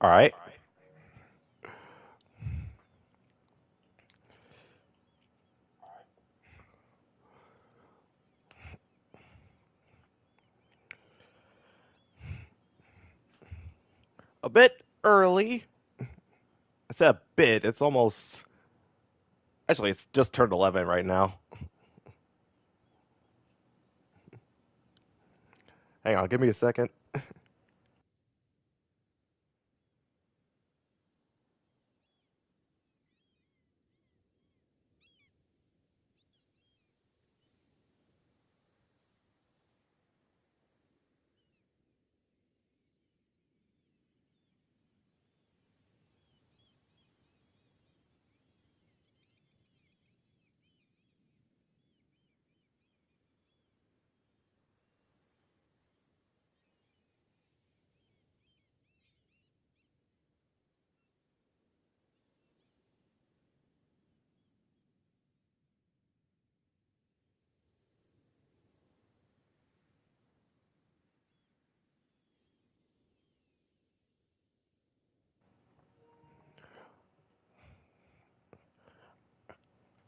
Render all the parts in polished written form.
All right. A bit early. I said a bit. It's almost. Actually, it's just turned 11 right now. Hang on, give me a second.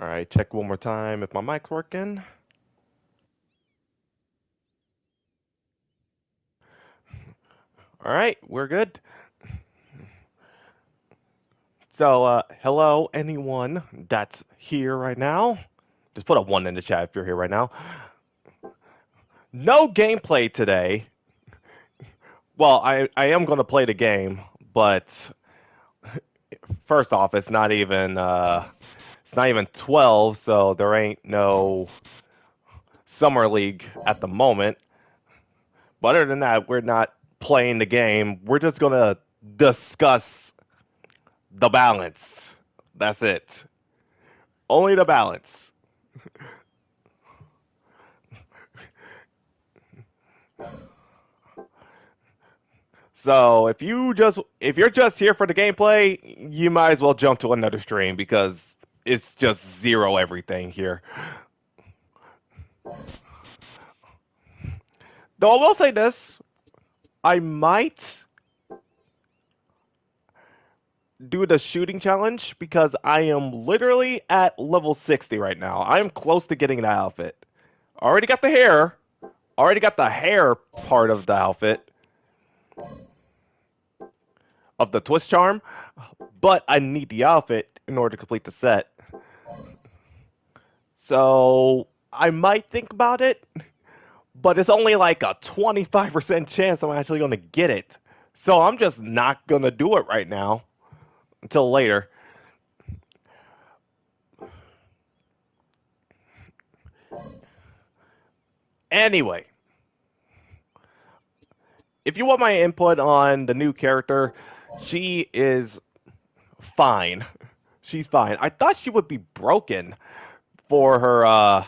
All right, check one more time if my mic's working. All right, we're good. So, hello, anyone that's here right now. Just put a one in the chat if you're here right now. No gameplay today. Well, I am going to play the game, but first off, it's not even 12, so there ain't no summer league at the moment. But other than that, we're not playing the game. We're just going to discuss the balance. That's it. Only the balance. So if you're just here for the gameplay, you might as well jump to another stream because it's just zero everything here. Though I will say this, I might do the shooting challenge because I am literally at level 60 right now. I am close to getting the outfit. Already got the hair. Already got the hair part of the outfit of the twist charm, but I need the outfit in order to complete the set. So I might think about it, but it's only like a 25% chance I'm actually going to get it. So I'm just not going to do it right now until later. Anyway, if you want my input on the new character, she is fine. She's fine. I thought she would be broken for her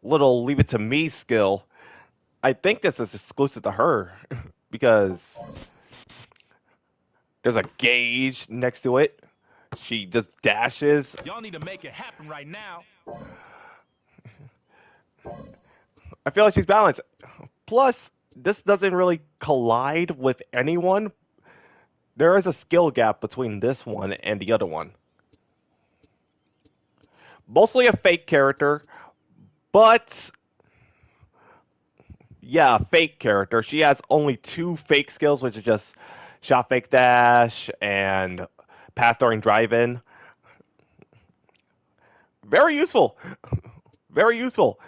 little leave it to me skill. I think this is exclusive to her because there's a gauge next to it. She just dashes. Y'all need to make it happen right now. I feel like she's balanced. Plus, this doesn't really collide with anyone. There is a skill gap between this one and the other one. Mostly a fake character, but yeah, fake character. She has only two fake skills, which is just shot fake dash and pass during drive in. Very useful. Very useful.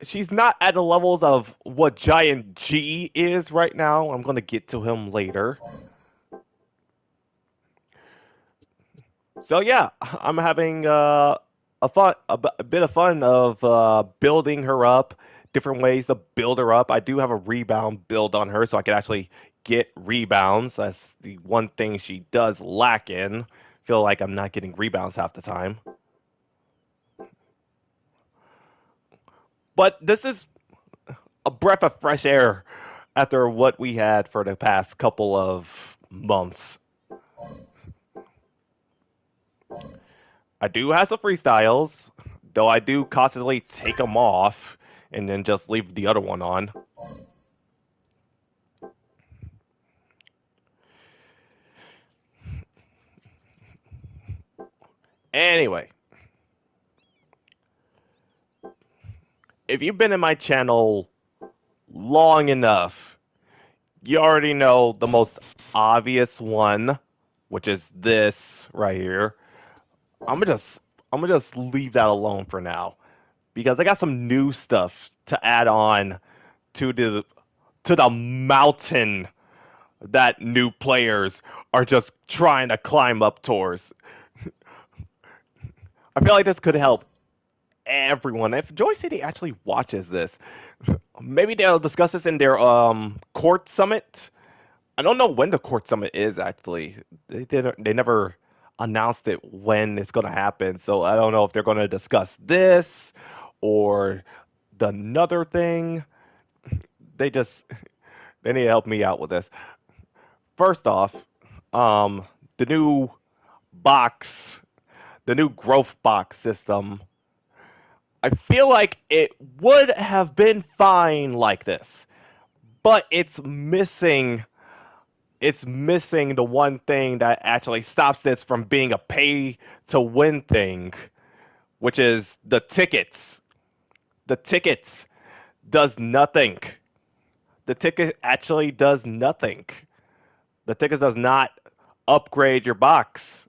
She's not at the levels of what Giant G is right now. I'm going to get to him later. So yeah, I'm having a bit of fun of building her up, different ways to build her up. I do have a rebound build on her, so I can actually get rebounds. That's the one thing she does lack in. Feel like I'm not getting rebounds half the time. But this is a breath of fresh air after what we had for the past couple of months. I do have some freestyles, though I do constantly take them off and then just leave the other one on. Anyway, if you've been in my channel long enough, you already know the most obvious one, which is this right here. I'm gonna just I'm gonna just leave that alone for now because I got some new stuff to add on to the mountain that new players are just trying to climb up towards. I feel like this could help everyone. If JoyCity actually watches this, maybe they'll discuss this in their court summit. I don't know when the court summit is actually. They never announced it when it's going to happen. So I don't know if they're going to discuss this or the another thing. They just they need to help me out with this. First off, the new box, the new growth box system. I feel like it would have been fine like this, but it's missing the one thing that actually stops this from being a pay to win thing, which is the tickets. The tickets does nothing. The ticket actually does nothing. The tickets does not upgrade your box.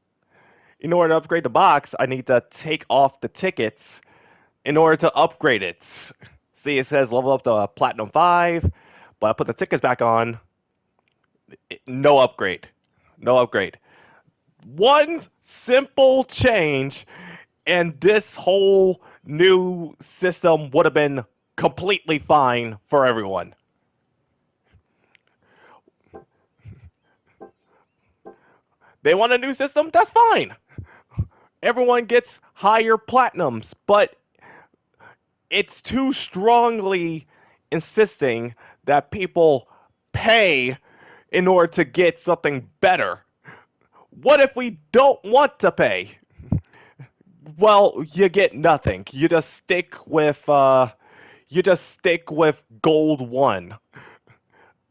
In order to upgrade the box, I need to take off the tickets in order to upgrade it. See, it says level up to Platinum 5, but I put the tickets back on. No upgrade. No upgrade. One simple change, and this whole new system would have been completely fine for everyone. They want a new system? That's fine. Everyone gets higher platinums, but it's too strongly insisting that people pay in order to get something better. What if we don't want to pay? Well, you get nothing. You just stick with gold 1.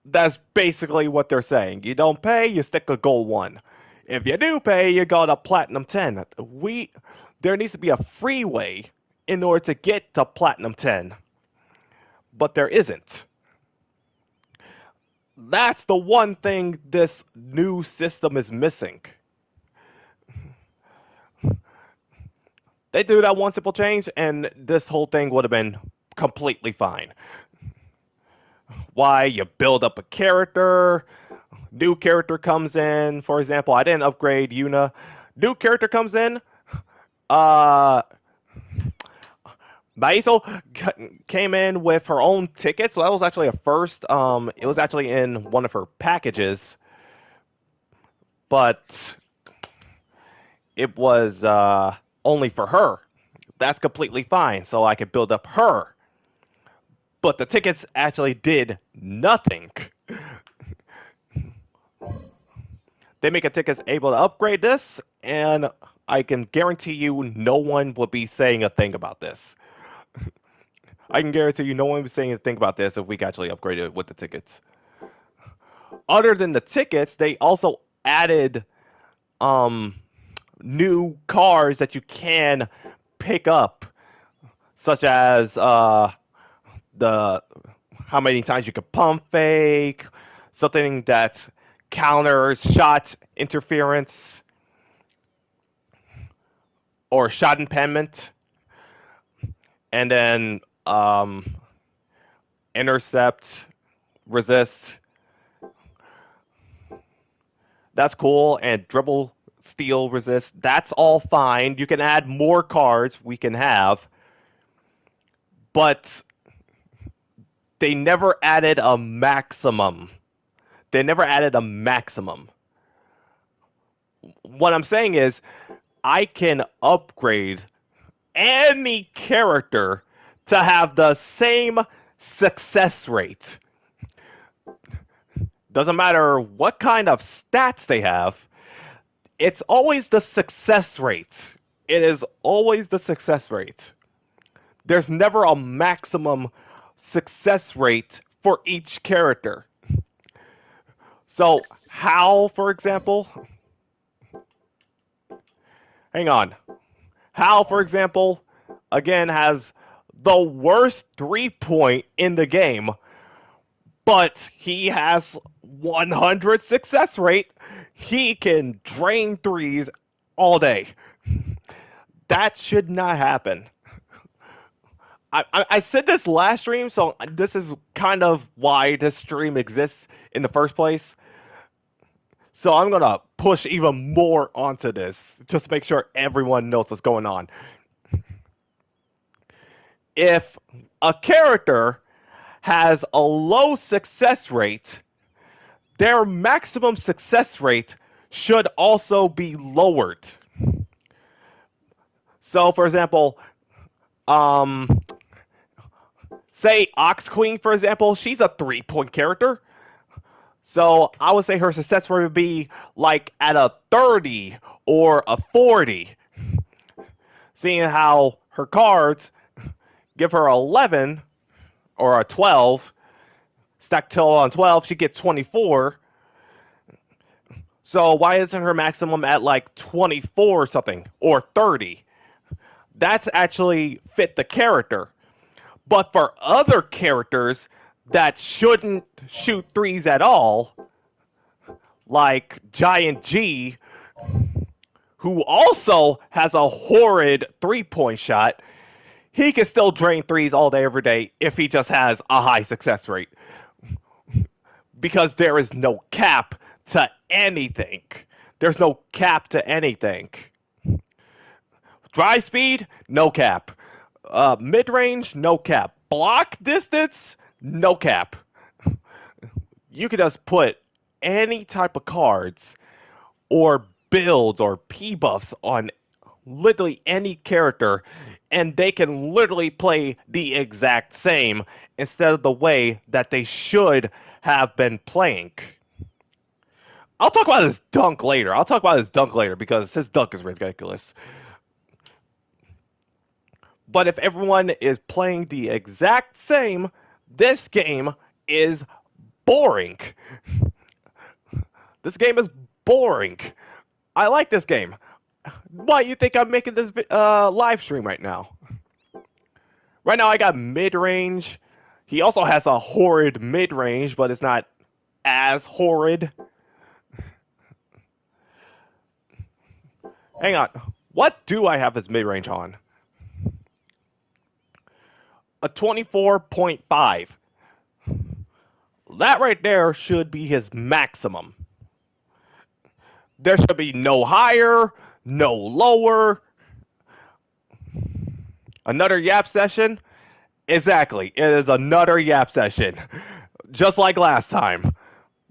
That's basically what they're saying. You don't pay, you stick with gold 1. If you do pay, you got a platinum 10. There needs to be a free way in order to get to platinum 10, but there isn't. That's the one thing this new system is missing. They do that one simple change, and this whole thing would have been completely fine. Why you build up a character, new character comes in. For example, I didn't upgrade Yuna. New character comes in. Uh, Maisel came in with her own ticket, so that was actually a first. It was actually in one of her packages, but it was only for her. That's completely fine, so I could build up her. But the tickets actually did nothing. They make a tickets able to upgrade this, and I can guarantee you no one will be saying a thing about this. I can guarantee you no one will be saying a thing about this if we can actually upgrade it with the tickets. Other than the tickets, they also added um, new cars that you can pick up, such as the how many times you can pump fake, something that counters shot interference or shot impediment, and then intercept, resist. That's cool. And dribble, steal, resist. That's all fine. You can add more cards we can have, but they never added a maximum. They never added a maximum. What I'm saying is, I can upgrade any character to have the same success rate. Doesn't matter what kind of stats they have, it's always the success rate. It is always the success rate. There's never a maximum success rate for each character. So, Hal, for example, Hang on. Hal, for example, again has the worst 3-point in the game, but he has 100 success rate. He can drain threes all day. That should not happen. I said this last stream, so this is kind of why this stream exists in the first place. So I'm going to push even more onto this just to make sure everyone knows what's going on. If a character has a low success rate, their maximum success rate should also be lowered. So, for example, say Ox Queen, for example, she's a 3-point character. So I would say her success rate would be like at a 30 or a 40. Seeing how her cards give her 11 or a 12, stack till on 12, she gets 24. So why isn't her maximum at like 24 or something or 30? That's actually fit the character. But for other characters that shouldn't shoot threes at all, like Giant G, who also has a horrid 3-point shot, he can still drain threes all day, every day if he just has a high success rate. Because there is no cap to anything. There's no cap to anything. Drive speed, no cap. Mid range, no cap. Block distance, no cap. You can just put any type of cards or builds or P buffs on literally any character, and they can literally play the exact same instead of the way that they should have been playing. I'll talk about his dunk later. Because his dunk is ridiculous. But if everyone is playing the exact same, this game is boring. This game is boring. I like this game. Why you think I'm making this live stream right now? Right now I got mid-range. He also has a horrid mid-range, but it's not as horrid. Hang on. What do I have his mid-range on? A 24.5. That right there should be his maximum. There should be no higher, no lower. Another yap session? Exactly. It is another yap session. Just like last time.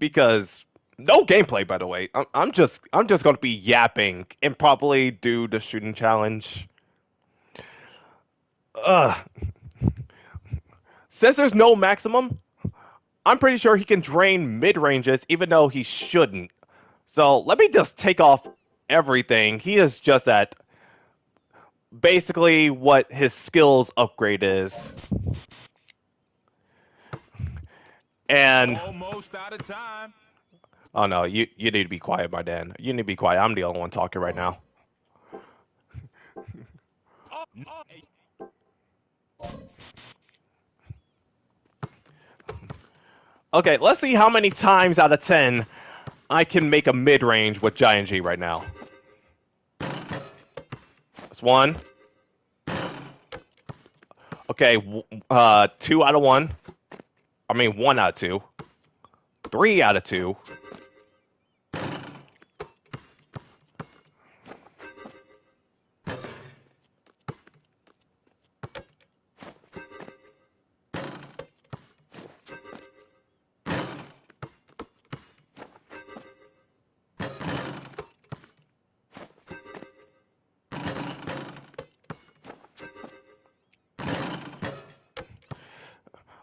Because no gameplay, by the way. I'm just gonna be yapping and probably do the shooting challenge. Ugh. Since there's no maximum, I'm pretty sure he can drain mid ranges even though he shouldn't. So let me just take off everything. He is just at basically what his skills upgrade is. And almost out of time. Oh no, you need to be quiet, my Dan. You need to be quiet. I'm the only one talking right now. Okay, let's see how many times out of 10 I can make a mid-range with Giant G right now. That's one. Okay, 2 out of 1. I mean, 1 out of 2. 3 out of 2.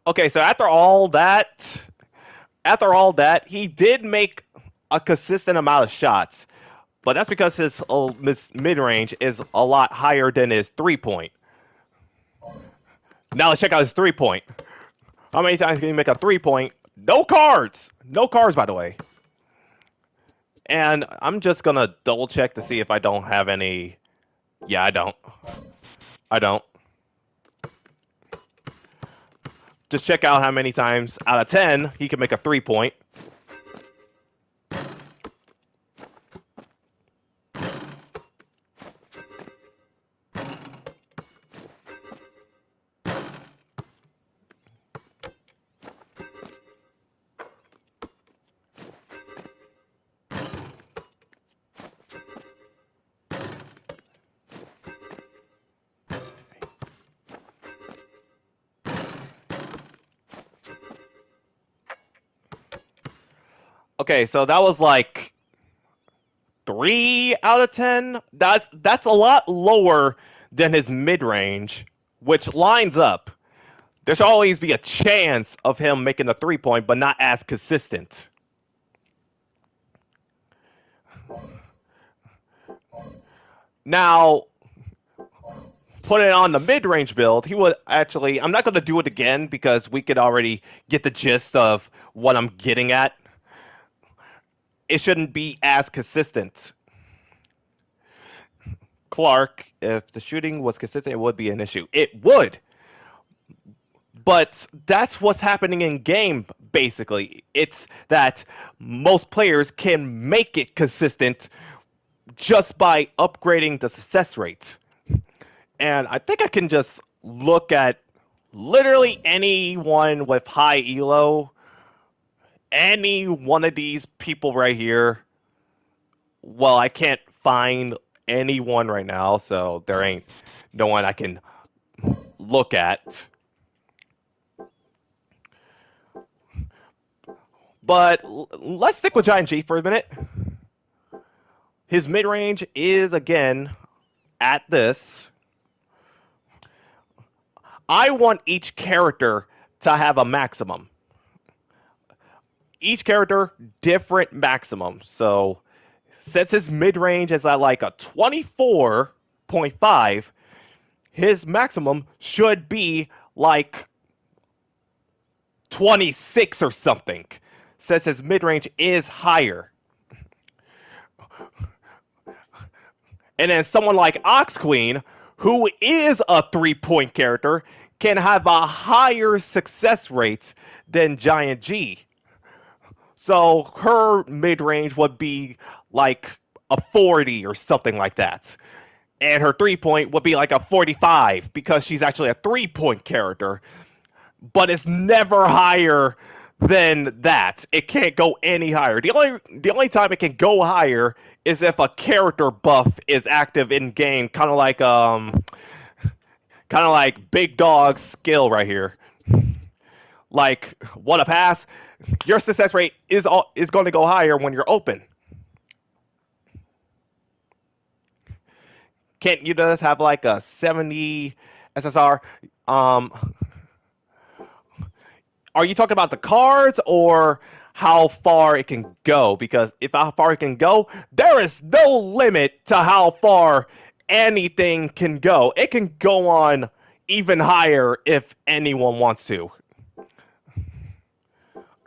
Okay, so after all that, he did make a consistent amount of shots, but that's because his mid-range is a lot higher than his 3-point. Now let's check out his 3-point. How many times can you make a 3-point? No cards! No cards, by the way. And I'm just gonna double check to see if I don't have any Yeah, I don't. I don't. Just check out how many times out of 10 he can make a 3 point. Okay, so that was like 3 out of 10. That's a lot lower than his mid range, which lines up. There should always be a chance of him making a 3 point, but not as consistent. Now, put it on the mid range build, he would actually. I'm not going to do it again because we could already get the gist of what I'm getting at. It shouldn't be as consistent. Clark, if the shooting was consistent, it would be an issue. It would, but that's what's happening in game. Basically, it's that most players can make it consistent just by upgrading the success rate. And I think I can just look at literally anyone with high elo, any one of these people right here. Well, I can't find anyone right now, so there ain't no one I can look at. But let's stick with Giant G for a minute. His mid range is again at this. I want each character to have a maximum. Each character different maximum. So since his mid range is at like a 24.5, his maximum should be like 26 or something. Since his mid range is higher. And then someone like Ox Queen, who is a 3 point character, can have a higher success rate than Giant G. So her mid range would be like a 40 or something like that. And her 3 point would be like a 45 because she's actually a 3 point character. But it's never higher than that. It can't go any higher. The only time it can go higher is if a character buff is active in game, kind of like Big Dog's skill right here. Like what a pass, your success rate is going to go higher when you're open. Can't you just have like a 70 SSR? Um, are you talking about the cards or how far it can go? Because if how far it can go, there is no limit to how far anything can go. It can go on even higher if anyone wants to.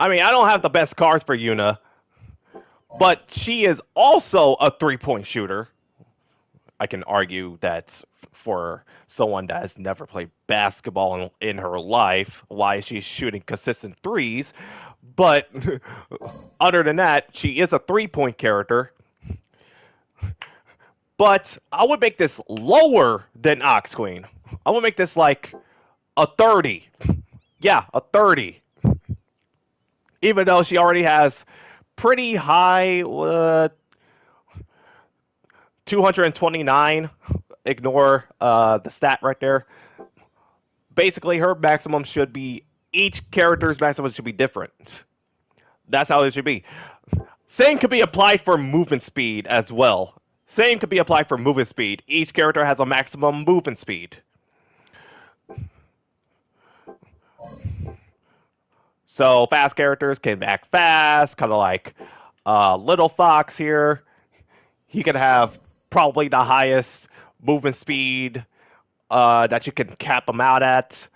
I mean, I don't have the best cards for Yuna, but she is also a 3 point shooter. I can argue that for someone that has never played basketball in her life, why she's shooting consistent threes. But other than that, she is a 3 point character. But I would make this lower than Ox Queen. I would make this like a 30. Yeah, a 30. Even though she already has pretty high 229. Ignore the stat right there. Basically, her maximum should be each character's maximum should be different. That's how it should be. Same could be applied for movement speed as well. Same could be applied for movement speed. Each character has a maximum movement speed. So fast characters can act fast, kind of like Little Fox here. He could have probably the highest movement speed that you can cap him out at.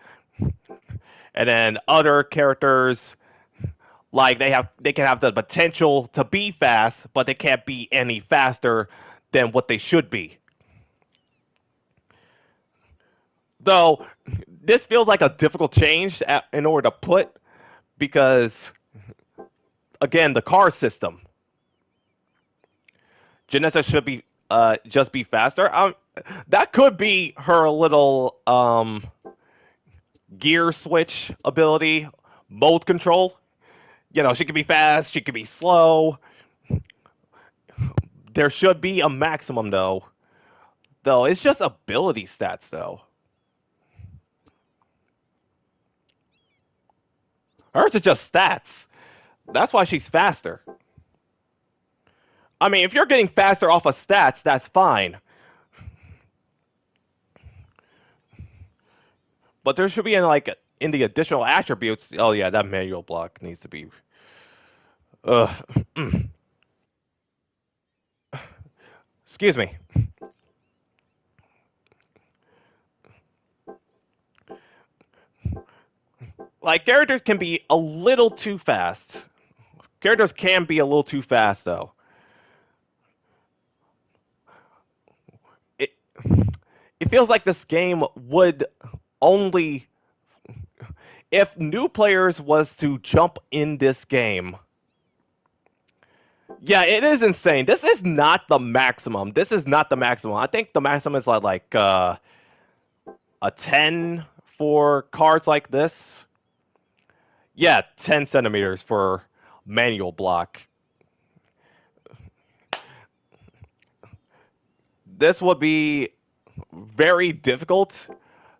And then other characters, like they can have the potential to be fast, but they can't be any faster than what they should be. Though this feels like a difficult change in order to put because again the car system. Janessa should be just be faster. That could be her little gear switch ability, mode control. You know, she could be fast, she could be slow. There should be a maximum though. Though it's just ability stats though. Hers are just stats. That's why she's faster. I mean, if you're getting faster off of stats, that's fine. But there should be in the additional attributes. Oh yeah, that manual block needs to be. Ugh. Excuse me. Like characters can be a little too fast. Characters can be a little too fast though. It it feels like this game would only if new players was to jump in this game. Yeah, it is insane. This is not the maximum. This is not the maximum. I think the maximum is a 10 for cards like this. Yeah, 10 centimeters for manual block. This would be very difficult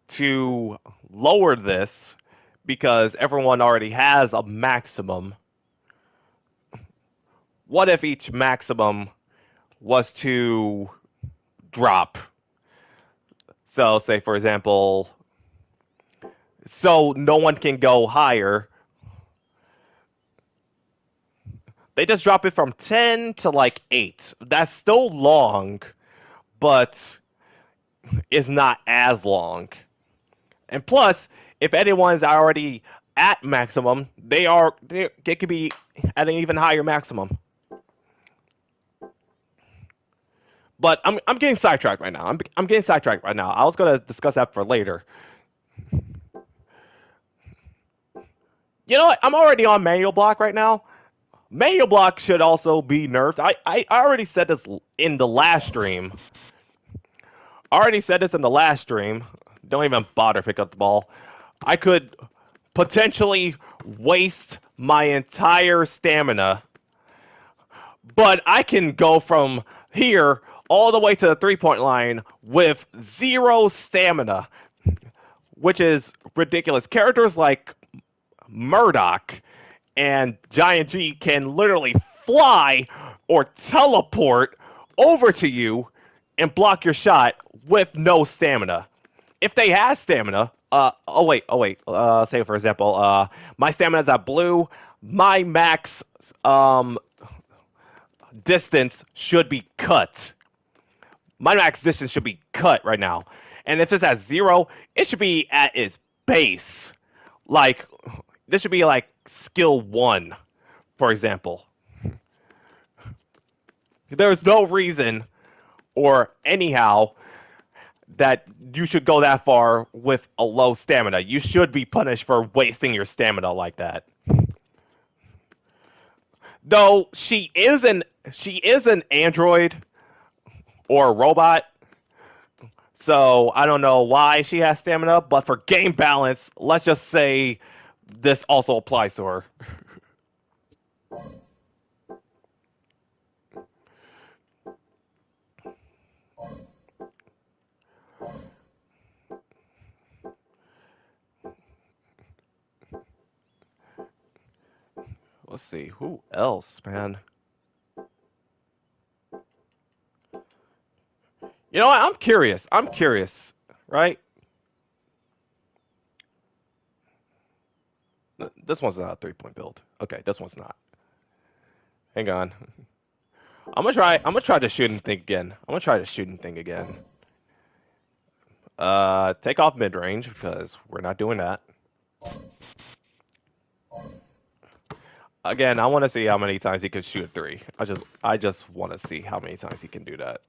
to lower this because everyone already has a maximum. What if each maximum was to drop? So, say for example, so no one can go higher. They just drop it from 10 to like 8. That's still long, but it's not as long. And plus, if anyone's already at maximum, they could be at an even higher maximum. But I'm getting sidetracked right now. I'm getting sidetracked right now. I was gonna discuss that for later. You know what? I'm already on manual block right now. Manual block should also be nerfed. I already said this in the last stream. I already said this in the last stream. Don't even bother pick up the ball. I could potentially waste my entire stamina, but I can go from here all the way to the 3 point line with 0 stamina, which is ridiculous. Characters like Murdoch and Giant G can literally fly or teleport over to you and block your shot with no stamina. If they have stamina, say for example, my stamina is at blue. My max distance should be cut. My max distance should be cut right now. And if it's at 0, it should be at its base. Like, this should be like skill 1, for example. There's no reason or anyhow that you should go that far with a low stamina. You should be punished for wasting your stamina like that. Though she is an android or a robot, so I don't know why she has stamina, but for game balance, let's just say this also applies to her. Let's see, who else, man? You know what? I'm curious. I'm curious, right? This one's not a 3 point build. Okay, this one's not. Hang on. I'm gonna try the shooting thing again. I'm gonna try the shooting thing again. Take off mid range because we're not doing that. Again, I want to see how many times he can shoot a 3. I just want to see how many times he can do that.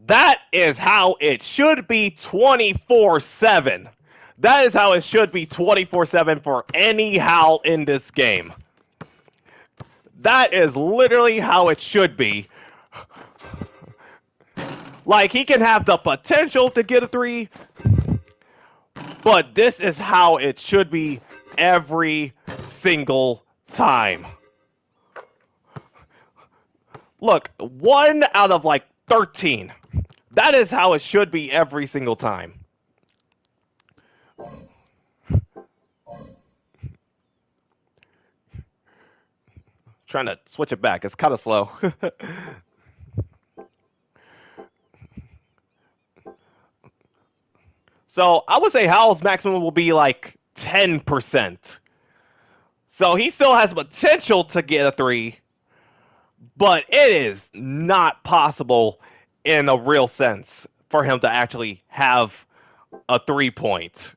That is how it should be 24/7. That is how it should be 24/7 for any Hal in this game. That is literally how it should be. Like, he can have the potential to get a 3, but this is how it should be every single time. Look, 1 out of like 13. That is how it should be every single time. Trying to switch it back. It's kind of slow. So I would say Howl's maximum will be like 10%. So he still has potential to get a 3, but it is not possible in a real sense for him to actually have a 3-point.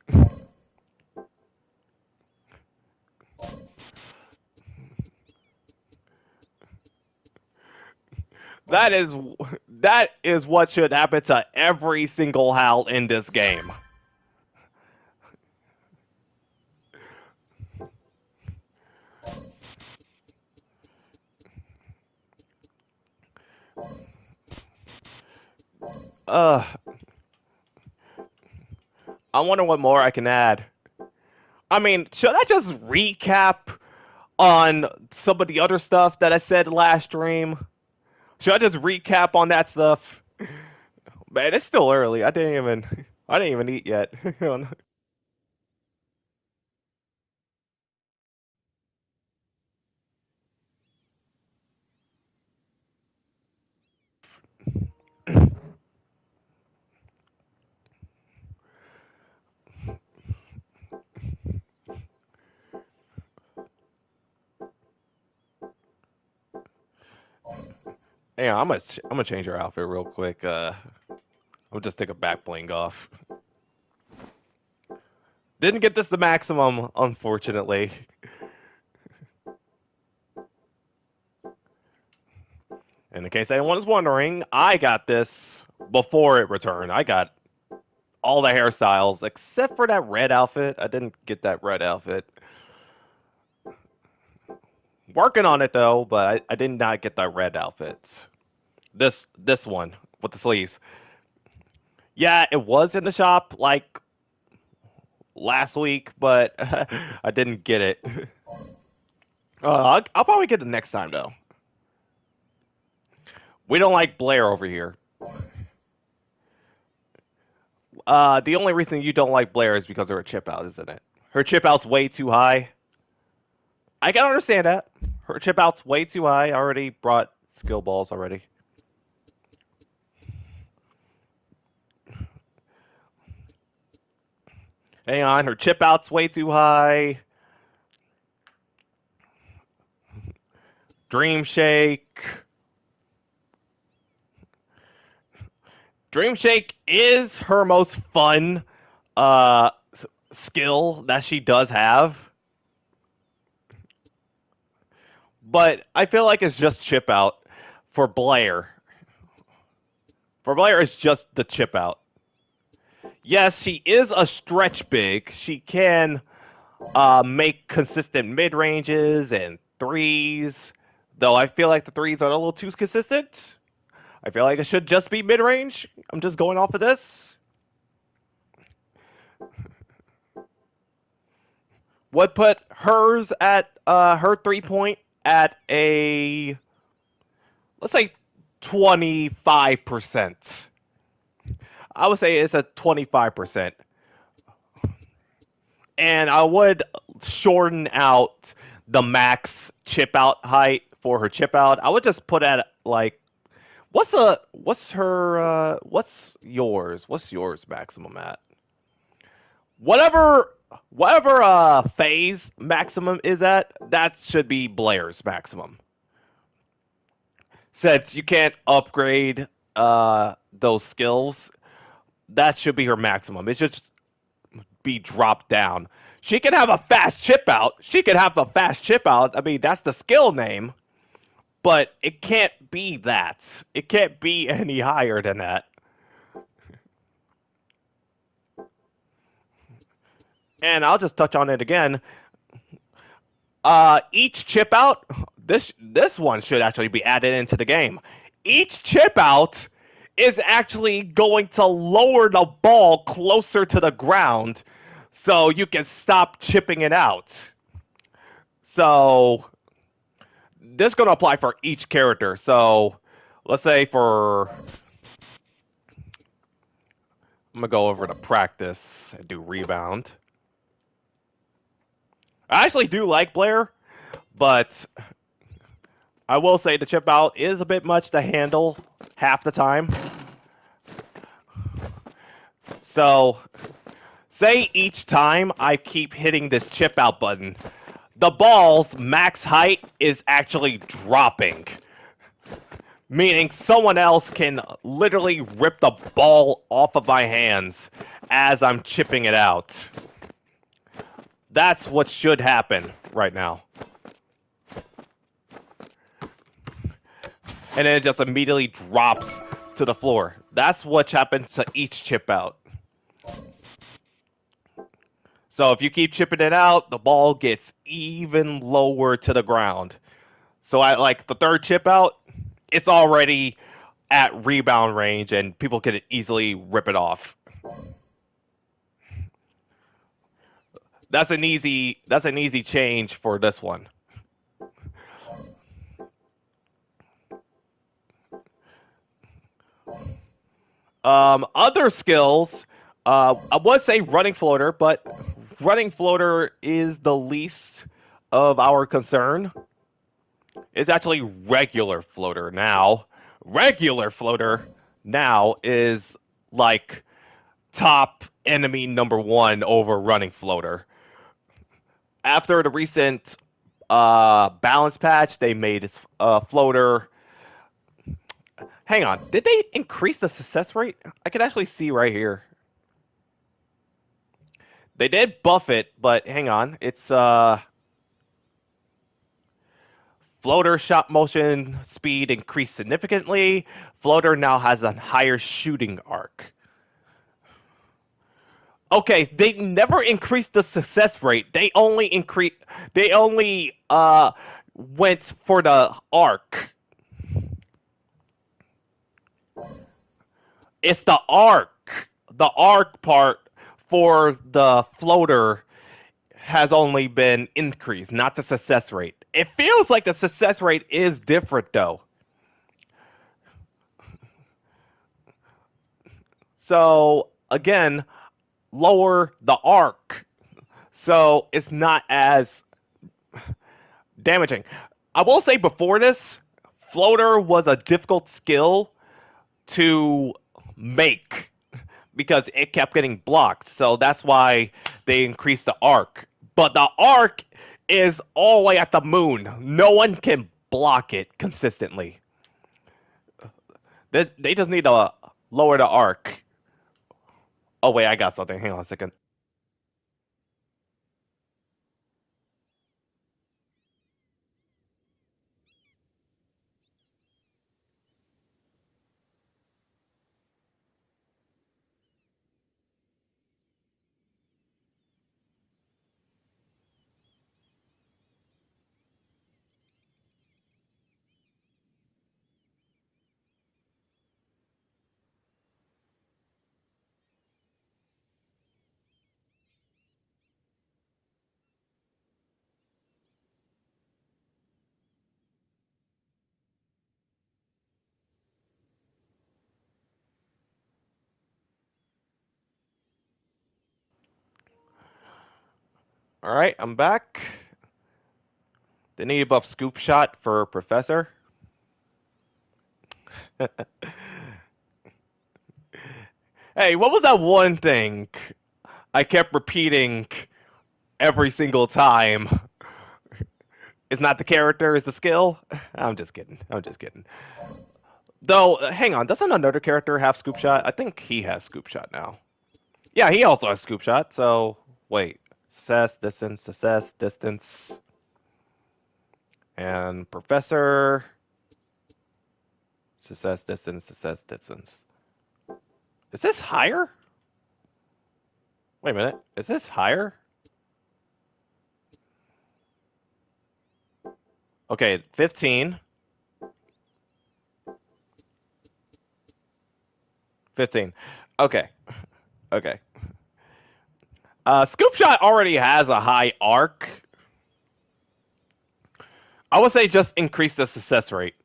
That is that is what should happen to every single Hal in this game. Uh, I wonder what more I can add. I mean, should I just recap on some of the other stuff that I said last stream? Should I just recap on that stuff? Man, it's still early. I didn't even eat yet. Yeah, I'm gonna change her outfit real quick. I'll just take a back bling off. Didn't get this the maximum, unfortunately. In case anyone is wondering, I got this before it returned. I got all the hairstyles except for that red outfit. I didn't get that red outfit. Working on it though, but I did not get that red outfit. This one with the sleeves. Yeah, it was in the shop like last week, but I didn't get it. I'll probably get it next time though. We don't like Blair over here. The only reason you don't like Blair is because of her chip out, isn't it? Her chip out's way too high. I can understand that. Her chip out's way too high. I already brought skill balls already. Hang on, her chip out's way too high. Dream Shake. Dream Shake is her most fun uh skill that she does have. But I feel like it's just chip out for Blair. For Blair, it's just the chip out. Yes, she is a stretch big. She can make consistent mid ranges and threes, though I feel like the threes are a little too consistent. I feel like it should just be mid range. I'm just going off of this. Would put hers at her 3-point at a, let's say, 25%. I would say it's a 25%. And I would shorten out the max chip out height for her chip out. I would just put at like what's yours? What's yours maximum at? Whatever phase maximum is at, that should be Blair's maximum. Since you can't upgrade those skills, that should be her maximum. It should be dropped down. She can have a fast chip out. She can have a fast chip out. I mean, that's the skill name, but it can't be that. It can't be any higher than that. And I'll just touch on it again. Each chip out, this one should actually be added into the game. Each chip out is actually going to lower the ball closer to the ground, so you can stop chipping it out. So this is going to apply for each character. So let's say for I'm gonna go over to practice and do rebound. I actually do like Blair, but I will say the chip out is a bit much to handle half the time. So, say each time I keep hitting this chip out button, the ball's max height is actually dropping, meaning someone else can literally rip the ball off of my hands as I'm chipping it out. That's what should happen right now. And then it just immediately drops to the floor. That's what happens to each chip out. So if you keep chipping it out, the ball gets even lower to the ground. So at like the third chip out, it's already at rebound range and people can easily rip it off. That's an easy change for this one. Other skills, I would say running floater, but running floater is the least of our concern. It's actually regular floater now. Regular floater now is like top enemy number one over running floater. After the recent balance patch, they made its floater. Hang on, did they increase the success rate? I can actually see right here. They did buff it, but hang on, it's floater shot motion speed increased significantly. Floater now has a higher shooting arc. Okay, they never increased the success rate. They only went for the arc. It's the arc. The arc part for the floater has only been increased, not the success rate. It feels like the success rate is different though. So again, lower the arc. So it's not as damaging. I will say before this, floater was a difficult skill to make because it kept getting blocked. So that's why they increased the arc. But the arc is all the way at the moon. No one can block it consistently. They just need to lower the arc. Oh wait, I got something. Hang on a second. All right, I'm back. They need a buff scoop shot for Professor. Hey, what was that one thing I kept repeating every single time? It's not the character, it's the skill. I'm just kidding. I'm just kidding. Though, hang on, doesn't another character have scoop shot? I think he has scoop shot now. Yeah, he also has scoop shot. So wait, success, distance, and Professor. Success, distance, success, distance. Is this higher? Wait a minute. Is this higher? Okay, 15. 15. Okay. Okay. Scoop shot already has a high arc. I would say just increase the success rate.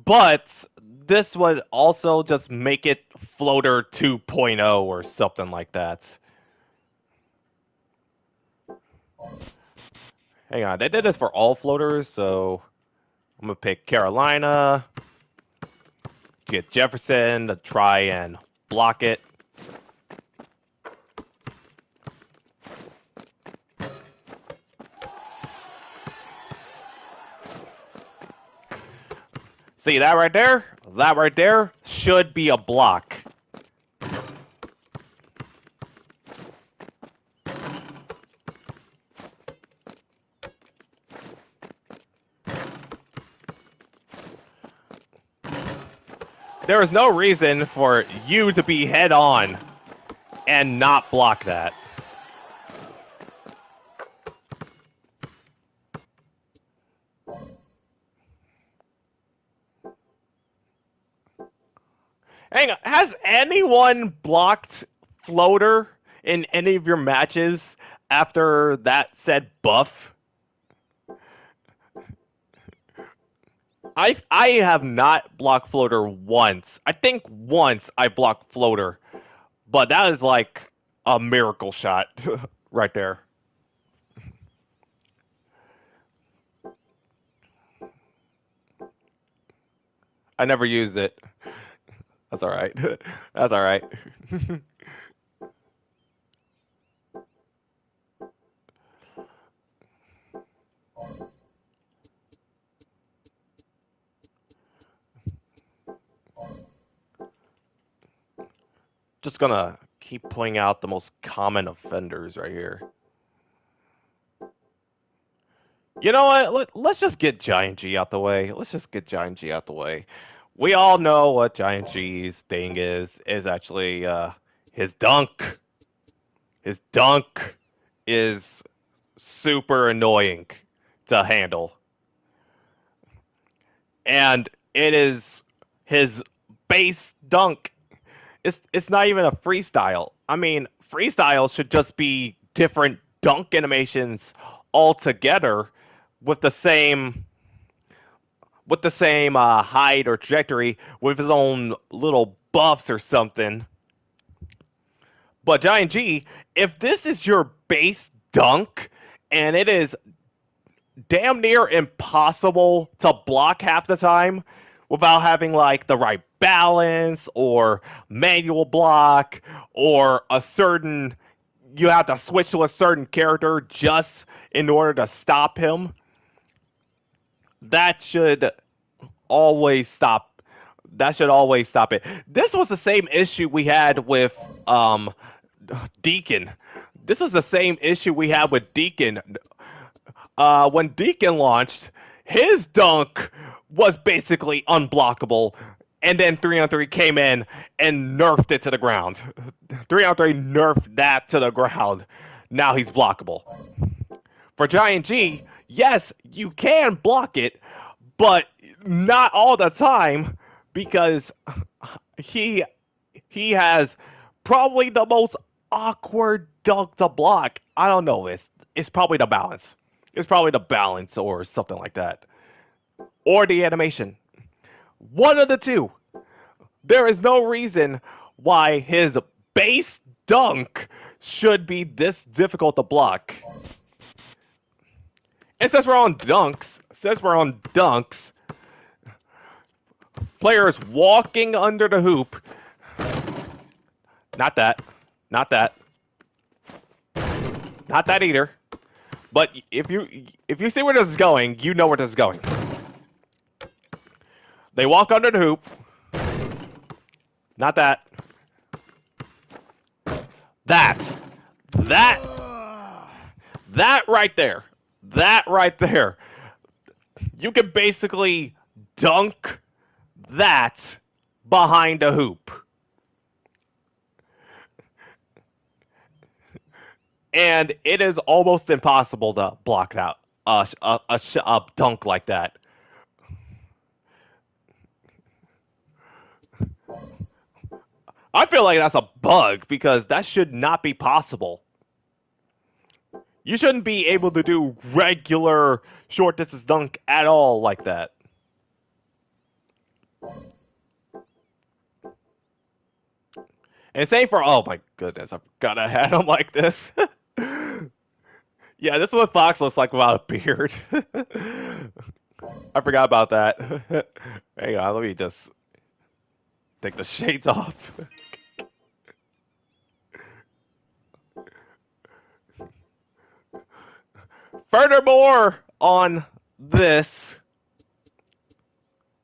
But this would also just make it floater 2.0 or something like that. Hang on, they did this for all floaters, so I'm gonna pick Carolina, get Jefferson to try and block it. See that right there? That right there should be a block. There is no reason for you to be head on and not block that. Hang on, has anyone blocked floater in any of your matches after that said buff? I have not blocked floater once. I think once I blocked floater, but that is like a miracle shot right there. I never used it. That's all right. That's all right. Just gonna keep pointing out the most common offenders right here. You know what? Let's just get Giant G out the way. Let's just get Giant G out the way. We all know what Giant G's thing is actually his dunk. His dunk is super annoying to handle. And it is his base dunk. It's not even a freestyle. I mean, freestyle should just be different dunk animations altogether with the same height or trajectory with his own little buffs or something. But Giant G, if this is your base dunk and it is damn near impossible to block half the time without having like the right balance or manual block or a certain you have to switch to a certain character just in order to stop him, that should always stop that should always stop it. This was the same issue we had with Deacon. This is the same issue we had with Deacon. When Deacon launched, his dunk was basically unblockable, and then 3on3 came in and nerfed it to the ground. 3on3 nerfed that to the ground. Now he's blockable. For Giant G, yes, you can block it, but not all the time because he he has probably the most awkward dunk to block. I don't know. It's probably the balance. It's probably the balance or something like that. Or the animation. One of the two. There is no reason why his base dunk should be this difficult to block. And since we're on dunks, players walking under the hoop. Not that. Not that. Not that either. But if you see where this is going, you know where this is going. They walk under the hoop. Not that. That. That right there. That right there. You can basically dunk that behind a hoop. And it is almost impossible to block out. a dunk like that. I feel like that's a bug because that should not be possible. You shouldn't be able to do regular short distance dunk at all like that. And same for, oh my goodness, I forgot I had him like this. Yeah, this is what Fox looks like without a beard. I forgot about that. Hang on, let me just take the shades off. Furthermore, on this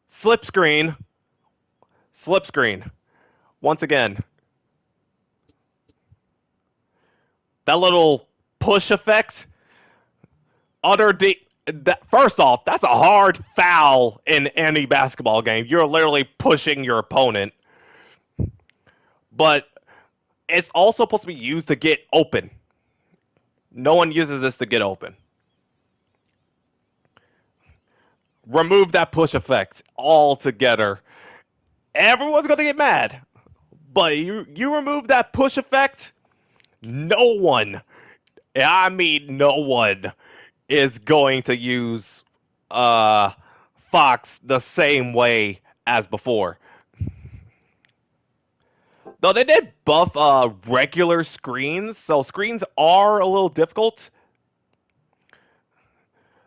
slip screen, once again, that little push effect, utter that, first off, that's a hard foul in any basketball game. You're literally pushing your opponent, but it's also supposed to be used to get open. No one uses this to get open. Remove that push effect altogether. Everyone's gonna get mad, but you remove that push effect, no one, I mean no one, is going to use Fox the same way as before. Though they did buff regular screens, so screens are a little difficult.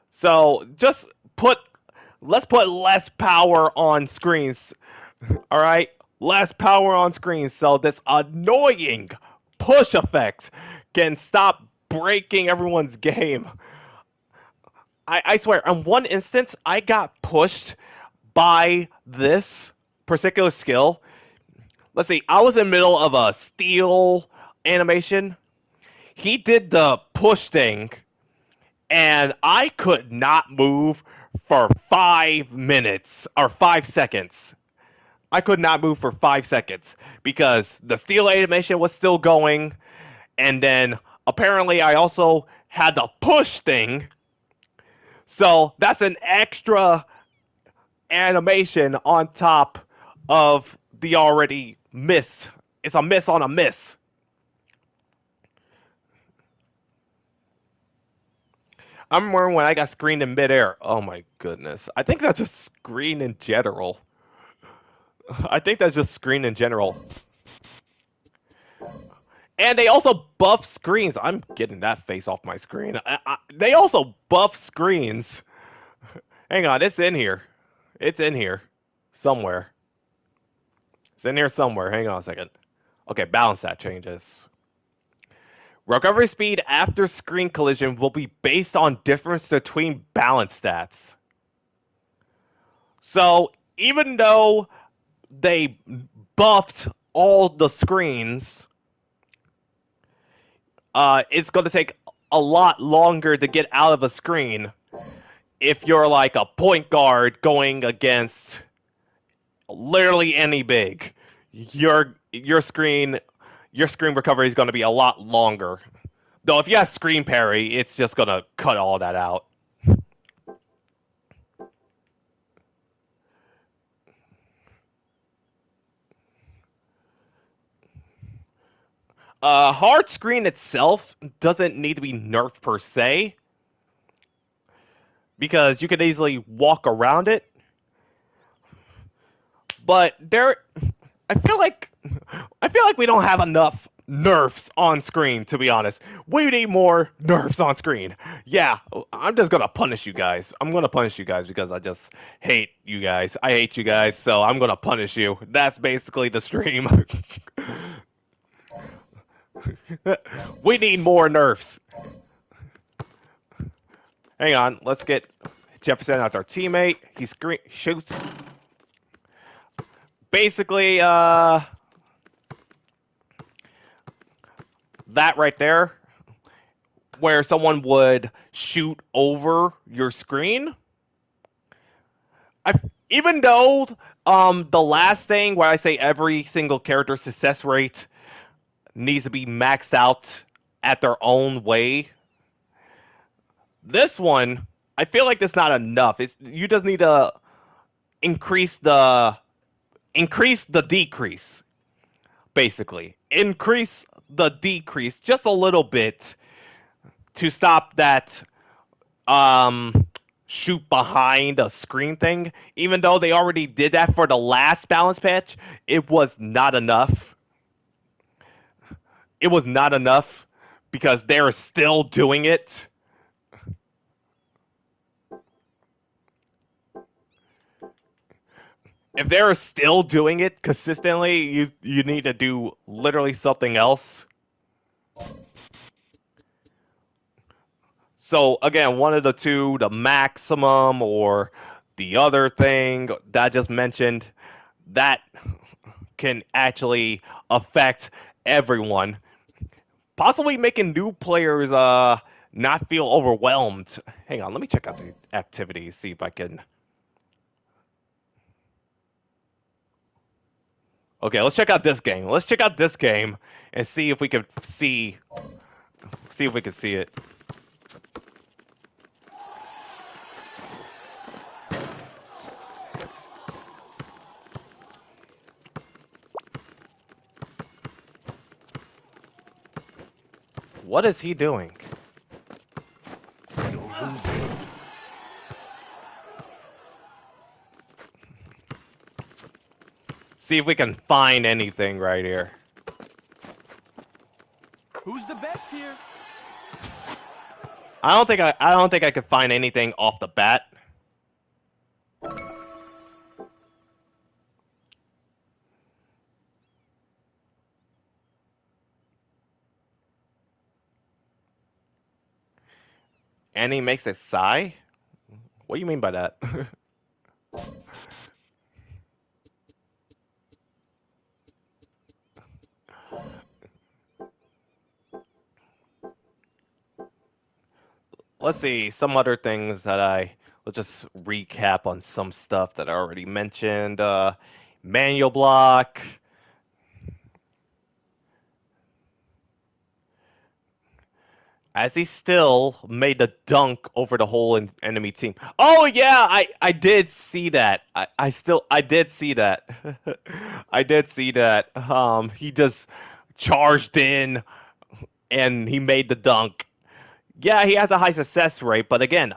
So just put let's put less power on screens. All right, less power on screens, so this annoying push effect can stop breaking everyone's game. I swear, on one instance, I got pushed by this particular skill. Let's see, I was in the middle of a steal animation. He did the push thing, and I could not move for 5 minutes or 5 seconds. I could not move for 5 seconds because the steal animation was still going, and then apparently I also had the push thing. So that's an extra animation on top of the already miss. It's a miss on a miss. I remember when I got screened in midair. Oh my goodness. I think that's just screen in general. I think that's just screen in general. And they also buff screens. I'm getting that face off my screen. They also buff screens. Hang on, it's in here. It's in here. Somewhere. It's in here somewhere. Hang on a second. Okay, balance stat changes. Recovery speed after screen collision will be based on difference between balance stats. So, even though they buffed all the screens, it's going to take a lot longer to get out of a screen if you're like a point guard going against literally any big. Your screen recovery is going to be a lot longer. Though if you have screen parry, it's just going to cut all that out. Hard screen itself doesn't need to be nerfed per se, because you could easily walk around it. But I feel like we don't have enough nerfs on screen, to be honest. We need more nerfs on screen. Yeah, I'm just gonna punish you guys. I'm gonna punish you guys because I just hate you guys. I hate you guys, so I'm gonna punish you. That's basically the stream. We need more nerfs. Hang on, let's get Jefferson out, our teammate. He shoots. Basically, that right there, where someone would shoot over your screen. Even though the last thing where I say every single character success rate needs to be maxed out at their own way, This one, I feel like that's not enough. You just need to increase the decrease, basically. Increase the decrease just a little bit to stop that um shoot behind a screen thing. Even though they already did that for the last balance patch, it was not enough. It was not enough because they're still doing it. If they're still doing it consistently, you need to do literally something else. So again, one of the two, the maximum or the other thing that I just mentioned, that can actually affect everyone, possibly making new players not feel overwhelmed. Hang on, let me check out the activities, see if I can. Okay, let's check out this game. Let's check out this game and see if we can see if we can see it. What is he doing? See if we can find anything right here. Who's the best here? I don't think I could find anything off the bat. And he makes a sigh? What do you mean by that? Let's see, some other things that let's just recap on some stuff that I already mentioned. Manual block. As he still made the dunk over the whole enemy team. Oh yeah, I did see that. I did see that. I did see that. He just charged in and he made the dunk. Yeah, he has a high success rate, but again,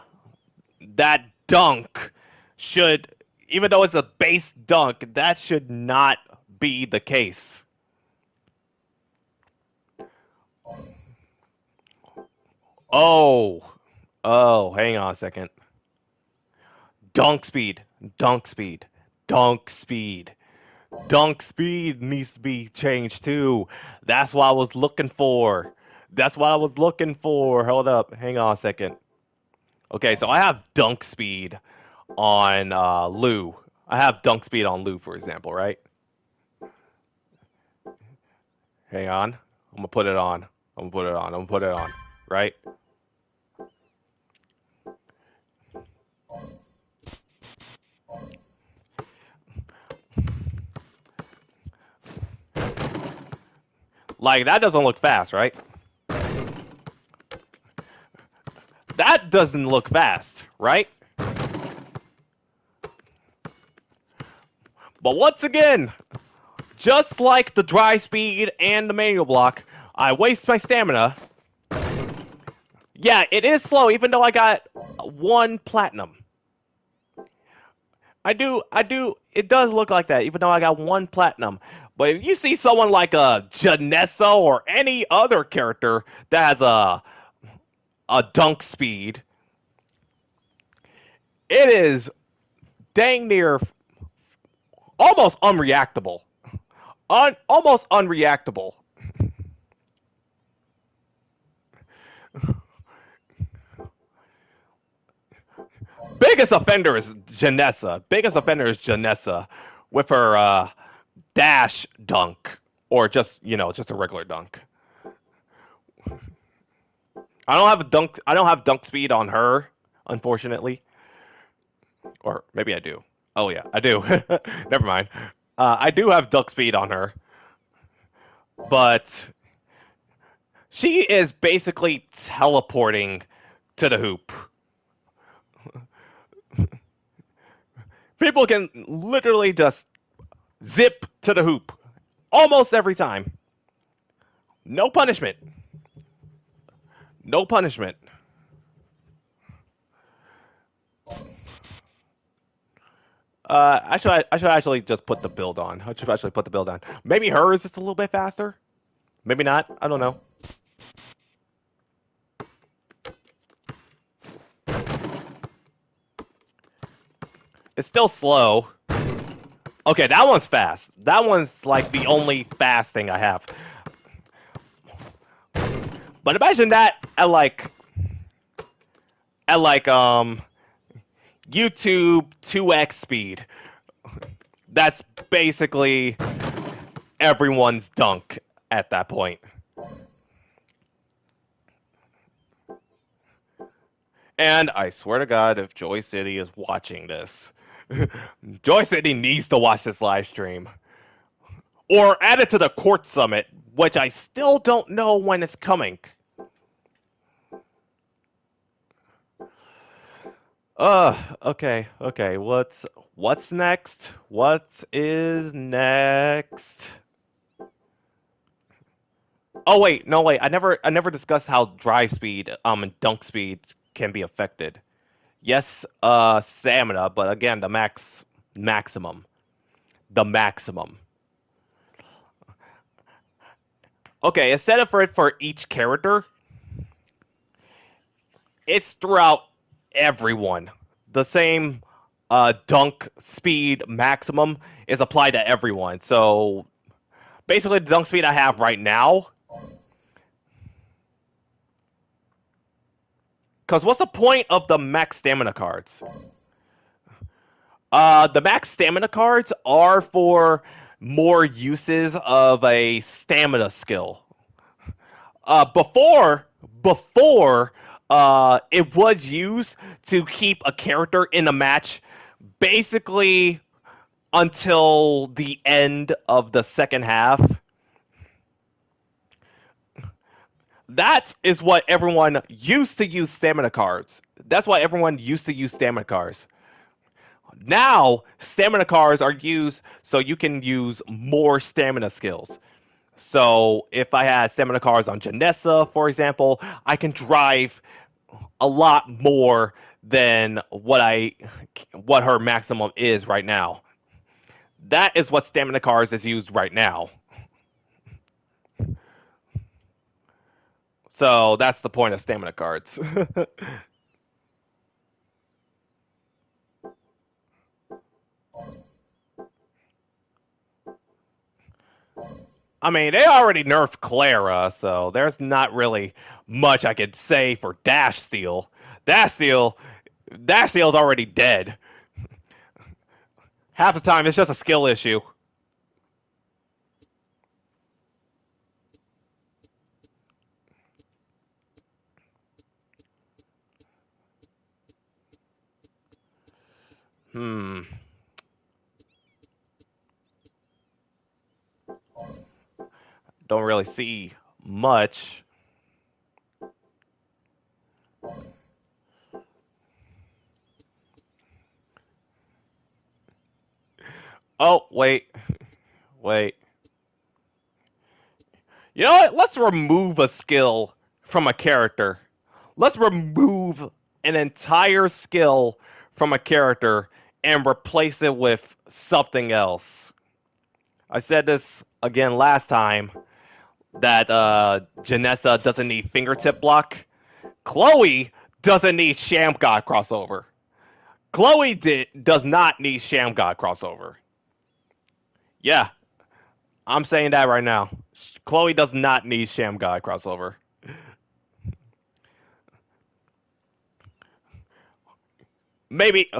that dunk should, even though it's a base dunk, that should not be the case. Oh, oh, hang on a second. Dunk speed, dunk speed, dunk speed. Dunk speed needs to be changed too. That's what I was looking for. That's what I was looking for. Hold up, hang on a second. Okay, so I have dunk speed on Lou. I have dunk speed on Lou, for example, right? Hang on. I'm gonna put it on. I'm gonna put it on. I'm gonna put it on. Right? Like that doesn't look fast, right? That doesn't look fast, right? But once again, just like the dry speed and the manual block, I waste my stamina. Yeah, it is slow, even though I got one platinum. It does look like that, even though I got one platinum. But if you see someone like a Janessa or any other character that has a dunk speed, it is dang near almost unreactable. Almost unreactable. Biggest offender is Janessa. Biggest offender is Janessa with her dash dunk, or just just a regular dunk. I don't have a dunk. I don't have dunk speed on her, unfortunately. Or maybe I do. Oh yeah, I do. Never mind. I do have dunk speed on her, but she is basically teleporting to the hoop. People can literally just zip to the hoop almost every time. No punishment. No punishment. I should actually just put the build on. I should actually put the build on. Maybe hers is just a little bit faster. Maybe not. I don't know. It's still slow. Okay, that one's fast. That one's like the only fast thing I have. But imagine that at like YouTube 2x speed. That's basically everyone's dunk at that point. And I swear to God, if JoyCity is watching this, JoyCity needs to watch this live stream. Or add it to the court summit, which I still don't know when it's coming. Okay. What's next? What is next? Oh wait, no wait. I never discussed how drive speed and dunk speed can be affected. Yes, stamina, but again, the maximum. The maximum. Okay, instead of for each character, it's throughout everyone. The same dunk speed maximum is applied to everyone. So basically, the dunk speed I have right now. Because what's the point of the max stamina cards? The max stamina cards are for more uses of a stamina skill. Before, it was used to keep a character in a match basically until the end of the second half. That is what everyone used to use stamina cards. That's why everyone used to use stamina cards. Now, stamina cards are used so you can use more stamina skills. So, if I had stamina cards on Janessa, for example, I can drive a lot more than what her maximum is right now. That is what stamina cards is used right now. So that's the point of stamina cards. I mean, they already nerfed Clara, so there's not really much I could say for Dash Steel. Dash Steel, Dash Steel's already dead. Half the time, it's just a skill issue. Hmm. Don't really see much. Oh, wait. You know what? Let's remove a skill from a character. Let's remove an entire skill from a character and replace it with something else. I said this again last time that Janessa doesn't need fingertip block. Chloe doesn't need Sham God crossover. Does not need Sham God crossover. Yeah, I'm saying that right now. Chloe does not need Sham God crossover. Maybe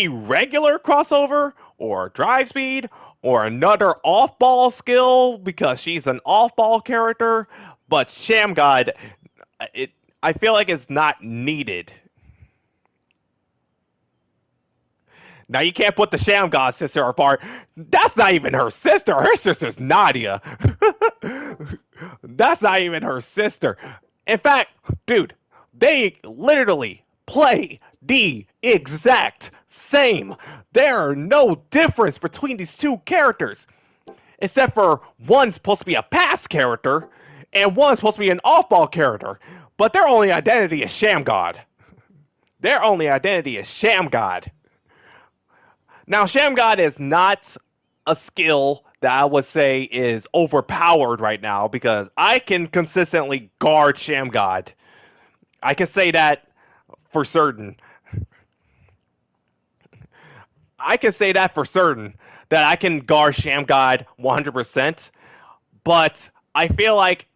regular crossover or drive speed or another off ball skill because she's an off ball character, but Sham God, it I feel like it's not needed. Now you can't put the Sham God sister apart. That's not even her sister. Her sister's Nadia. That's not even her sister. In fact, dude, They literally play the exact same. There are no difference between these two characters, except for one's supposed to be a pass character and one's supposed to be an off-ball character. But their only identity is Sham God. Their only identity is Sham God. Now, Sham God is not a skill that I would say is overpowered right now because I can consistently guard Sham God. I can say that for certain. I can say that for certain that I can guard Sham God 100%, but I feel like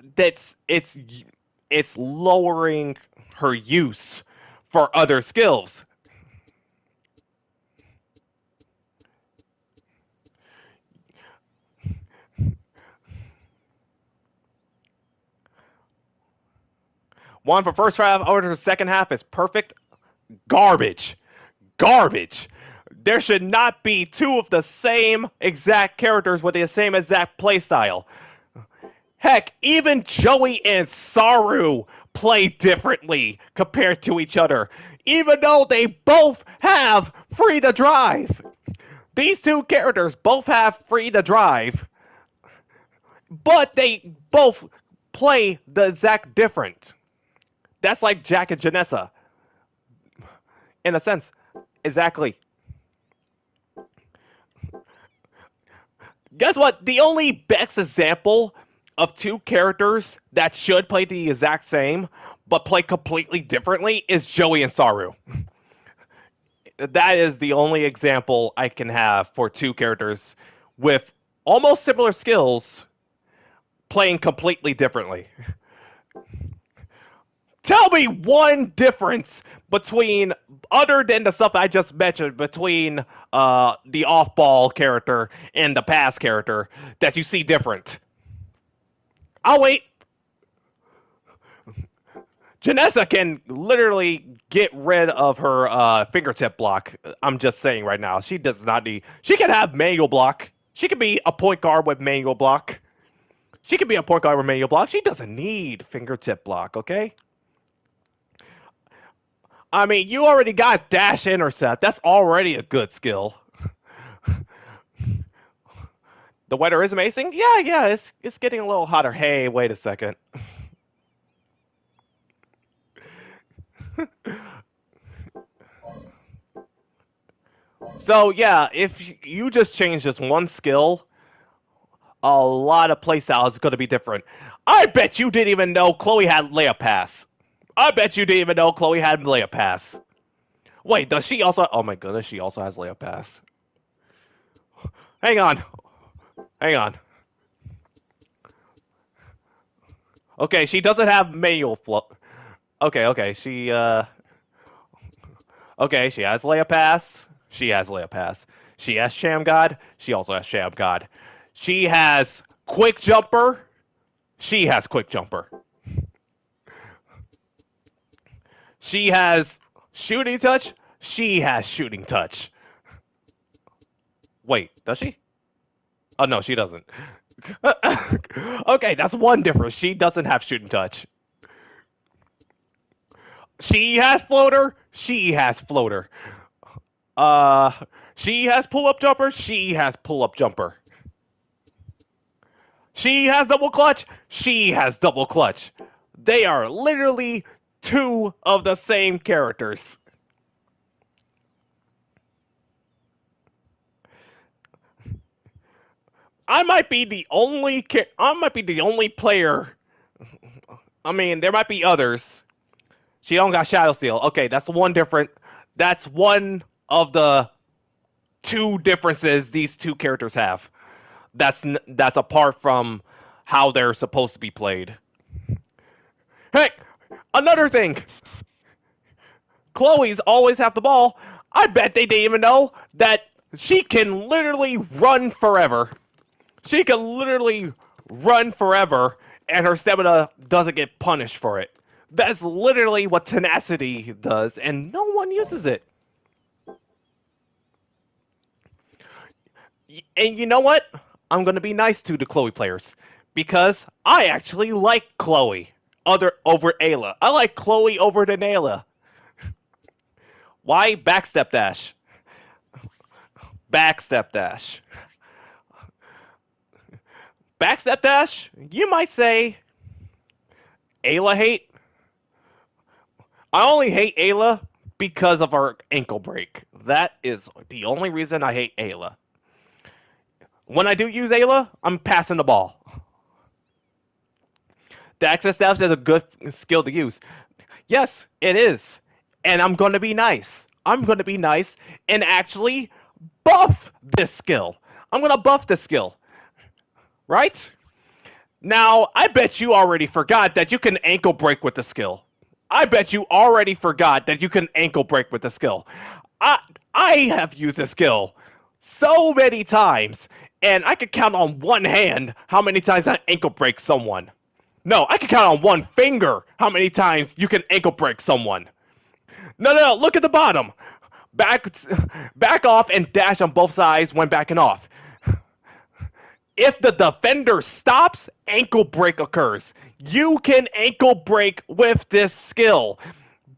it's lowering her use for other skills. One for first half, over to the second half is perfect garbage. Garbage. There should not be two of the same exact characters with the same exact playstyle. Heck, even Joey and Saru play differently compared to each other, even though they both have free to drive. These two characters both have free to drive, but they both play the exact different. That's like Jack and Janessa, in a sense. Exactly. Guess what? The only best example of two characters that should play the exact same but play completely differently is Joey and Saru. That is the only example I can have for two characters with almost similar skills playing completely differently. Tell me one difference between, other than the stuff I just mentioned, between the off-ball character and the pass character that you see different. I'll wait. Janessa can literally get rid of her fingertip block. I'm just saying right now. She does not need. She can have manual block. She can be a point guard with manual block. She can be a point guard with manual block. She doesn't need fingertip block, okay? I mean, you already got dash intercept. That's already a good skill. The weather is amazing. Yeah, yeah, it's getting a little hotter. Hey, wait a second. So yeah, if you just change this one skill, a lot of playstyles is going to be different. I bet you didn't even know Chloe had layup pass. I bet you didn't even know Chloe had layup pass. Wait, does she also? Oh my goodness, she also has layup pass. Hang on, hang on. Okay, she doesn't have manual flow. Okay, okay, okay, she has layup pass. She has layup pass. She has sham god. She also has sham god. She has quick jumper. She has quick jumper. She has shooting touch. She has shooting touch. Wait, does she? Oh no, she doesn't. Okay, that's one difference. She doesn't have shooting touch. She has floater. She has floater. Uh, she has pull up jumper. She has pull up jumper. She has double clutch. She has double clutch. They are literally two of the same characters. I might be the only player. I mean, there might be others. She don't got Shadow Steel. Okay, that's one different. That's one of the two differences these two characters have. That's apart from how they're supposed to be played. Heck, another thing. Chloe's always have the ball. I bet they didn't even know that she can literally run forever. She can literally run forever, and her stamina doesn't get punished for it. That's literally what tenacity does, and no one uses it. And you know what? I'm going to be nice to the Chloe players because I actually like Chloe. other over Ayla. I like Chloe over than Ayla. Why? Backstep dash. Backstep dash. Backstep dash? You might say Ayla hate. I only hate Ayla because of her ankle break. That is the only reason I hate Ayla. When I do use Ayla, I'm passing the ball. The access steps is a good skill to use. Yes, it is. And I'm going to be nice. I'm going to be nice and actually buff this skill. I'm going to buff this skill. Right? Now, I bet you already forgot that you can ankle break with the skill. I bet you already forgot that you can ankle break with the skill. I I have used the skill so many times, and I could count on one hand how many times I ankle break someone. No, I can count on one finger how many times you can ankle break someone. No, no, no, look at the bottom. Back, back off and dash on both sides when backing off. If the defender stops, ankle break occurs. You can ankle break with this skill,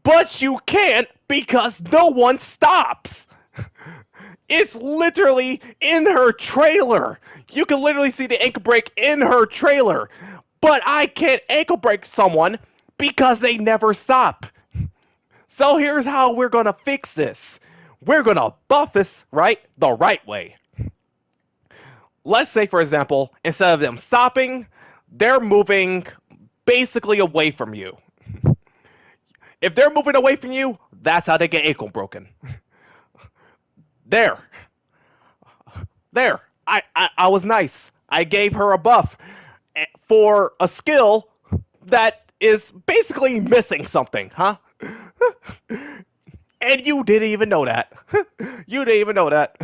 but you can't because no one stops. It's literally in her trailer. You can literally see the ankle break in her trailer. But I can't ankle break someone because they never stop. So here's how we're gonna fix this. We're gonna buff this the right way. Let's say, for example, instead of them stopping, they're moving basically away from you. If they're moving away from you, that's how they get ankle broken. There. There. I was nice. I gave her a buff for a skill that is basically missing something, huh? And you didn't even know that. You didn't even know that.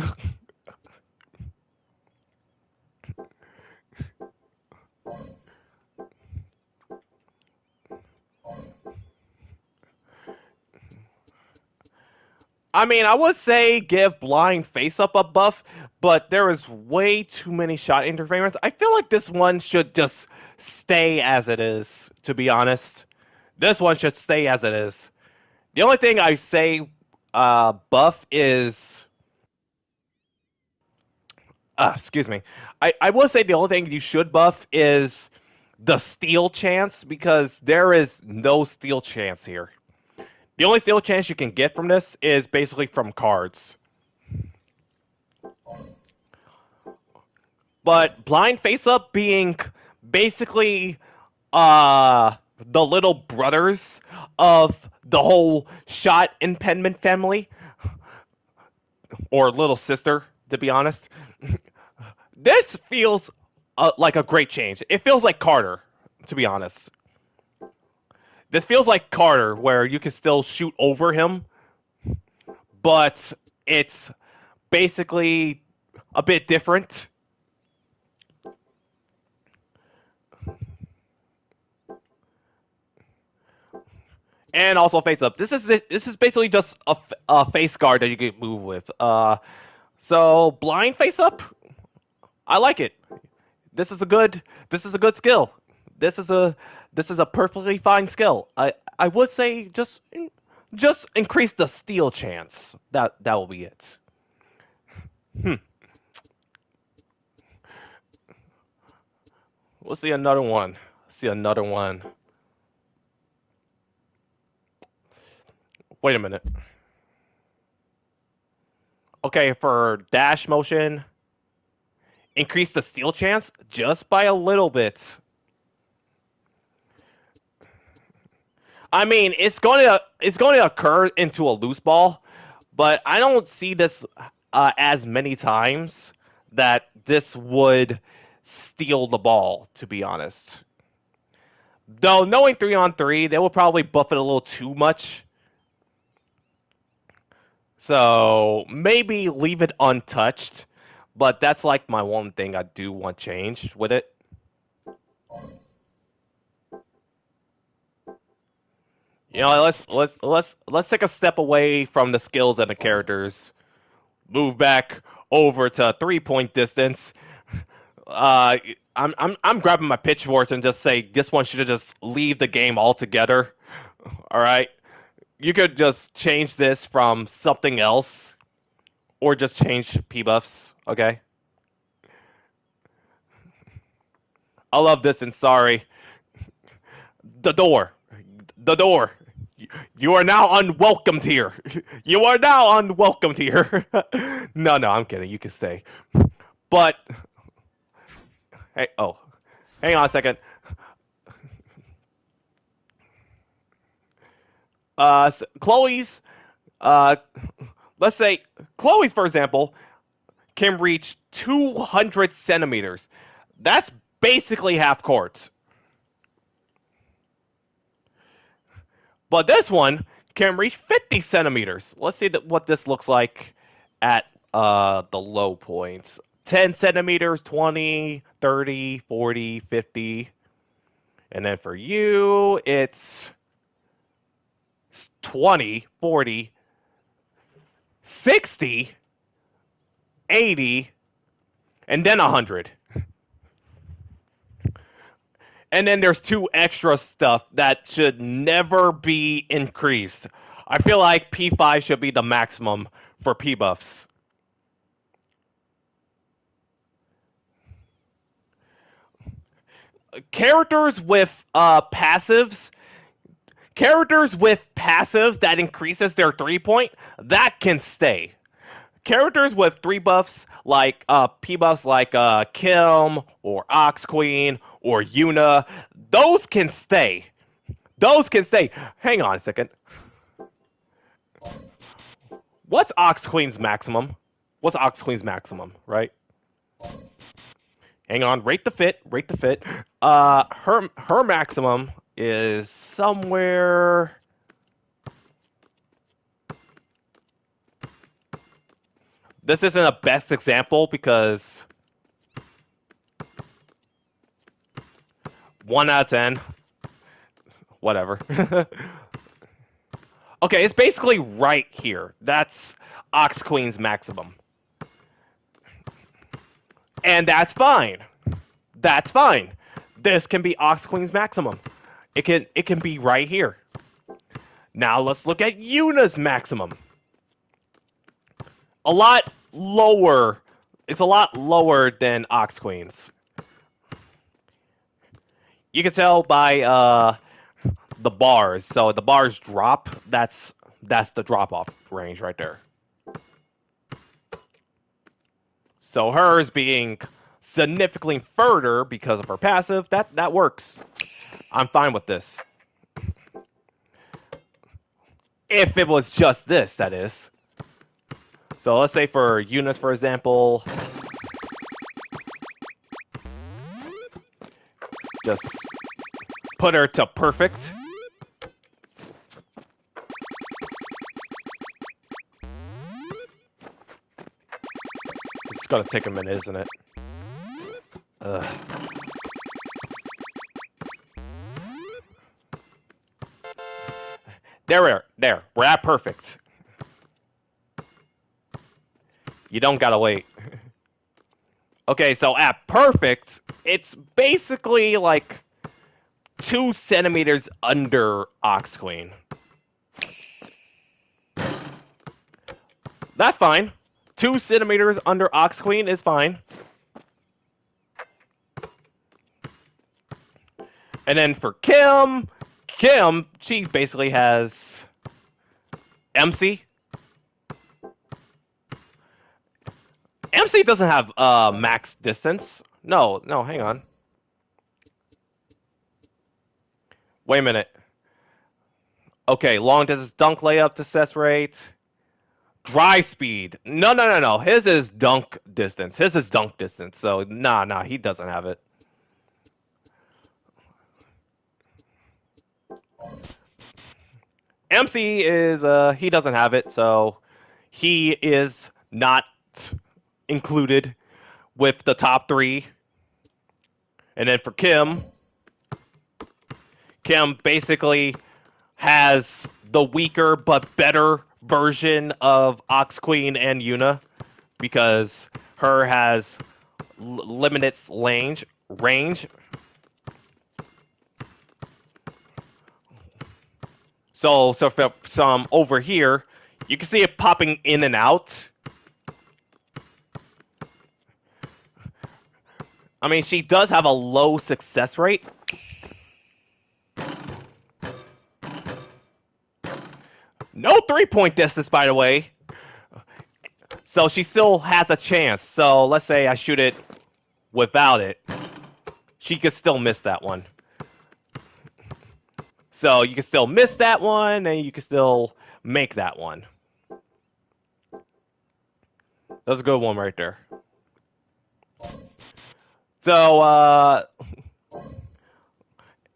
I mean, I would say give blind face up a buff, but there is way too many shot interference. I feel like this one should just stay as it is, to be honest. This one should stay as it is. The only thing I say buff is excuse me. I will say the only thing you should buff is the steal chance because there is no steal chance here. The only steal chance you can get from this is basically from cards. But blind face up being basically the little brothers of the whole shot impediment family, or little sister, to be honest. This feels like a great change. It feels like Carter, to be honest. This feels like Carter, where you can still shoot over him, but it's basically a bit different. And also face up. This is basically just a face guard that you can move with. So blind face up, I like it. This is a good skill. This is a this is a perfectly fine skill. I would say just increase the steal chance. That will be it. Hmm. We'll see another one. See another one. Wait a minute. Okay, for dash motion, increase the steal chance just by a little bit. I mean, it's going to occur into a loose ball, but I don't see this as many times that this would steal the ball. To be honest, though, knowing 3-on-3, they will probably buff it a little too much. So maybe leave it untouched. But that's like my one thing I do want changed with it. Let's take a step away from the skills and the characters. Move back over to 3 point distance. Uh, I'm grabbing my pitchforks and just say this one should just leave the game altogether. All right, you could just change this from something else, or just change P buffs. Okay, I love this and sorry. The door, the door. You are now unwelcomed here. You are now unwelcomed here. No, no, I'm kidding. You can stay. But hey, oh, hang on a second. Chloe's, uh, let's say Chloe's, for example, can reach 200 centimeters. That's basically half court. But this one can reach 50 centimeters. Let's see what this looks like at the low points. 10 centimeters, 20, 30, 40, 50. And then for you, it's 20, 40, 60, 80, and then 100. And then there's two extra stuff that should never be increased. I feel like P5 should be the maximum for P buffs. Characters with passives that increases their 3 point, that can stay. Characters with 3 buffs like P buffs like Kim or Ox Queen or Yuna, those can stay. Those can stay. Hang on a second. What's Ox Queen's maximum? What's Ox Queen's maximum, right? Hang on, rate the fit, rate the fit. Her maximum is somewhere. This isn't a best example because 1 out of 10, whatever. Okay, it's basically right here. That's Ox Queen's maximum. And that's fine. That's fine. This can be Ox Queen's maximum. It can be right here. Now let's look at Yuna's maximum. A lot lower. It's a lot lower than Ox Queen's. You can tell by the bars. So the bars drop. That's the drop off range right there. So hers being significantly further because of her passive, that works. I'm fine with this. If it was just this, that is. So let's say for Eunice, for example, just put her to perfect. It's gonna take a minute, isn't it? Ugh. There. We're at perfect. You don't gotta wait. Okay, so at perfect, it's basically like 2 centimeters under Ox Queen. That's fine. 2 centimeters under Ox Queen is fine. And then for Kim, she basically has MC. MC doesn't have max distance. No, hang on. Wait a minute. Okay, long distance dunk layup success rate. Dry speed. No. His is dunk distance. So, nah, he doesn't have it. MC is, he doesn't have it, so he is not included with the top 3. And then for Kim basically has the weaker but better version of Ox Queen and Yuna because her has limits range. So for some over here, you can see it popping in and out. I mean, she does have a low success rate. No 3-point distance, by the way. So she still has a chance. So let's say I shoot it without it. She could still miss that one. So you can still miss that one, and you can still make that one. That's a good one right there. So,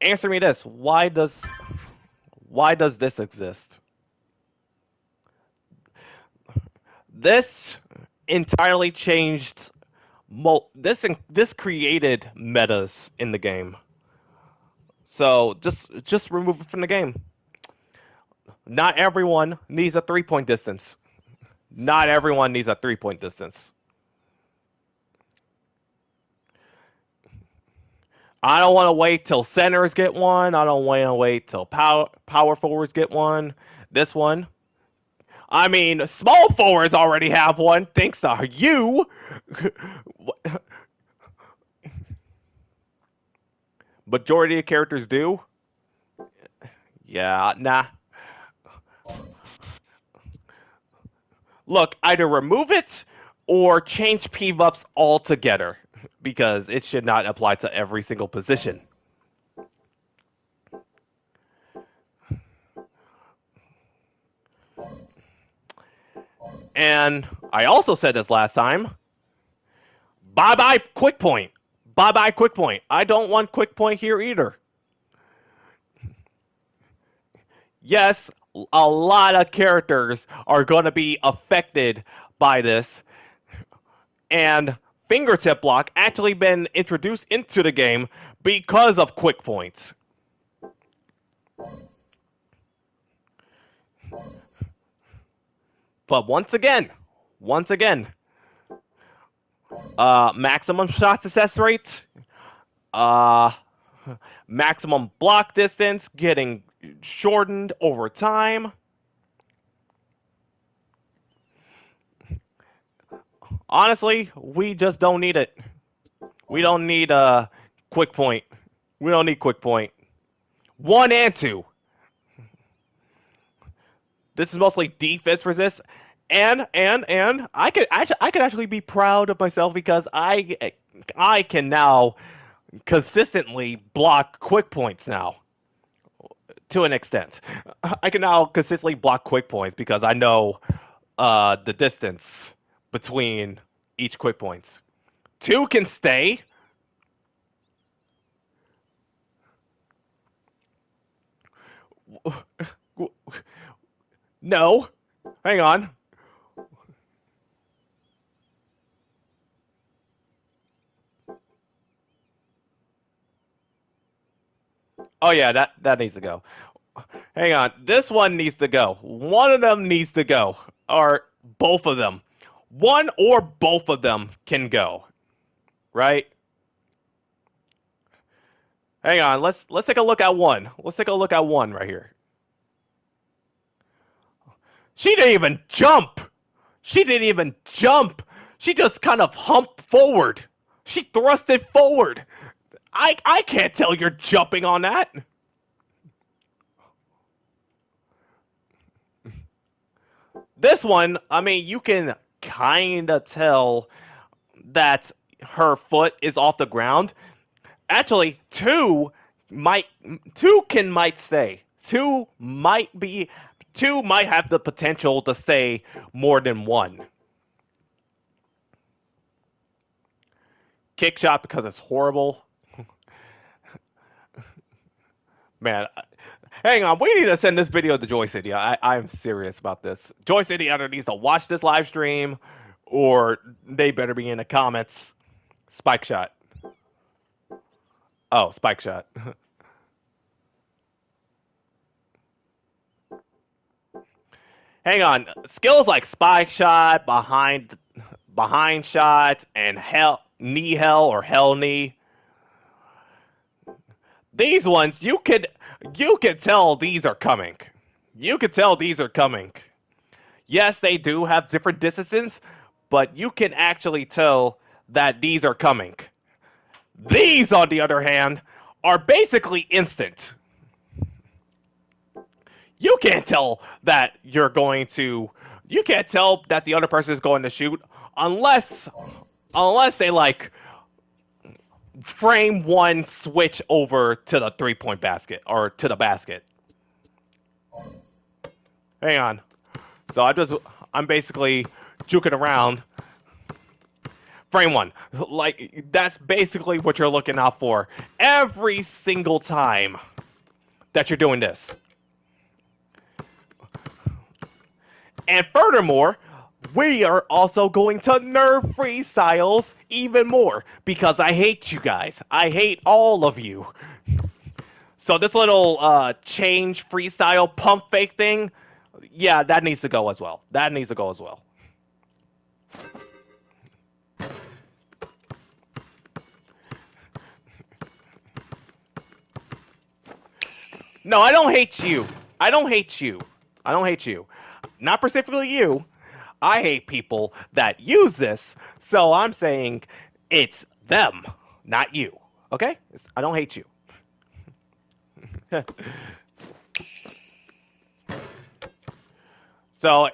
answer me this: why does this exist? This entirely changed. This created metas in the game. So just remove it from the game. Not everyone needs a 3-point distance. Not everyone needs a 3-point distance. I don't want to wait till centers get one. I don't want to wait till power forwards get one. This one. I mean, small forwards already have one, thanks to you. Majority of characters do. Yeah, nah. Look, either remove it or change PVUPs altogether because it should not apply to every single position. And I also said this last time. Bye bye quick point. Bye bye quick point. I don't want quick point here either. Yes, a lot of characters are going to be affected by this, and fingertip block actually been introduced into the game because of quick points. But once again, maximum shot success rates, uh, maximum block distance getting shortened over time. Honestly, we just don't need it. We don't need a quick point. We don't need quick point. 1 and 2. This is mostly defense resist, and I could actually be proud of myself because I can now consistently block quick points now to an extent. I can now consistently block quick points because I know the distance between each quick points. 2 can stay. No, hang on. Oh yeah, that needs to go. Hang on. This one needs to go. One of them needs to go. Or both of them. One or both of them can go. Right? Hang on. Let's take a look at one. Let's take a look at one right here. She didn't even jump. She didn't even jump. She just kind of humped forward. She thrusted forward. I can't tell you're jumping on that. This one, I mean, you can kind of tell that her foot is off the ground. Actually, might might stay. Two might have the potential to stay more than one. Kick shot because it's horrible. Man, hang on. We need to send this video to JoyCity. I'm serious about this. JoyCity either needs to watch this live stream or they better be in the comments. Spike shot. Oh, spike shot. Hang on. Skills like spike shot, behind shot, and knee hell or hell knee. These ones, you could tell these are coming. You could tell these are coming. Yes, they do have different distances, but you can actually tell that these are coming. These, on the other hand, are basically instant. You can't tell that you're going to. You can't tell that the other person is going to shoot unless they like frame one switch over to the 3 point basket or to the basket. Hang on. So I'm basically juking around. Frame one. Like that's basically what you're looking out for every single time that you're doing this. And furthermore, we are also going to nerf freestyles even more because I hate you guys. I hate all of you. So this little change freestyle pump fake thing, yeah, that needs to go as well. That needs to go as well. No, I don't hate you. I don't hate you. I don't hate you. Not specifically you. I hate people that use this, so I'm saying it's them, not you. Okay? I don't hate you. So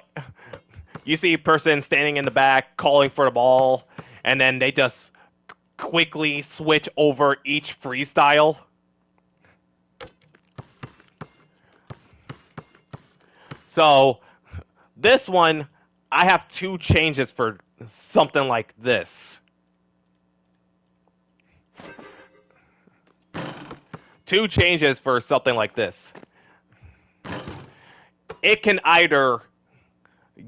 you see a person standing in the back calling for the ball, and then they just quickly switch over each freestyle. So this one, I have two changes for something like this. Two changes for something like this. It can either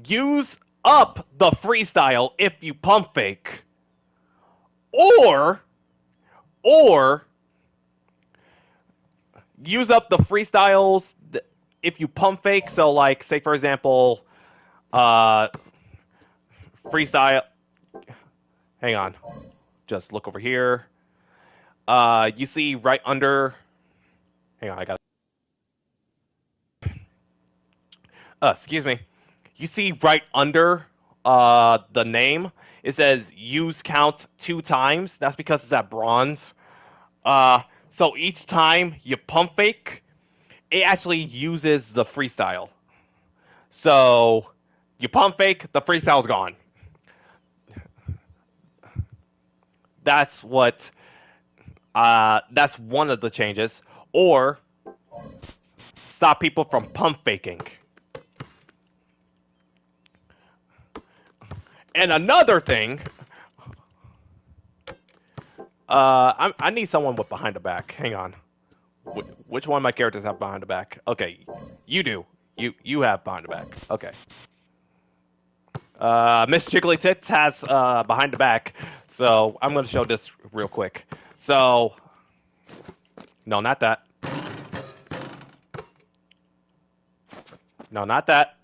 use up the freestyle if you pump fake, or or use up the freestyles if you pump fake. So like say for example, uh freestyle, hang on, just look over here. You see right under, hang on, I got excuse me. You see right under the name, it says use count 2 times. That's because it's at bronze. So each time you pump fake, it actually uses the freestyle. So you pump fake, the freestyle's gone. That's what. That's one of the changes. Or stop people from pump faking. And another thing, I need someone with behind the back. Hang on. Which one of my characters have behind the back? Okay, you do. You have behind the back. Okay. Miss Jiggly Tits has behind the back, so I'm gonna show this real quick. So, no, not that. No, not that.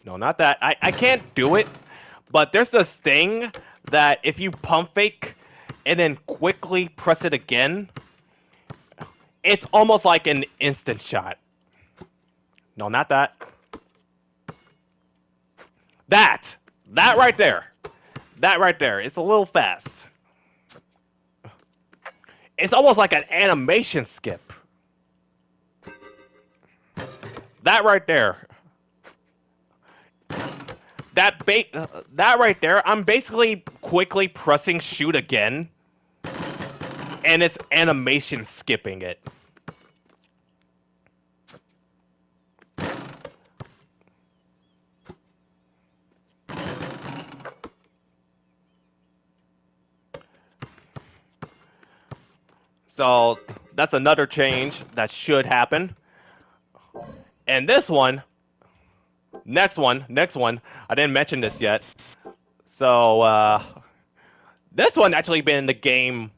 No, not that. I can't do it, but there's this thing that if you pump fake and then quickly press it again, it's almost like an instant shot. No, not that. That. That right there. That right there. It's a little fast. It's almost like an animation skip. That right there. That right there, I'm basically quickly pressing shoot again, and it's animation skipping it. So that's another change that should happen. And this one, next one, I didn't mention this yet. So this one actually been in the game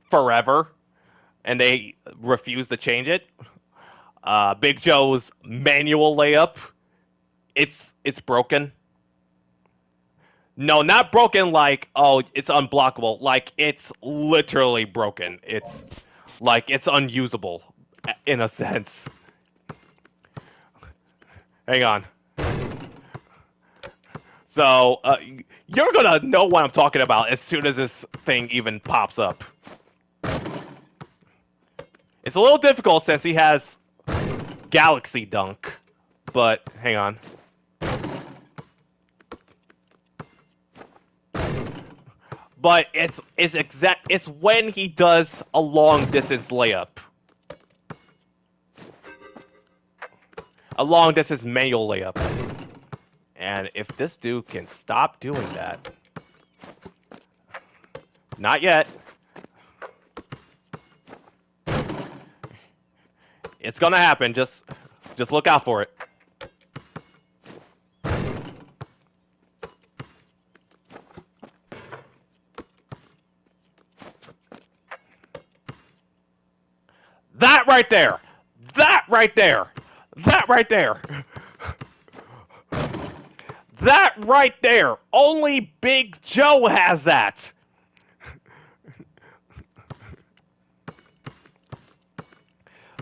forever, and they refuse to change it. Big Joe's manual layup, it's broken. No, not broken like, oh, it's unblockable. Like, it's literally broken. It's like it's unusable in a sense. Hang on. So, you're gonna know what I'm talking about as soon as this thing even pops up. It's a little difficult since he has Galaxy Dunk, but hang on. But it's when he does a long distance layup, a long distance manual layup, and if this dude can stop doing that, not yet. It's gonna happen. Just look out for it. That right there. That right there. That right there. That right there. Only Big Joe has that.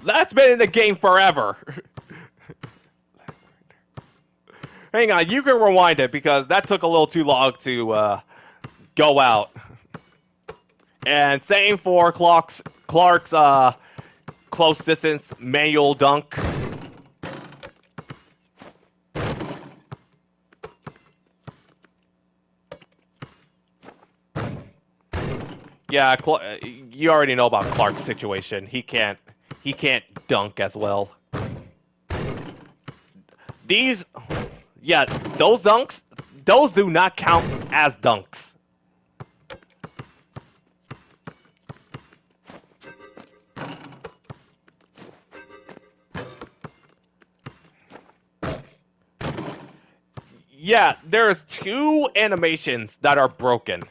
That's been in the game forever. Hang on, you can rewind it because that took a little too long to go out. And same for Clark's close distance manual dunk. Yeah, you already know about Clark's situation. He can't dunk as well. These, yeah, those dunks, those do not count as dunks. Yeah, there's two animations that are broken.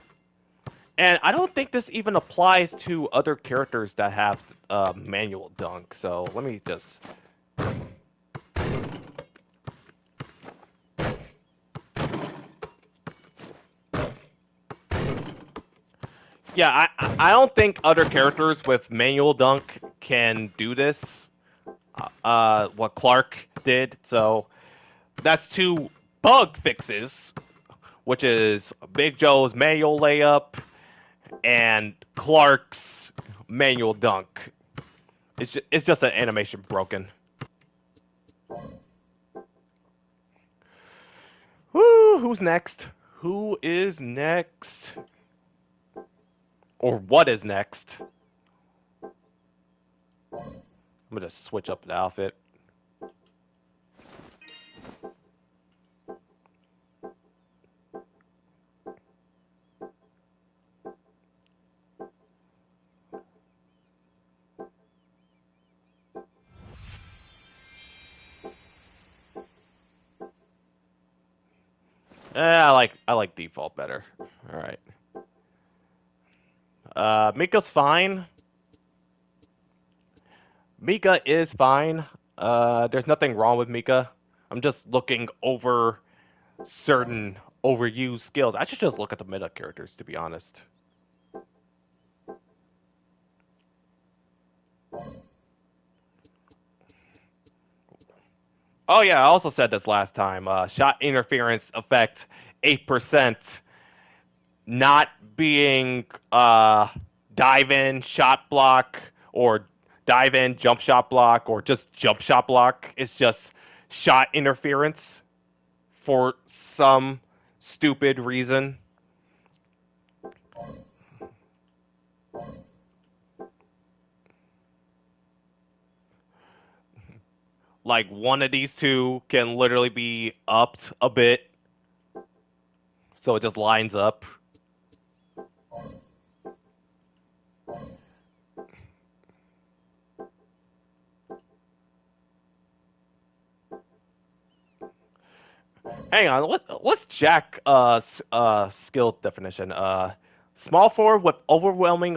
And I don't think this even applies to other characters that have manual dunk. So let me just. Yeah, I don't think other characters with manual dunk can do this. What Clark did. So that's two bug fixes, which is Big Joe's manual layup and Clark's manual dunk. It's just an animation broken. Woo, who's next? Who is next? Or what is next? I'm gonna switch up the outfit. I like default better. All right. Mika's fine. Mika is fine. There's nothing wrong with Mika. I'm just looking over certain overused skills. I should just look at the meta characters, to be honest. Oh yeah, I also said this last time. Shot interference effect 8%, not being dive in shot block or dive in jump shot block or just jump shot block. It's just shot interference for some stupid reason. Like one of these two can literally be upped a bit, so it just lines up. Hang on, let's jack skill definition. Small forward with overwhelming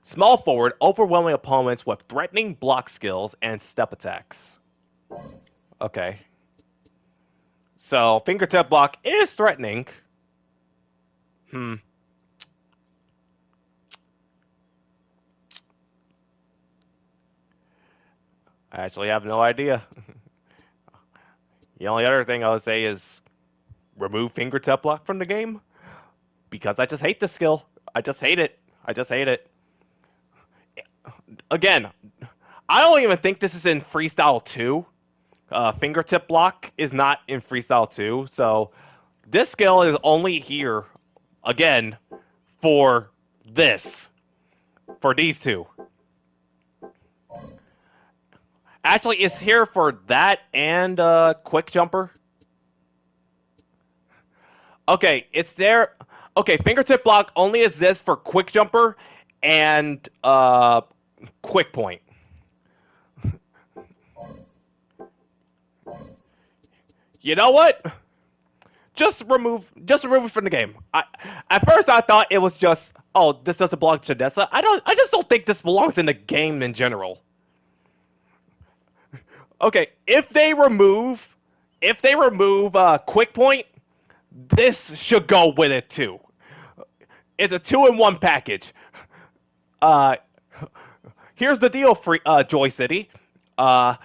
small forward overwhelming opponents with threatening block skills and step attacks. Okay. So fingertip block is threatening. Hmm. I actually have no idea. The only other thing I would say is remove fingertip lock from the game because I just hate this skill. I just hate it. I just hate it. Again, I don't even think this is in Freestyle 2. Fingertip block is not in Freestyle 2, so this skill is only here, again, for this. For these two. Actually, it's here for that and quick jumper. Okay, it's there. Okay, fingertip block only exists for quick jumper and quick point. You know what? Just remove it from the game. At first I thought it was just, oh, this doesn't belong to Dessa. I just don't think this belongs in the game in general. Okay, if they remove quick point, this should go with it too. It's a two-in-one package. Uh, Here's the deal, JoyCity. Uh,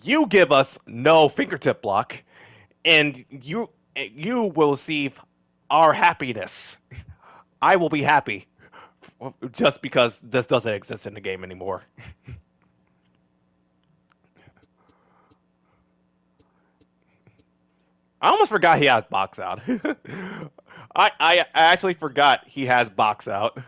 you give us no fingertip block, and you will receive our happiness. I will be happy just because this doesn't exist in the game anymore. I almost forgot he has box out. I actually forgot he has box out.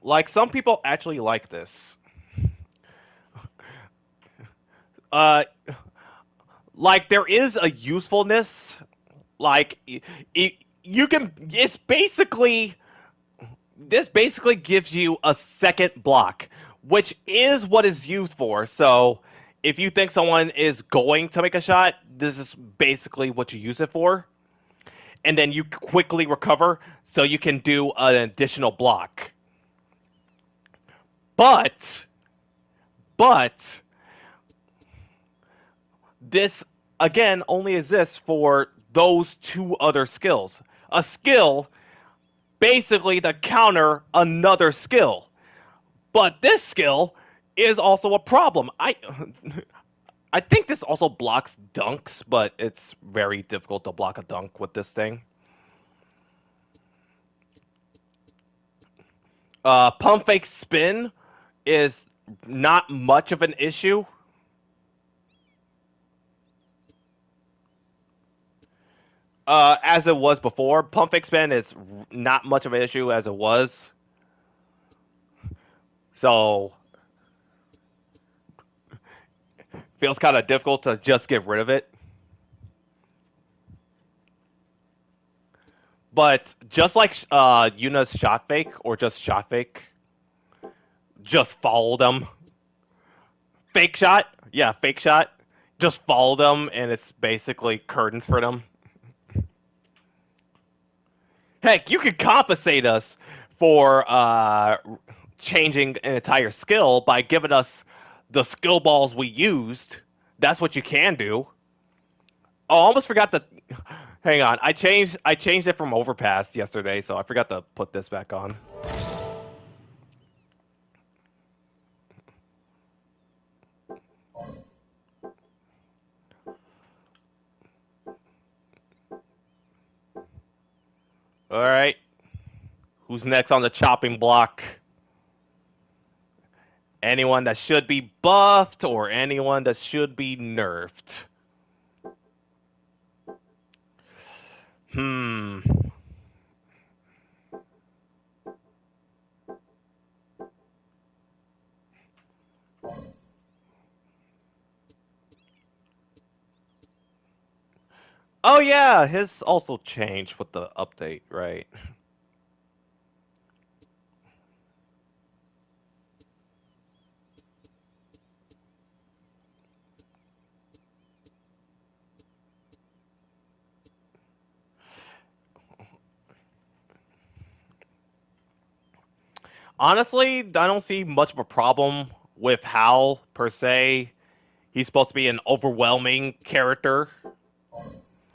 Like some people actually like this. Uh, like there is a usefulness. Like you can. It's basically this basically gives you a second block, which is what it's used for. So if you think someone is going to make a shot, this is basically what you use it for. And then you quickly recover so you can do an additional block. But but this again only exists for those two other skills. A skill basically to counter another skill. But this skill is also a problem. I think this also blocks dunks, but it's very difficult to block a dunk with this thing. Pump fake spin is not much of an issue. As it was before. Pump fake spin is not much of an issue as it was. So feels kind of difficult to just get rid of it. But just like Yuna's shot fake or just shot fake, just follow them. Fake shot, yeah, fake shot. Just follow them, and it's basically curtains for them. Heck, you could compensate us for changing an entire skill by giving us the skill balls we used. That's what you can do. Oh, I almost forgot to. Hang on, I changed it from overpass yesterday, so I forgot to put this back on. All right, who's next on the chopping block? Anyone that should be buffed or anyone that should be nerfed? Hmm. Oh yeah, his also changed with the update, right? Honestly, I don't see much of a problem with Hal per se. He's supposed to be an overwhelming character.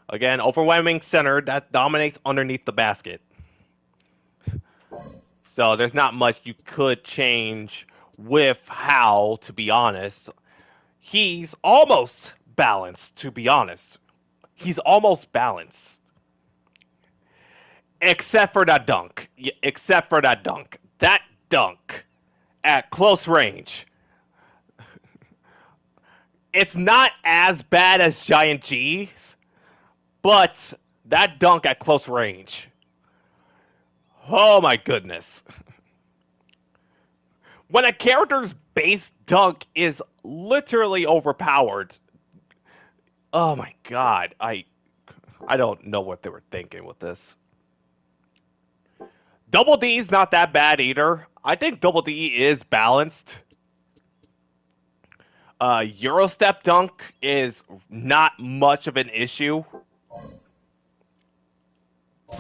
Again, overwhelming center that dominates underneath the basket. So there's not much you could change with Hal, to be honest. He's almost balanced, to be honest. He's almost balanced. Except for that dunk. Except for that dunk. That dunk at close range. It's not as bad as Giant G's, but that dunk at close range. Oh my goodness. When a character's base dunk is literally overpowered, oh my god, I don't know what they were thinking with this. Double D's not that bad either. I think Double D is balanced. Eurostep dunk is not much of an issue. All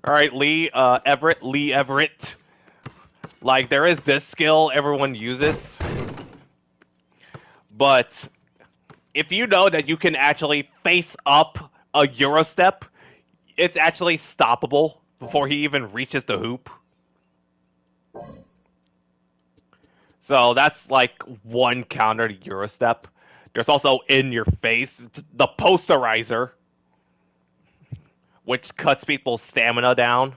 right, Lee Everett. Like there is this skill everyone uses, but if you know that you can actually face up a Eurostep, it's actually stoppable before he even reaches the hoop. So that's like one counter to Eurostep. There's also in your face, the posterizer, which cuts people's stamina down.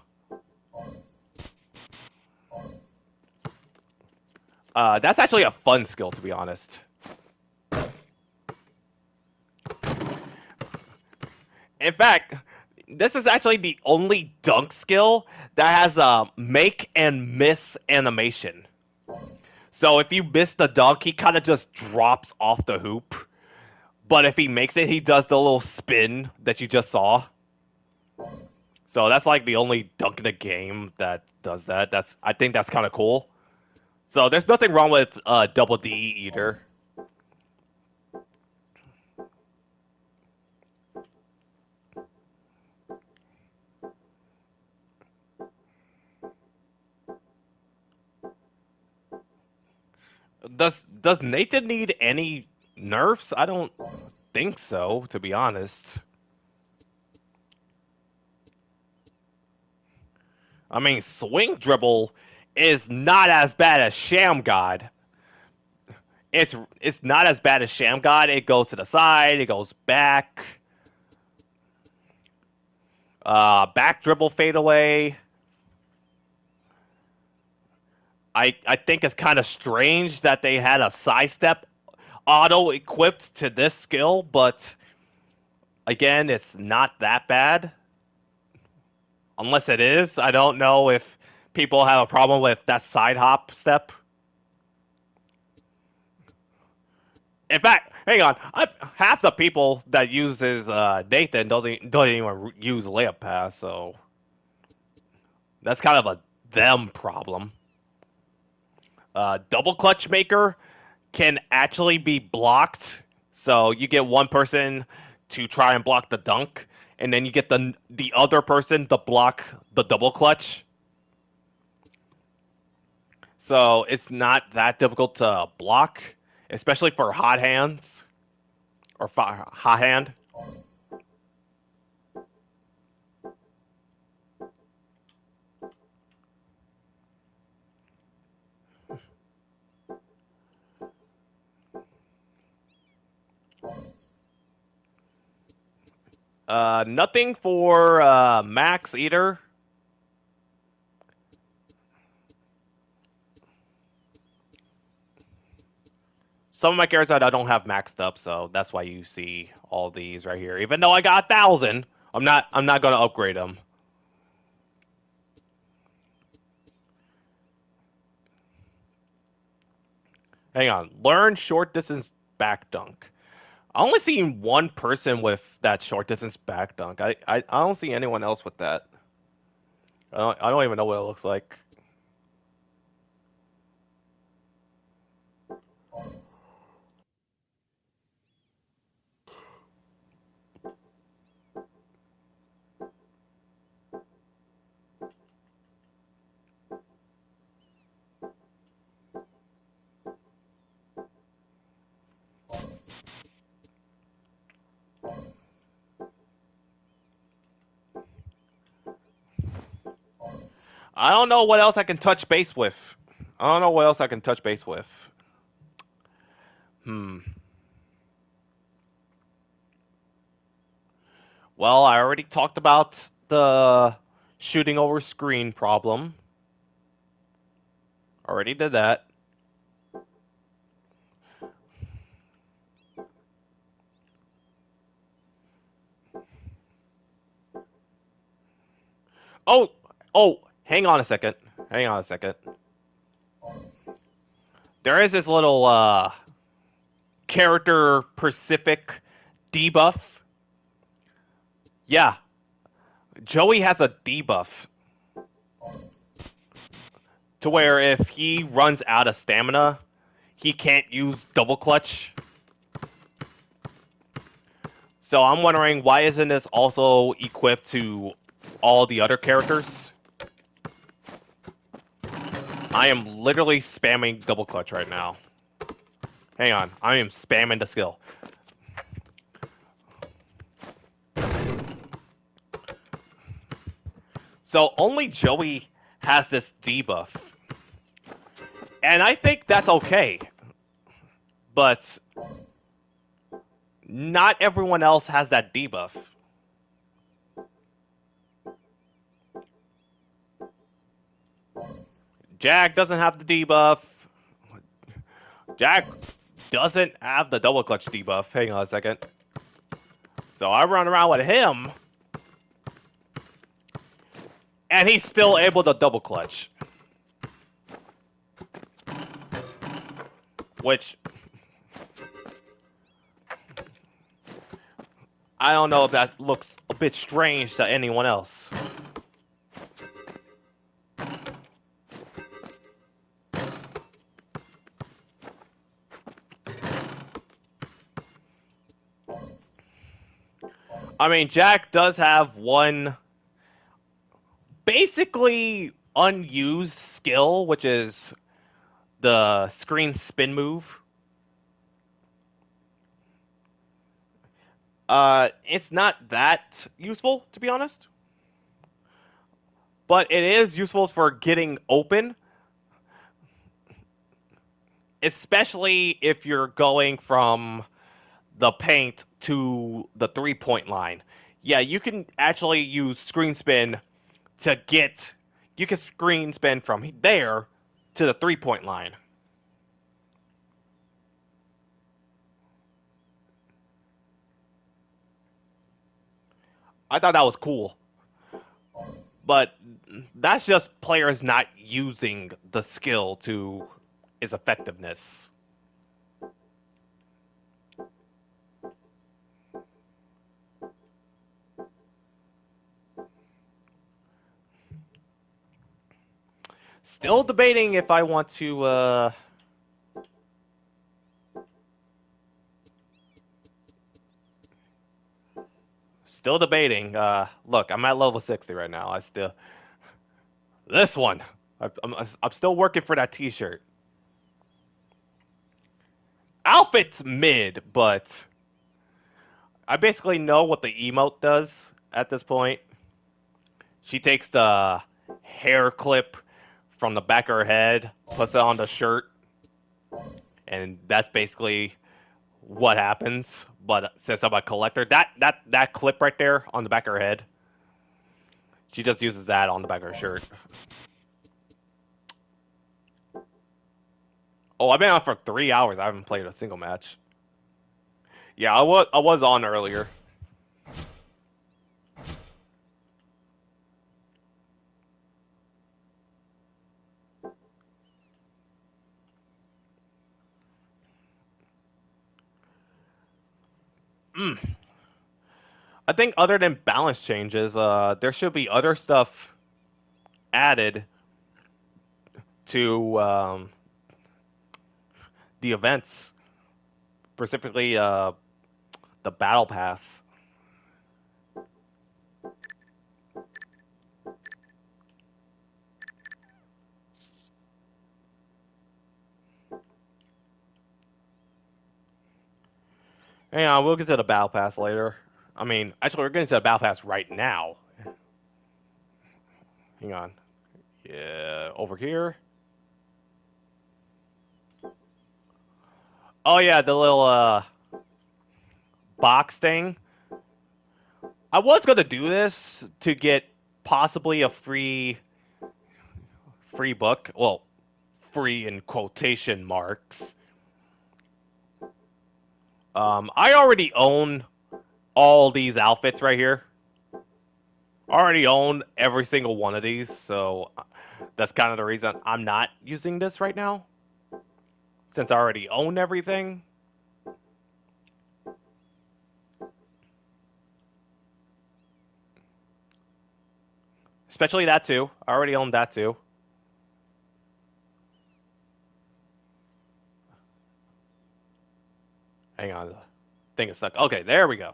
That's actually a fun skill, to be honest. In fact, this is actually the only dunk skill that has a make and miss animation. So if you miss the dunk, he kind of just drops off the hoop. But if he makes it, he does the little spin that you just saw. So that's like the only dunk in the game that does that. I think that's kind of cool. So there's nothing wrong with Double D either. Does Nathan need any nerfs? I don't think so, to be honest. I mean, swing dribble is not as bad as Sham God. It's not as bad as Sham God. It goes to the side, it goes back. Back dribble fadeaway. I think it's kind of strange that they had a sidestep auto equipped to this skill, but again, it's not that bad. Unless it is. I don't know if people have a problem with that side hop step. In fact, hang on. Half the people that uses Nathan don't even use layup pass, so that's kind of a them problem. Double clutch maker can actually be blocked, so you get one person to try and block the dunk, and then you get the other person to block the double clutch. So it's not that difficult to block, especially for hot hands or hot hand. Nothing for Max either. Some of my characters I don't have maxed up, so that's why you see all these right here. Even though I got 1,000, I'm not gonna upgrade them. Hang on. Learn short distance back dunk. I only seen one person with that short distance back dunk. I don't see anyone else with that. I don't even know what it looks like. I don't know what else I can touch base with. I don't know what else I can touch base with. Hmm. Well, I already talked about the shooting over screen problem. Already did that. Oh, oh, hang on a second. Hang on a second. There is this little character specific debuff. Yeah, Joey has a debuff to where if he runs out of stamina, he can't use double clutch. So I'm wondering why isn't this also equipped to all the other characters? I am literally spamming double clutch right now. Hang on, I am spamming the skill. So only Joey has this debuff. And I think that's okay. But not everyone else has that debuff. Jack doesn't have the debuff. Jack doesn't have the double clutch debuff. Hang on a second. So I run around with him, and he's still able to double clutch. Which, I don't know if that looks a bit strange to anyone else. I mean, Jack does have one basically unused skill, which is the screen spin move. It's not that useful, to be honest. But it is useful for getting open, especially if you're going from the paint to the 3 point line. Yeah, you can actually use screen spin to get. You can screen spin from there to the 3 point line. I thought that was cool. But that's just players not using the skill to its effectiveness. Still debating if I want to. Still debating. Look, I'm at level 60 right now. I still. This one. I'm still working for that T-shirt. Outfit's mid, but I basically know what the emote does at this point. She takes the hair clip from the back of her head, puts it on the shirt, and that's basically what happens. But since I'm a collector, that clip right there on the back of her head, she just uses that on the back of her shirt. Oh, I've been on for 3 hours. I haven't played a single match. Yeah, I was on earlier. Mm. I think other than balance changes, there should be other stuff added to the events, specifically the battle pass. Hang on, we'll get to the battle pass later. I mean, actually, we're getting to the battle pass right now. Hang on. Yeah, over here. Oh yeah, the little box thing. I was gonna do this to get possibly a free book. Well, free in quotation marks. I already own all these outfits right here. I already own every single one of these, so that's kind of the reason I'm not using this right now. Since I already own everything. Especially that too. I already own that too. Hang on. Thing is stuck. Okay, there we go.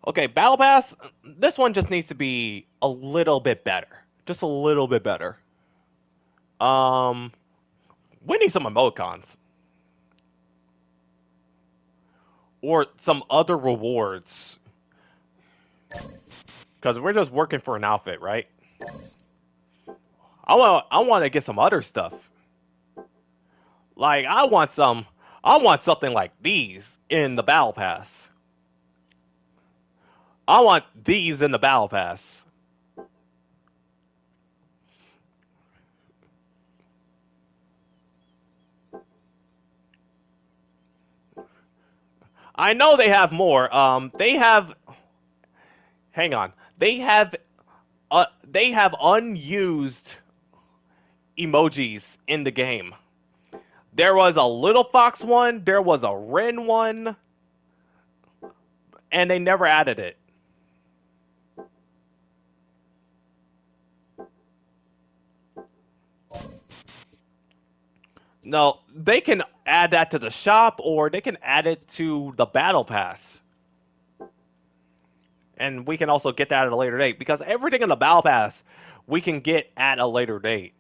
Okay, Battle Pass. This one just needs to be a little bit better. Just a little bit better. Um, we need some emoticons. Or some other rewards. Because we're just working for an outfit, right? I want to get some other stuff. Like I want something like these in the battle pass. I want these in the battle pass. I know they have more. They have. Hang on. They have unused emojis in the game. There was a little fox one. There was a wren one, and they never added it. No, they can add that to the shop, or they can add it to the battle pass. And we can also get that at a later date because everything in the battle pass we can get at a later date.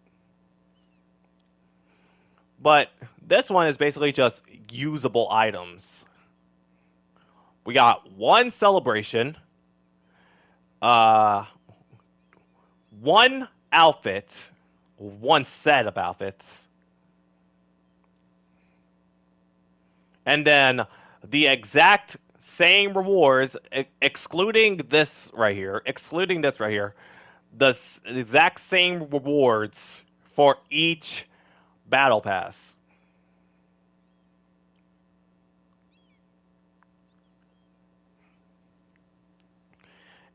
But this one is basically just usable items. We got one celebration, uh, one outfit, one set of outfits, and then the exact same rewards, excluding this right here, the exact same rewards for each battle pass.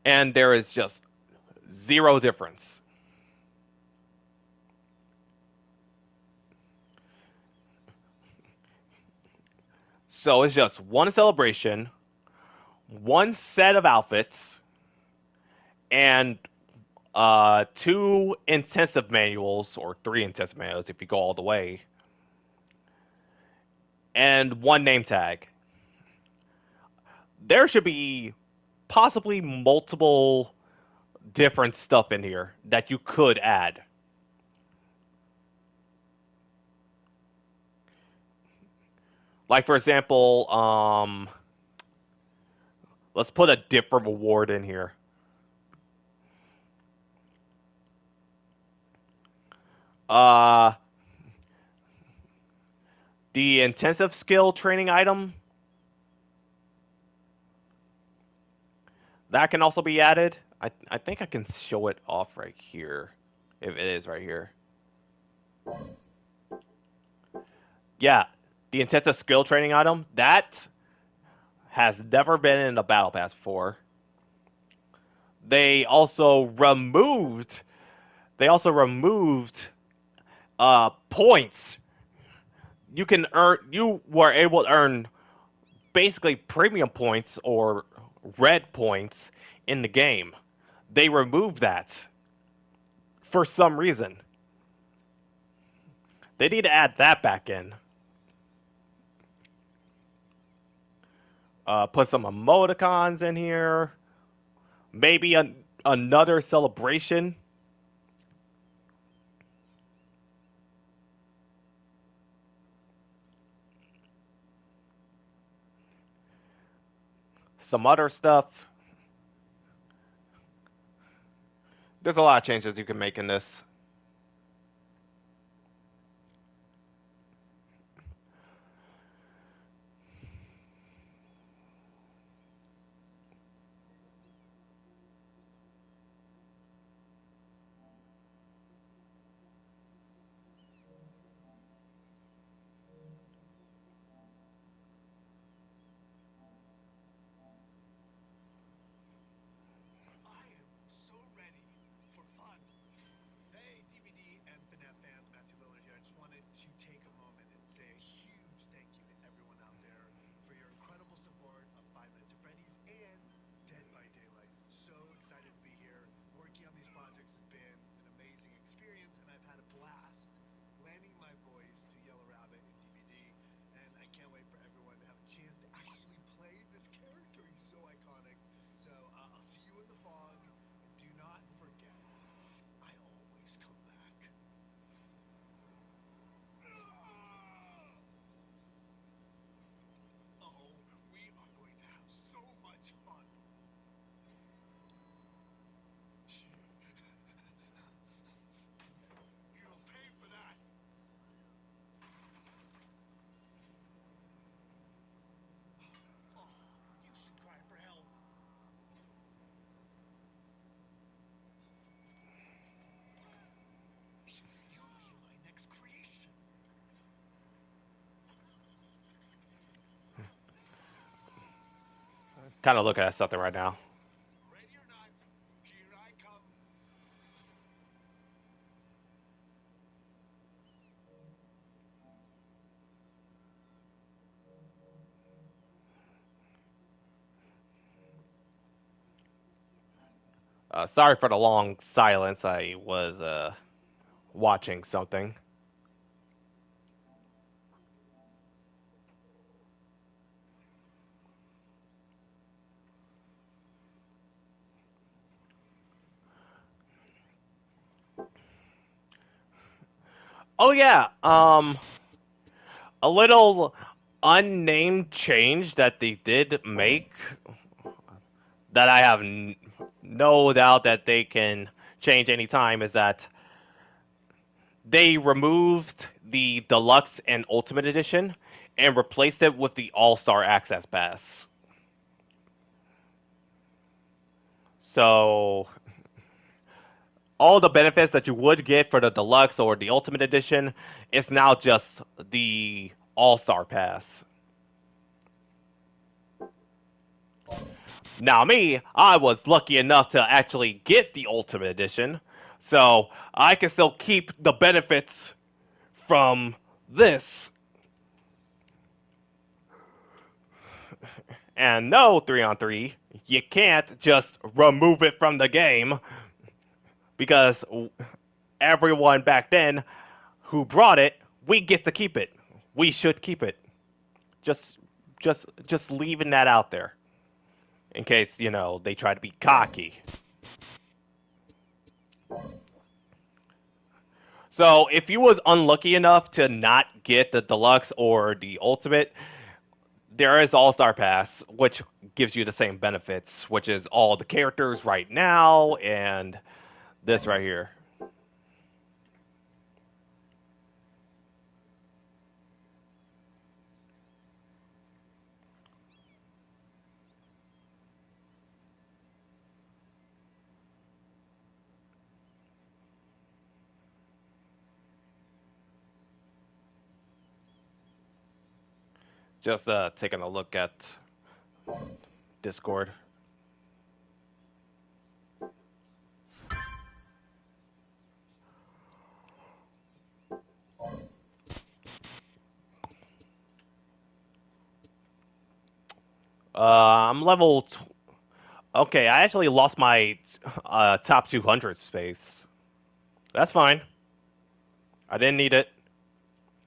And there is just zero difference. So it's just one celebration, one set of outfits, and two intensive manuals, or three intensive manuals if you go all the way, and one name tag. There should be possibly multiple different stuff in here that you could add. Like for example, let's put a different reward in here. Uh, the intensive skill training item that can also be added. I think I can show it off right here, if it is right here. Yeah, the intensive skill training item that has never been in the battle pass before. They also removed. They also removed points. You can earn. You were able to earn basically premium points or red points in the game. They removed that for some reason. They need to add that back in. Put some emoticons in here. Maybe another celebration. Some other stuff. There's a lot of changes you can make in this. I am so ready for fun. Hey, DVD and FNAF fans, Matthew Lillard here. I just wanted to take a moment and say a huge thank you to everyone out there for your incredible support of Five Nights at Freddy's and Dead by Daylight. So excited to be here. Working on these projects has been an amazing experience, and I've had a blast lending my voice to Yellow Rabbit in DVD. And I can't wait for everyone to have a chance to actually play this character. He's so iconic. So I'll see you in the fog. And do not forget, I always come back. Oh, we are going to have so much fun. You'll pay for that. Oh, you should cry for help. You'll be my next creation. Kind of looking at something right now. Ready or not, here I come. Sorry for the long silence. I was watching something. Oh yeah, a little unnamed change that they did make that I have no doubt that they can change anytime is that they removed the deluxe and ultimate edition and replaced it with the all-star access pass. So all the benefits that you would get for the deluxe or the ultimate edition is now just the all-star pass. Now me, I was lucky enough to actually get the ultimate edition, so I can still keep the benefits from this. And no, 3on3, you can't just remove it from the game because everyone back then who brought it, we get to keep it. We should keep it. Just just leaving that out there in case, they try to be cocky. So, if you was unlucky enough to not get the deluxe or the ultimate, there is All Star Pass, which gives you the same benefits, which is all the characters right now and this right here. Just taking a look at Discord. I'm level. Okay, I actually lost my top 200 space. That's fine. I didn't need it.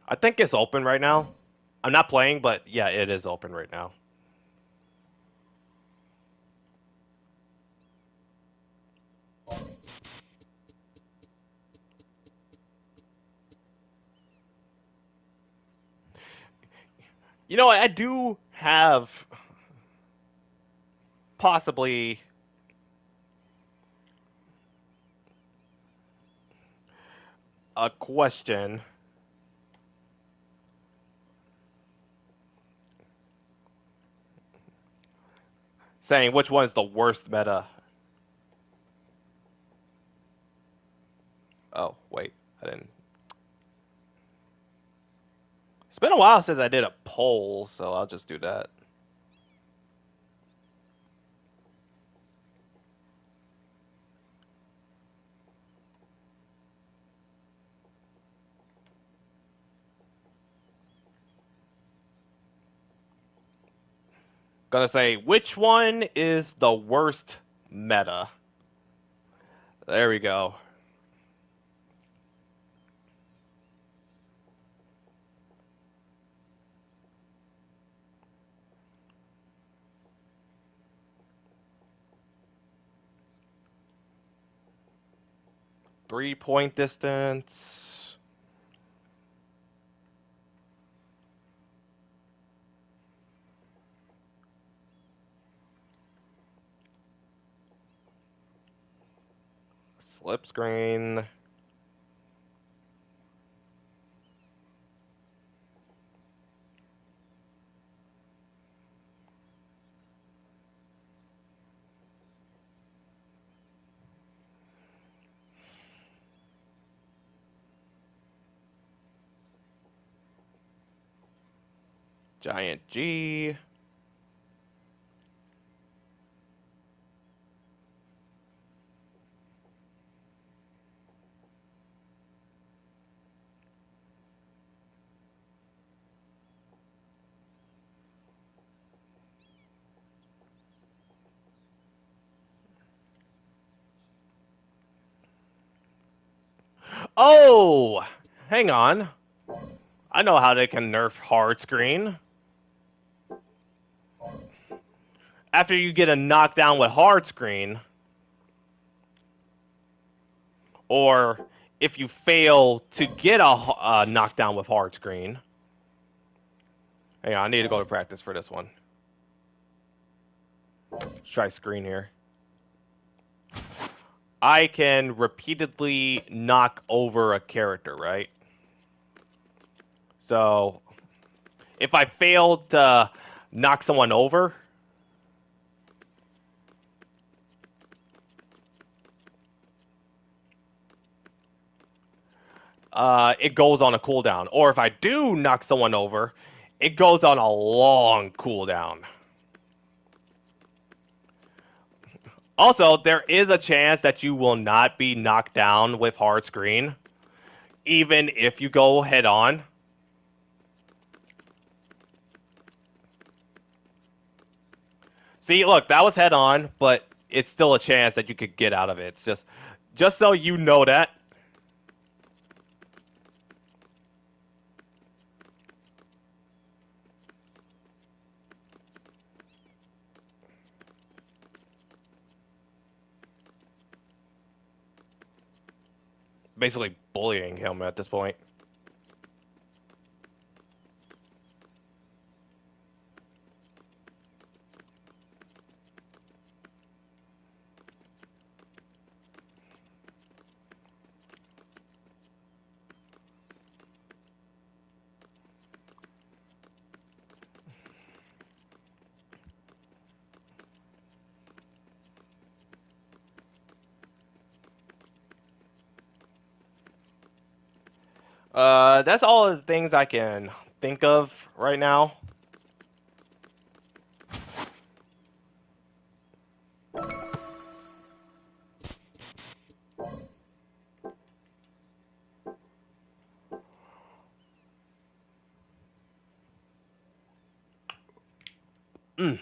I think it's open right now. I'm not playing, but yeah, it is open right now. I do have possibly a question saying which one is the worst meta. Oh, wait. I didn't. It's been a while since I did a poll, so I'll just do that. Gonna say, which one is the worst meta? There we go. Three-point distance. Slip screen. Giant G. Oh! Hang on. I know how they can nerf hard screen. After you get a knockdown with hard screen, or if you fail to get a knockdown with hard screen. Hang on, I need to go to practice for this one. Let's try screen here. I can repeatedly knock over a character, right? So, if I fail to knock someone over, it goes on a cooldown. Or if I do knock someone over, it goes on a long cooldown. Also, there is a chance that you will not be knocked down with hard screen, even if you go head on. See, look, that was head on, but it's still a chance that you could get out of it. It's just so you know that. Basically bullying him at this point. That's all the things I can think of right now. Mm.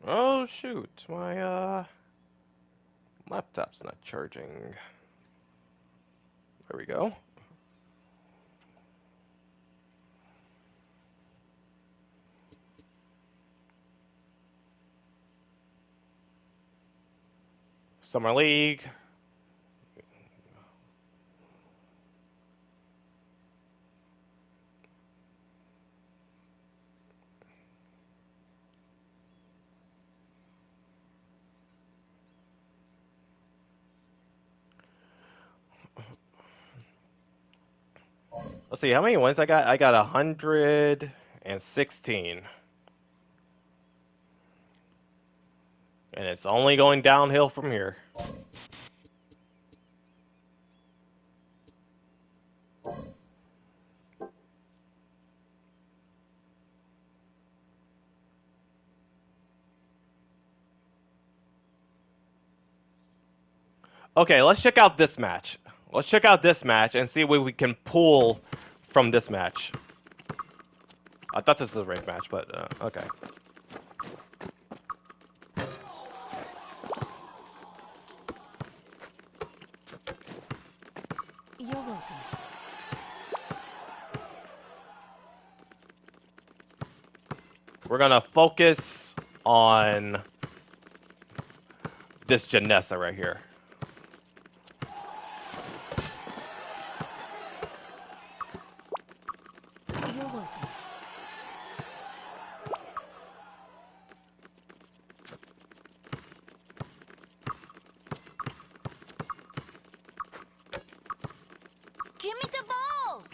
Oh shoot, my laptop's not charging. There we go. Summer League. Let's see how many wins I got. I got 116, and it's only going downhill from here. Okay, let's check out this match. Let's check out this match and see what we can pull from this match. I thought this was a ranked match, but okay. You're welcome. We're gonna focus on this Janessa right here. You're welcome. Give me the ball!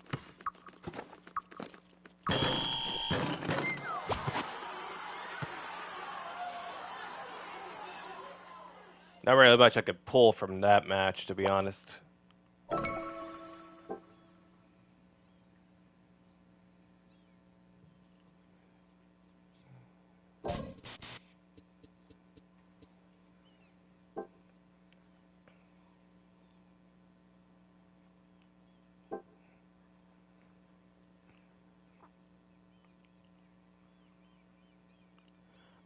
Not really much I could pull from that match, to be honest.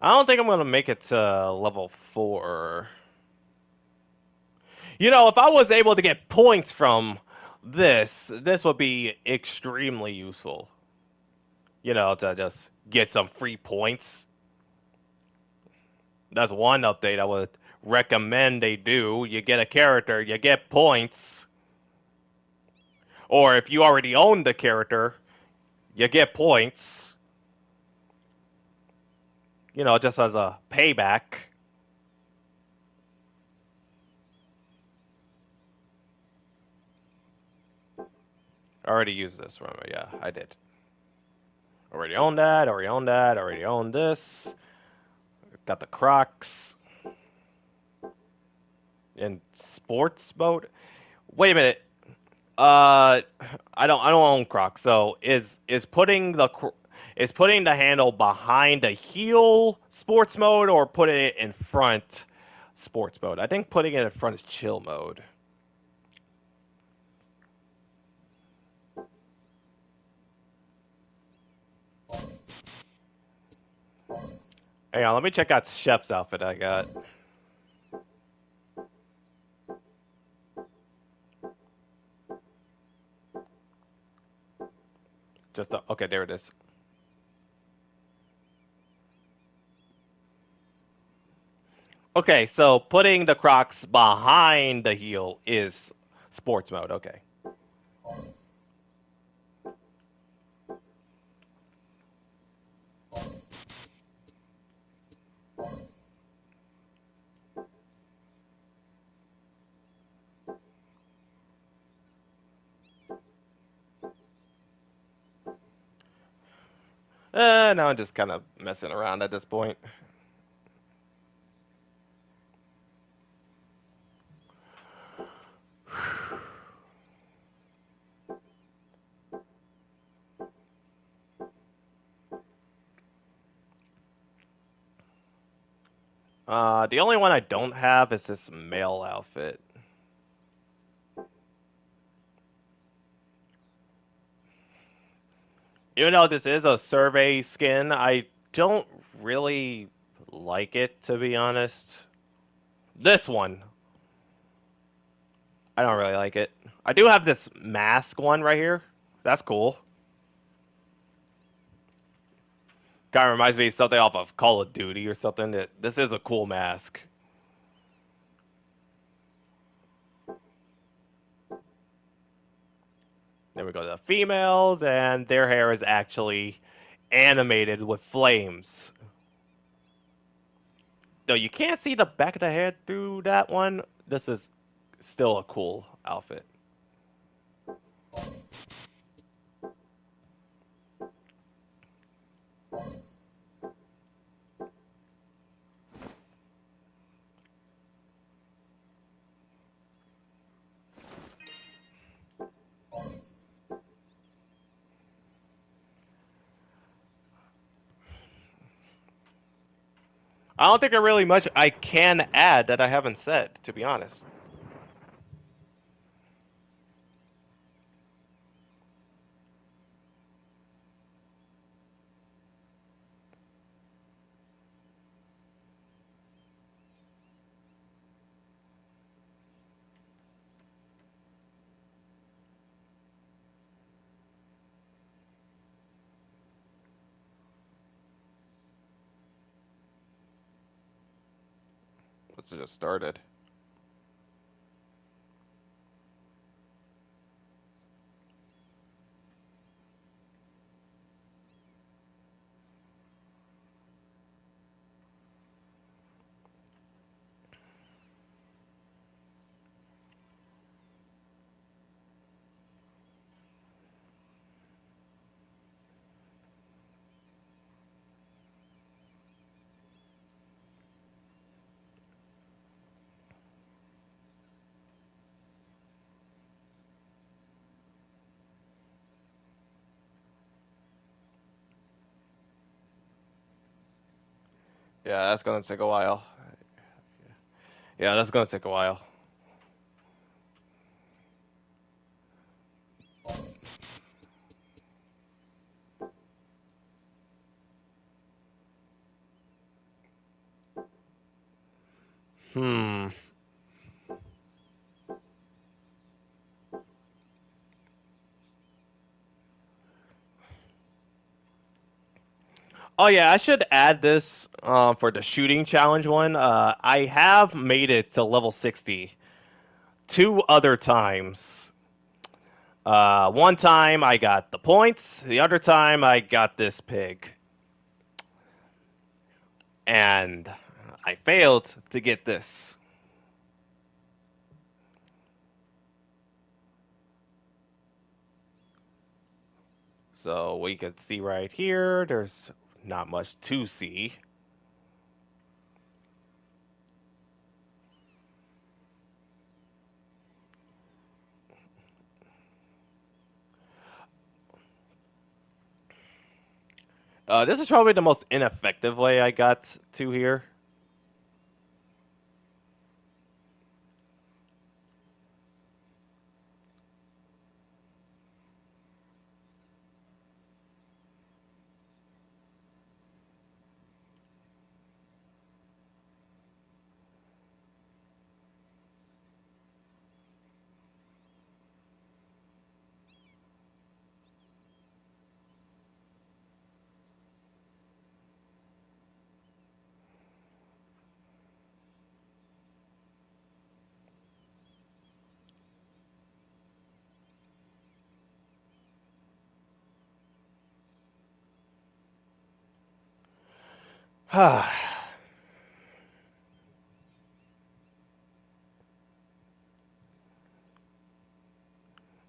I don't think I'm gonna make it to level 4. You know, if I was able to get points from this would be extremely useful. You know, to just get some free points. That's one update I would recommend they do. You get a character, you get points. Or if you already own the character, you get points. You know, just as a payback. I already used this, remember? Yeah, I did. Already own that, already own that, already own this. Got the Crocs. In sports mode? Wait a minute. I don't own Crocs. So is putting the handle behind the heel sports mode or putting it in front sports mode? I think putting it in front is chill mode. Hang on, let me check out Chef's outfit I got. Okay, there it is. Okay, so putting the Crocs behind the heel is sports mode. Okay. Now I'm just kind of messing around at this point. The only one I don't have is this male outfit. Even though this is a survey skin, I don't really like it, to be honest. This one, I don't really like it. I do have this mask one right here. That's cool. Kind of reminds me of something off of Call of Duty or something. This is a cool mask. Then we go to the females, and their hair is actually animated with flames. Though you can't see the back of the head through that one, this is still a cool outfit. I don't think there really much I can add that I haven't said, to be honest. Let's just started. Yeah, that's gonna take a while. Yeah, that's gonna take a while. Hmm. Oh yeah, I should add this for the shooting challenge one. I have made it to level 60 two other times. One time I got the points. The other time I got this pig, and I failed to get this. So we can see right here. There's not much to see. This is probably the most ineffective way I got to here.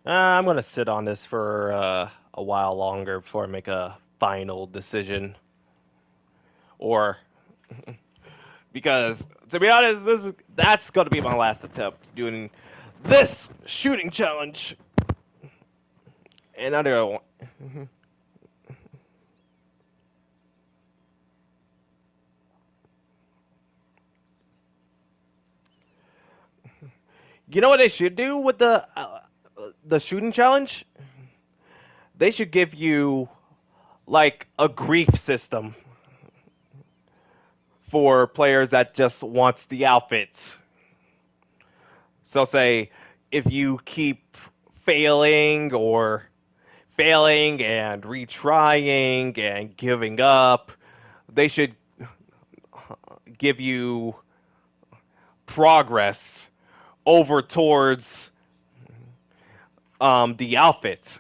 I'm gonna sit on this for a while longer before I make a final decision. Or because to be honest, that's gonna be my last attempt doing this shooting challenge. And I don't. You know what they should do with the shooting challenge? They should give you like a grief system for players that just wants the outfits. So say if you keep failing and retrying and giving up, they should give you progress over towards the outfits.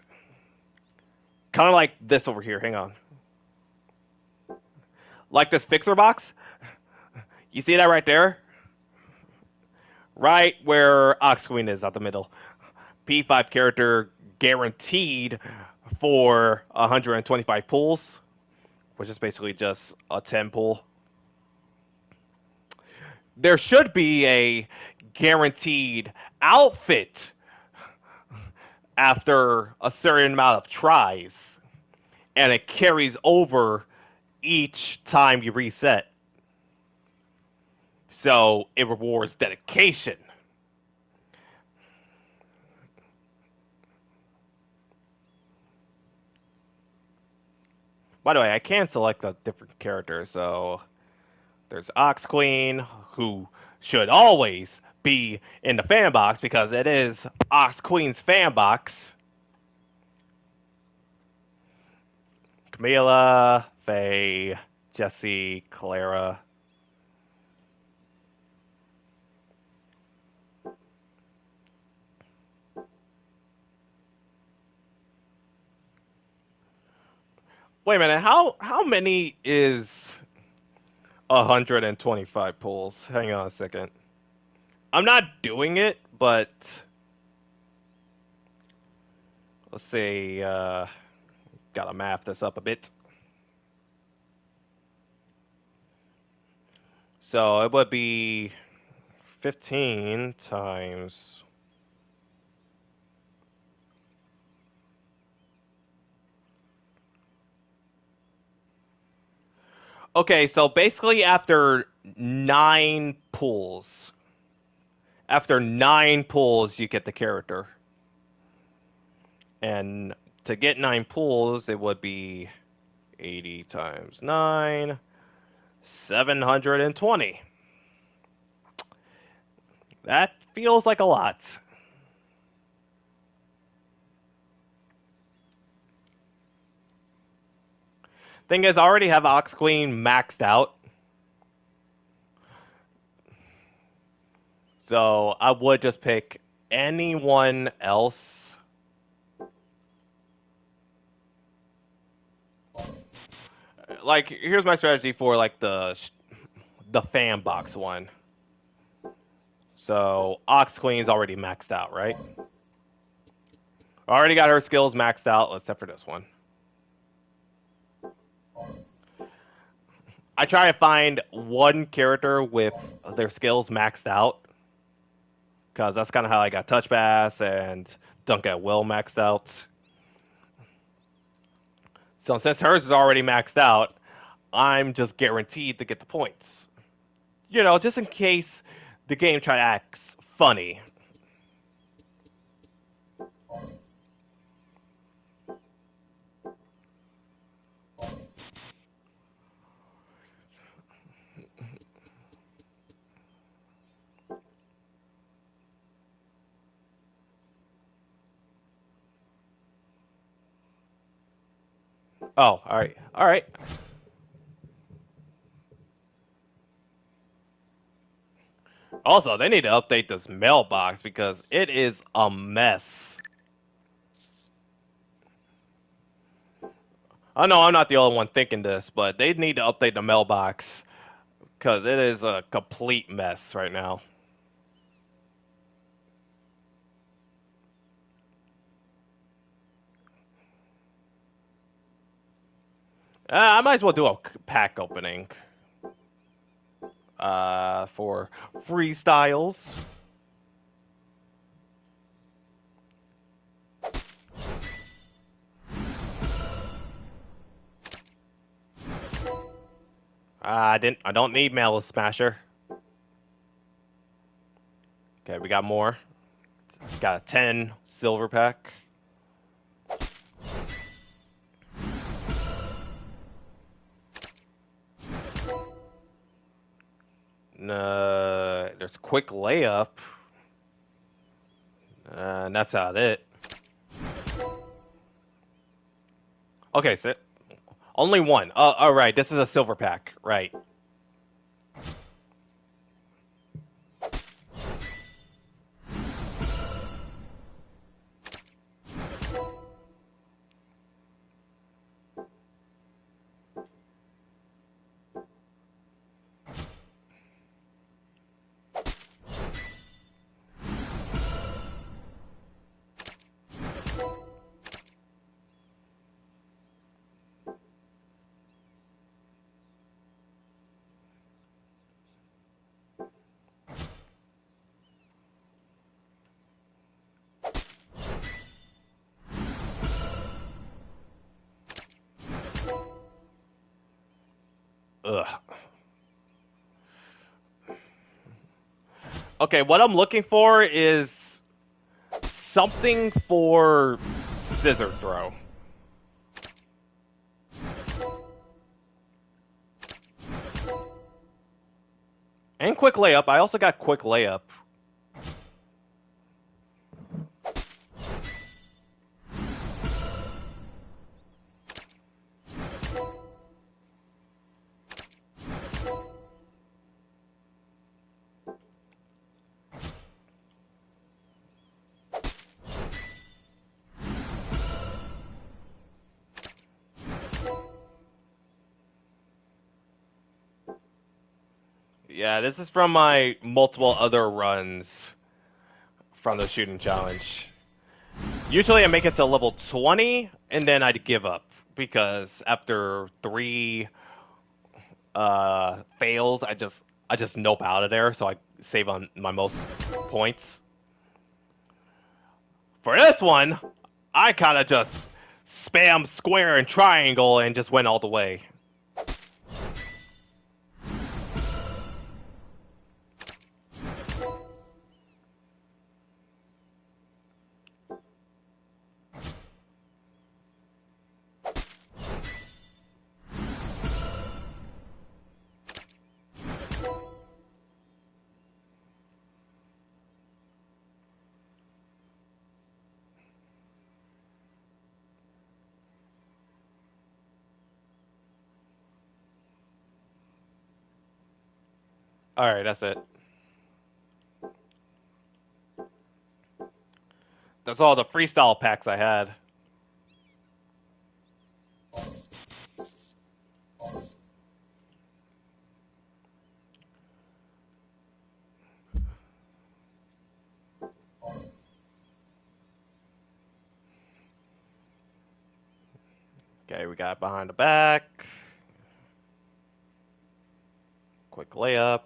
Kind of like this over here. Hang on. Like this fixer box. You see that right there? Right where Ox Queen is at the middle. P5 character guaranteed for 125 pulls, which is basically just a 10 pull. There should be a guaranteed outfit after a certain amount of tries, and it carries over each time you reset. So it rewards dedication. By the way, I can select a different character, so there's Ox Queen, who should always be in the fan box because it is Ox Queen's fan box. Camila, Faye, Jesse, Clara. Wait a minute, how many is 125 pulls? Hang on a second. I'm not doing it, but let's see. Gotta math this up a bit. So it would be 15 times. Okay, so basically after 9 pulls, you get the character. And to get 9 pulls, it would be 80 times 9, 720. That feels like a lot. Thing is, I already have Ox Queen maxed out. So I would just pick anyone else. Like, here's my strategy for like the fan box one. So Ox Queen's already maxed out, right? Already got her skills maxed out, except for this one. I try to find one character with their skills maxed out, because that's kind of how I got Touch Pass and Dunk at Will maxed out. So since hers is already maxed out, I'm just guaranteed to get the points. You know, just in case the game try to act funny. Oh, alright. Alright. Also, they need to update this mailbox because it is a mess. I know I'm not the only one thinking this, but they need to update the mailbox because it is a complete mess right now. I might as well do a pack opening for freestyles. I don't need Mail Smasher. Okay, we got more. Got a 10 silver pack. There's quick layup. And that's about it. Okay, so only one. All right, this is a silver pack, right? Ugh. Okay, what I'm looking for is something for scissor throw. And quick layup. I also got quick layup. Yeah, this is from my multiple other runs from the shooting challenge. Usually I make it to level 20 and then I'd give up because after 3 fails, I just nope out of there, so I save on my most points. For this one, I kind of just spam square and triangle and just went all the way. Alright, that's it. That's all the freestyle packs I had. Okay, we got behind the back. Quick layup.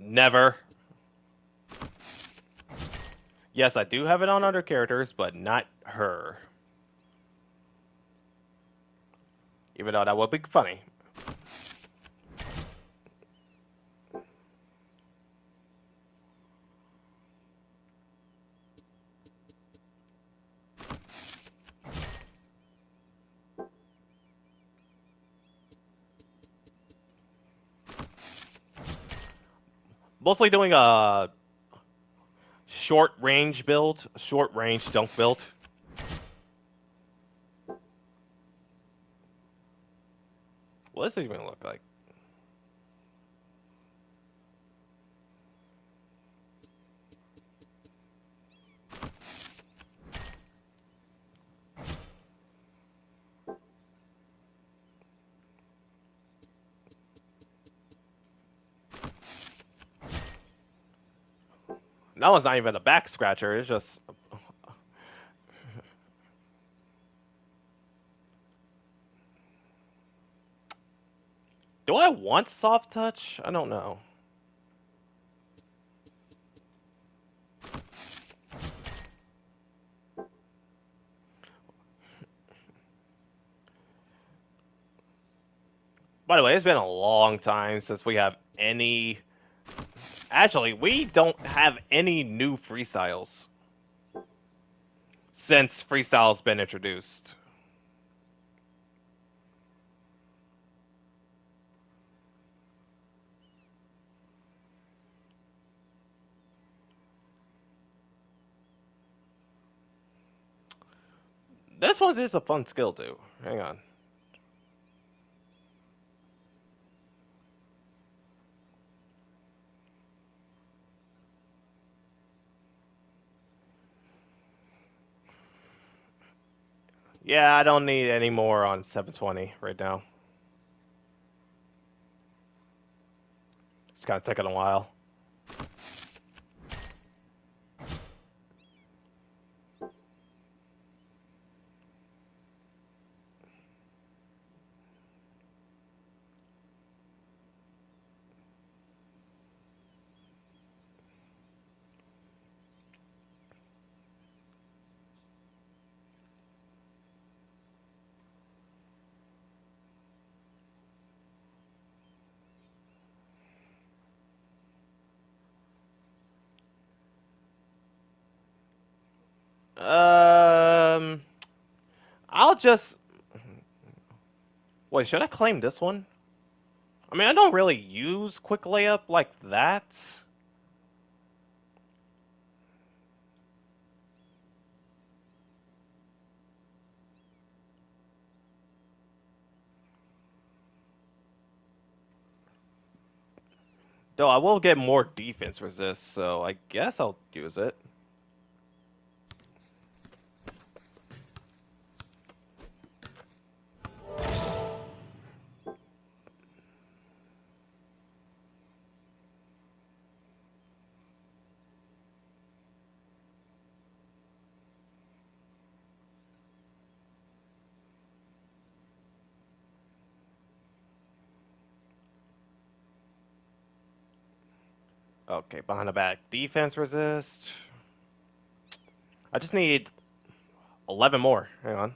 Never. Yes, I do have it on other characters, but not her. Even though that would be funny. Mostly doing a short range build, short range dunk build. What does it even look like? That one's not even a back scratcher, it's just... Do I want soft touch? I don't know. By the way, it's been a long time since we have any. Actually, we don't have any new freestyles since freestyle's been introduced. This one is a fun skill too. Hang on. Yeah, I don't need any more on 720 right now. It's kind of taking a while. Um, I'll just wait. Should I claim this one? I mean, I don't really use quick layup like that. Though I will get more defense resist, so I guess I'll use it. Okay, behind the back defense resist. I just need 11 more. Hang on.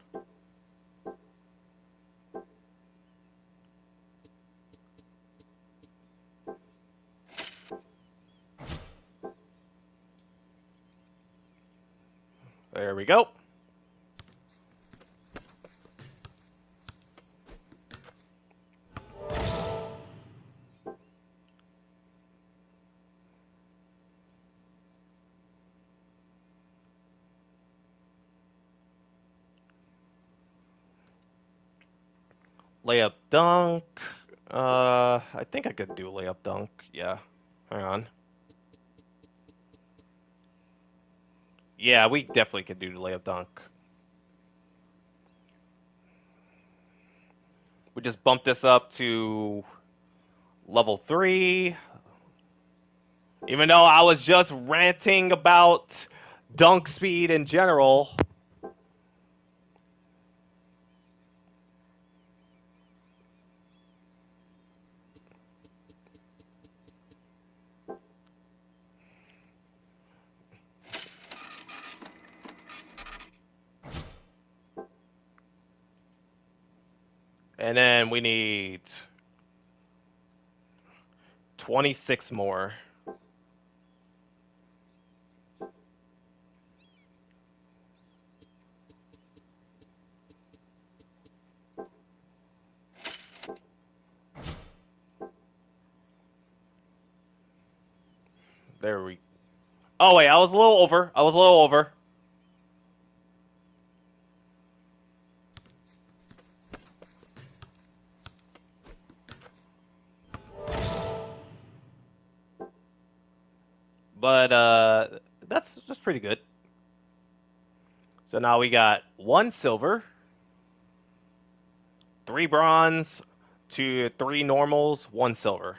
There we go. Layup dunk. I think I could do layup dunk. Yeah. Hang on. Yeah, we definitely could do layup dunk. We just bumped this up to level 3. Even though I was just ranting about dunk speed in general. And then we need 26 more. There we. Oh wait, I was a little over. I was a little over. But that's pretty good. So now we got 1 silver, 3 bronze, 3 normals, 1 silver.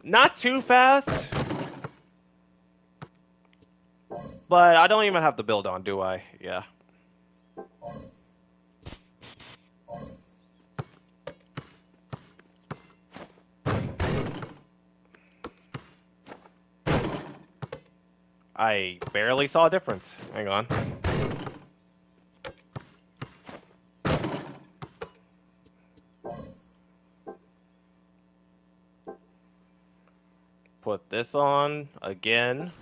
Not too fast, but I don't even have the build on, do I? Yeah. I barely saw a difference. Hang on. Put this on again.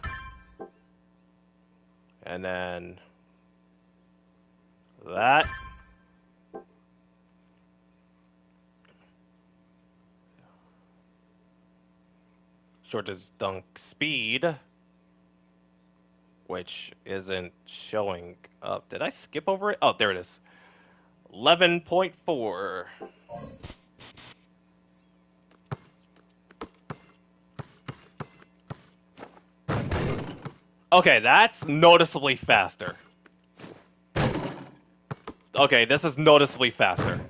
And then that. Shortest dunk speed, which isn't showing up. Did I skip over it? Oh, there it is. 11.4. Okay, that's noticeably faster. Okay, this is noticeably faster.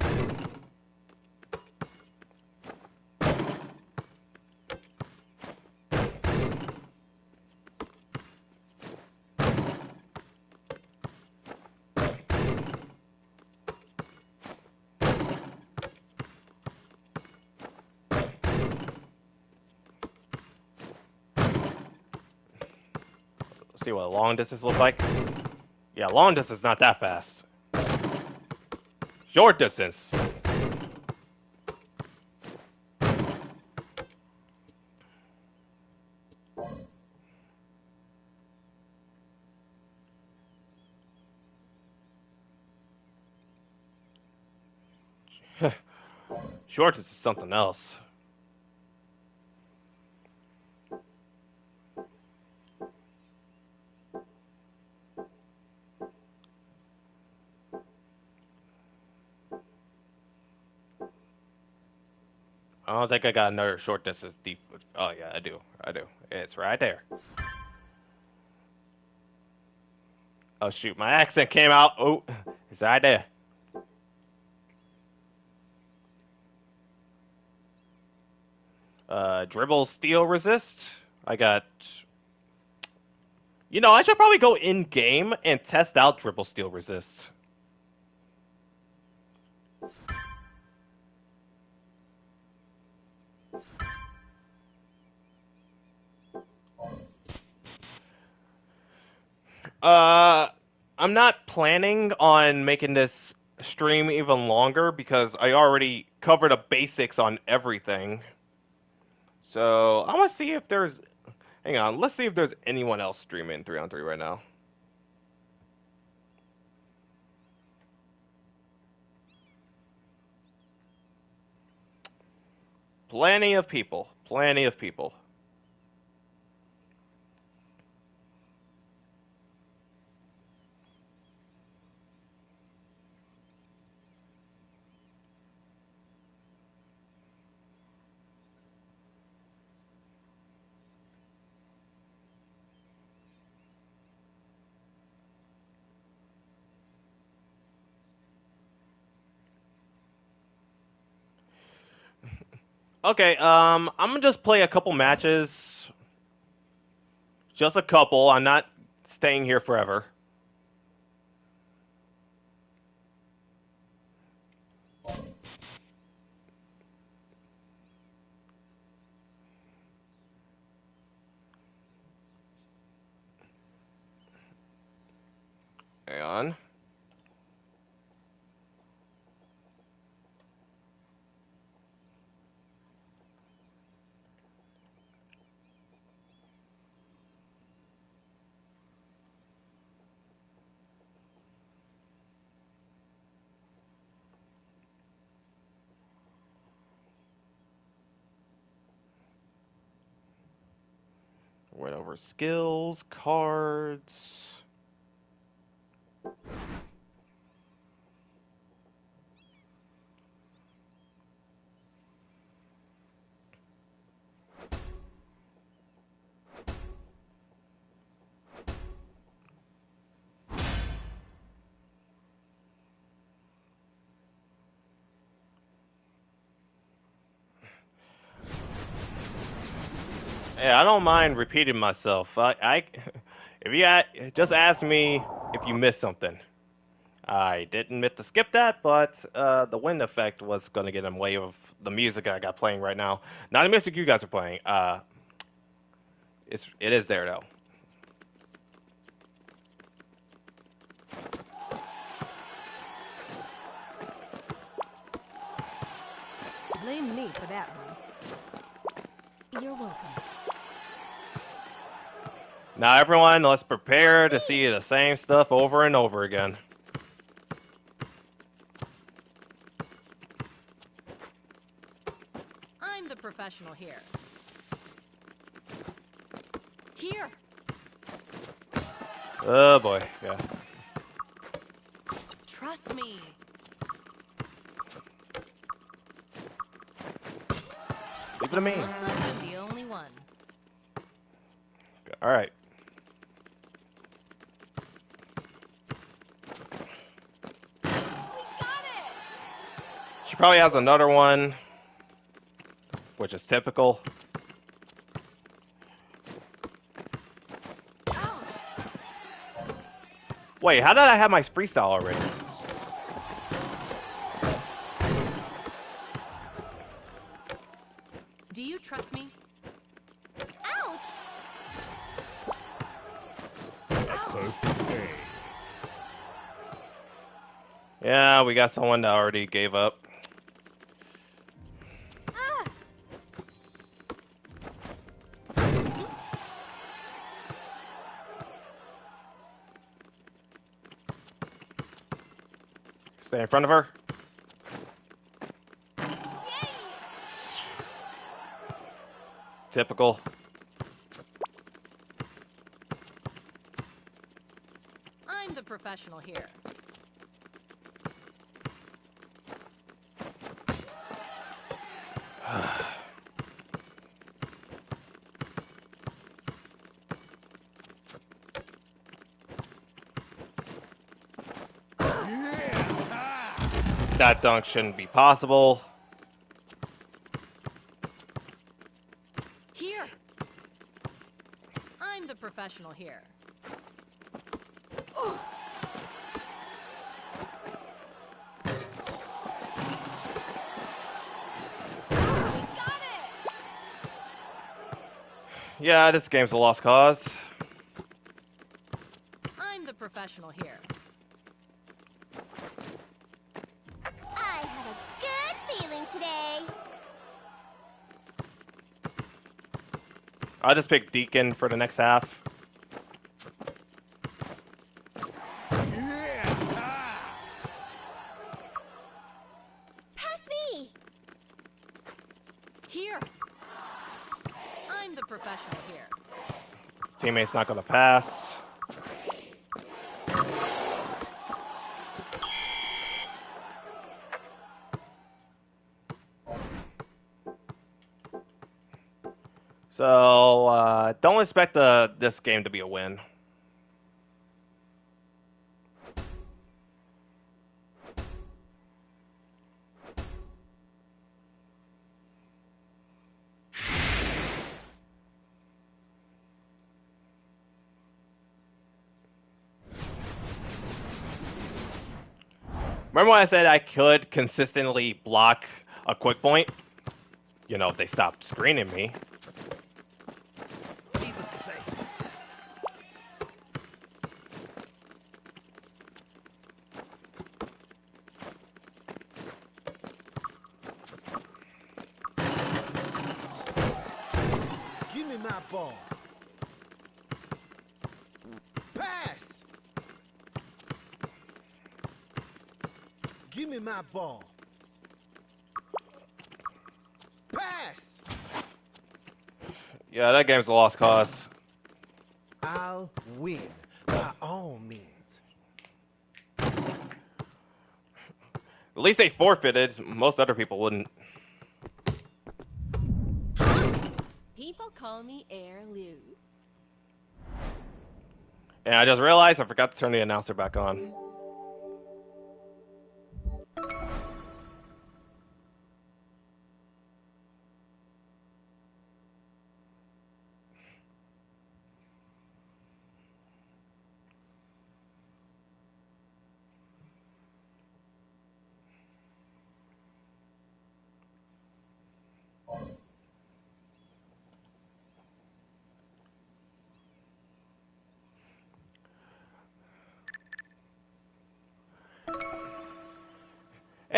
Let's see what long distance looks like. Yeah, long distance not that fast. Short distance. Short distance is something else. I don't think I got another short distance deep. Oh yeah, I do. I do. It's right there. Oh shoot, my accent came out. Oh, it's right there. Dribble, steal, resist. I got. You know, I should probably go in game and test out dribble, steal, resist. Uh, I'm not planning on making this stream even longer because I already covered the basics on everything. So I'm gonna see if there's. Hang on, let's see if there's anyone else streaming 3on3 right now. Plenty of people. Plenty of people. Okay, I'm gonna just play a couple matches. Just a couple. I'm not staying here forever. Hang on. Went over skills, cards. Yeah, I don't mind repeating myself. If you just ask me if you missed something. I didn't meant to skip that, but the wind effect was gonna get in the way of the music I got playing right now. Not the music you guys are playing. It is there though. Blame me for that one. You're welcome. Now everyone, let's prepare to see the same stuff over and over again. I'm the professional here. Here. Oh boy, yeah. Trust me. Leave it to me. Looks like I'm the only one. All right. We got it. She probably has another one, which is typical. Ouch. Wait, how did I have my freestyle already? Do you trust me? Ouch! Perfect day. Yeah, we got someone that already gave up. Ah! Stay in front of her. Yay! Typical. I'm the professional here. That dunk shouldn't be possible. Here. I'm the professional here. We got it! Yeah, this game's a lost cause. I'm the professional here. I have a good feeling today. I'll just pick Deacon for the next half. Pass me! Here. I'm the professional here. Teammate's not gonna pass. So, don't expect this game to be a win. Remember when I said I could consistently block a quick point? You know, if they stop screening me. Needless to say. Give me my ball. Pass. Give me my ball. Pass. Yeah, that game's a lost cause. I'll win by all means. At least they forfeited. Most other people wouldn't. People call me Air Lou. And I just realized I forgot to turn the announcer back on.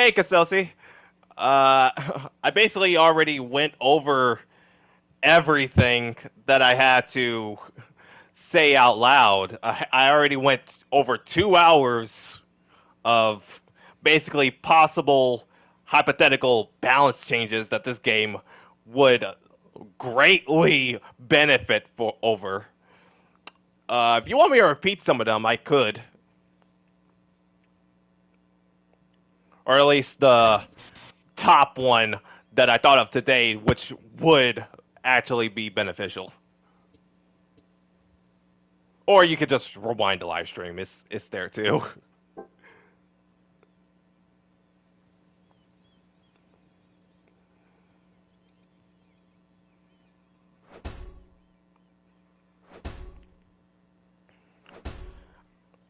Hey, Kasosi. I basically already went over everything that I had to say out loud. I already went over 2 hours of basically possible hypothetical balance changes that this game would greatly benefit for over. If you want me to repeat some of them, I could, or at least the top one that I thought of today, which would actually be beneficial. Or you could just rewind the live stream. It's there too.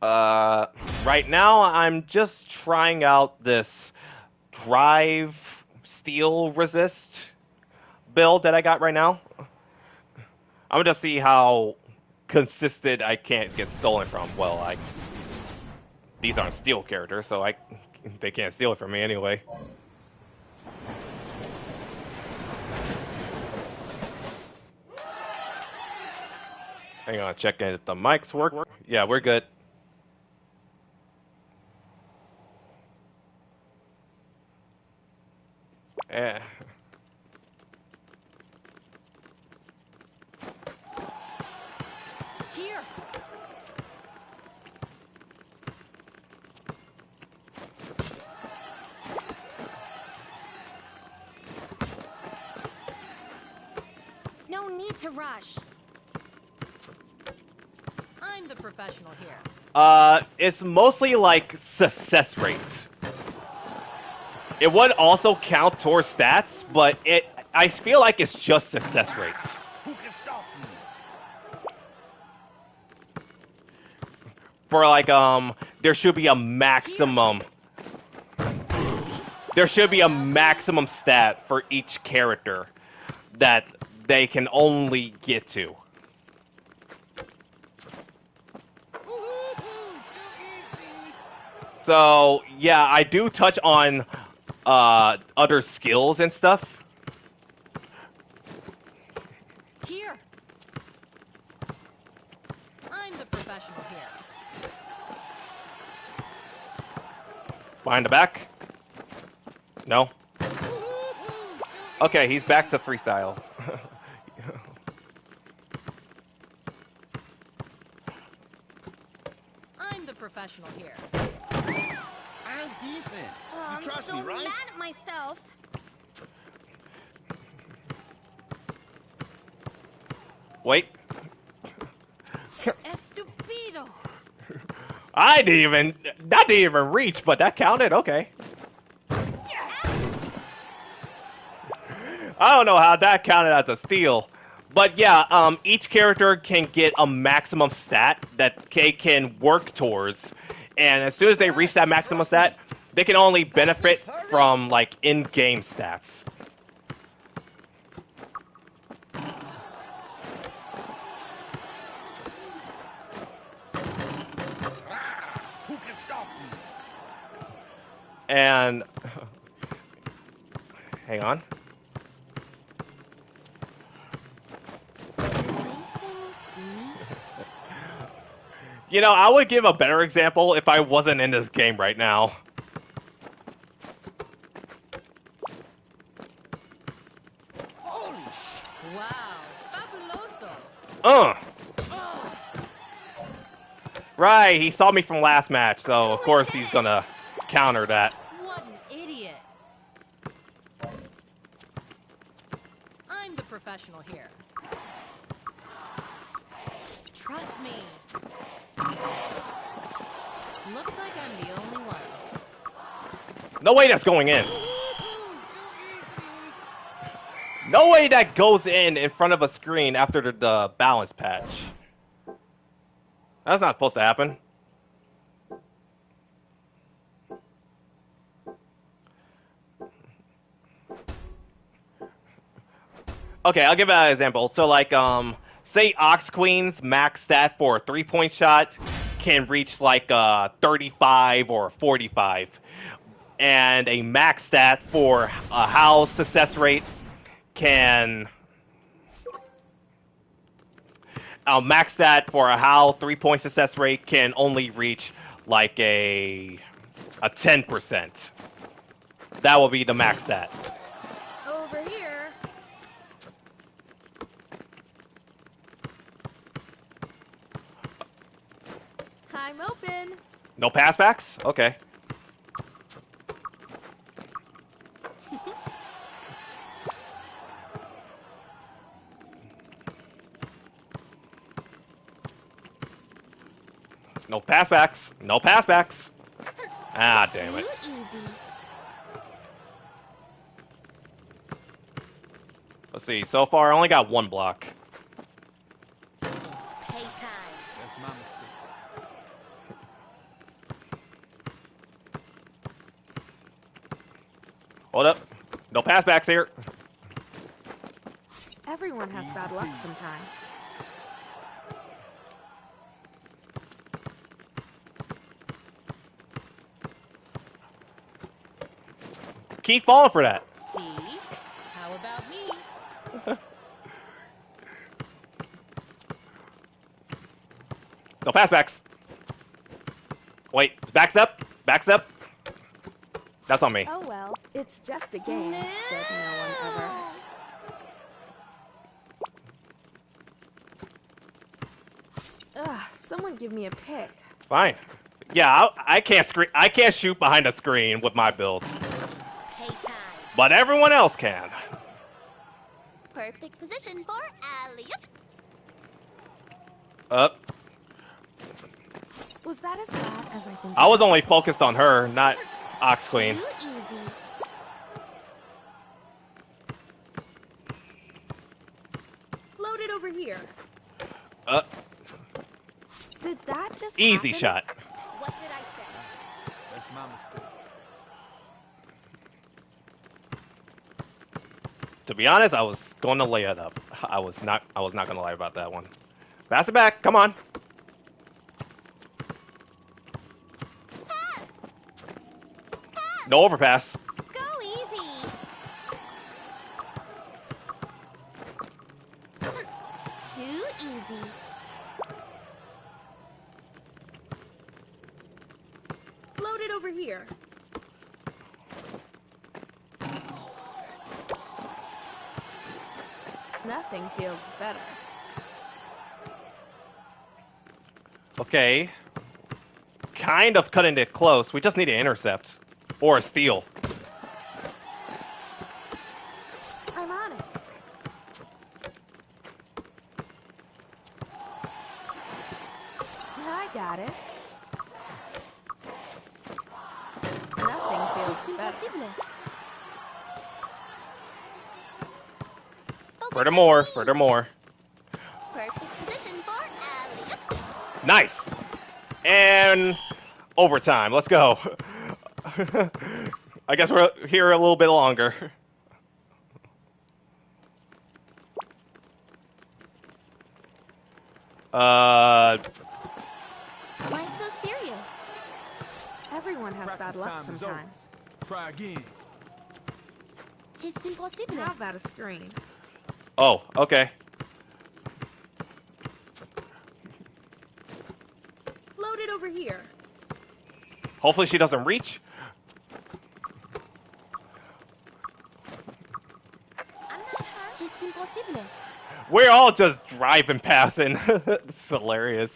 Uh, right now I'm just trying out this drive steel resist build that I got right now. I'm gonna just see how consistent I can't get stolen from. Well, these aren't steel characters, so they can't steal it from me anyway. Hang on, checking if the mics work. Yeah, we're good. Eh. Here. No need to rush. I'm the professional here. It's mostly like success rate. It would also count towards stats, but I feel like it's just success rate. Who can stop me? For like there should be a maximum. There should be a maximum stat for each character that they can only get to. Too easy. So yeah, I do touch on other skills and stuff. Here. I'm the professional here. Behind the back. No. Okay, he's back to freestyle. I'm the professional here. I'm defense. Oh, You I'm trust so me, right? mad at myself. Wait. Estupido. That didn't even reach, but that counted. Okay. I don't know how that counted as a steal, but yeah, each character can get a maximum stat that they can work towards, and as soon as they reach that maximum stat, they can only benefit from like in-game stats. Who can stop me? And hang on. You know, I would give a better example if I wasn't in this game right now. Holy sh! Wow. Fabuloso. Uh. Right, he saw me from last match, so of course he's gonna counter that. What an idiot. I'm the professional here. Trust me. Looks like I'm the only one. No way that's going in. Too easy. No way that goes in front of a screen after the balance patch. That's not supposed to happen. Okay, I'll give an example. So like, say Ox Queen's max stat for a 3-point shot can reach like 35 or 45. and a max stat for how success rate can max stat for how 3 point success rate can only reach like a 10%. That will be the max stat. Over here. I'm open. No passbacks? Okay. No passbacks. No passbacks. Ah, damn it. Too easy. Let's see. So far, I only got one block. It's paytime. That's my mistake. Hold up. No passbacks here. Everyone has bad luck sometimes. Keep falling for that. See? How about me? No passbacks. Wait. Backs up. Backs up. That's on me. Oh well, it's just a game, said no one ever. Ugh, someone give me a pick. Fine. Yeah, I can't screen. I can't shoot behind a screen with my build, It's paytime. but everyone else can. Perfect position for alley-oop. Up. Was that as bad as I think? I was only focused on her, not Ox Queen. Too easy. Float it over here. Uh, Did that just easy happen? shot. What did I say? That's my mistake. To be honest, I was going to lay it up. I was not going to lie about that one. Pass it back. Come on. Pass. No overpass. Go easy. Too easy. Float it over here. Nothing feels better. Okay. Kind of cutting it close. We just need an intercept. Or a steal. I'm on it. I got it. Nothing feels better. Furthermore. Perfect position for alley-oop. Nice. And overtime. Let's go. I guess we're here a little bit longer. Why so serious? Everyone has bad Practice luck time is over. sometimes. Try again. C'est impossible. How about a screen? Oh, okay. Float it over here. Hopefully she doesn't reach. I'm not hurt. C'est impossible. We're all just driving past and it's hilarious.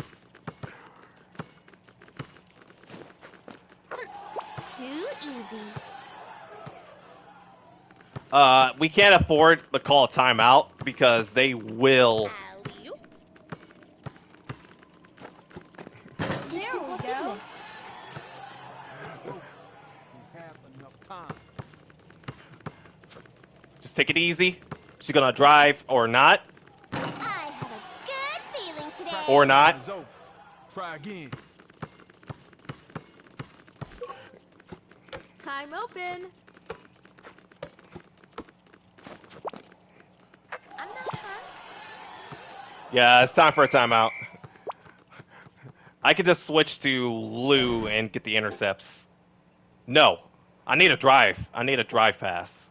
Too easy. We can't afford to call a timeout because they will. Alley-oop. There C'est we impossible. We have enough time. Just take it easy. She's gonna drive or not. I have a good feeling today. Or not. Time is over. Try again. I'm open. I'm not hurt. Yeah, it's time for a timeout. I could just switch to Lou and get the intercepts. No. I need a drive. I need a drive pass.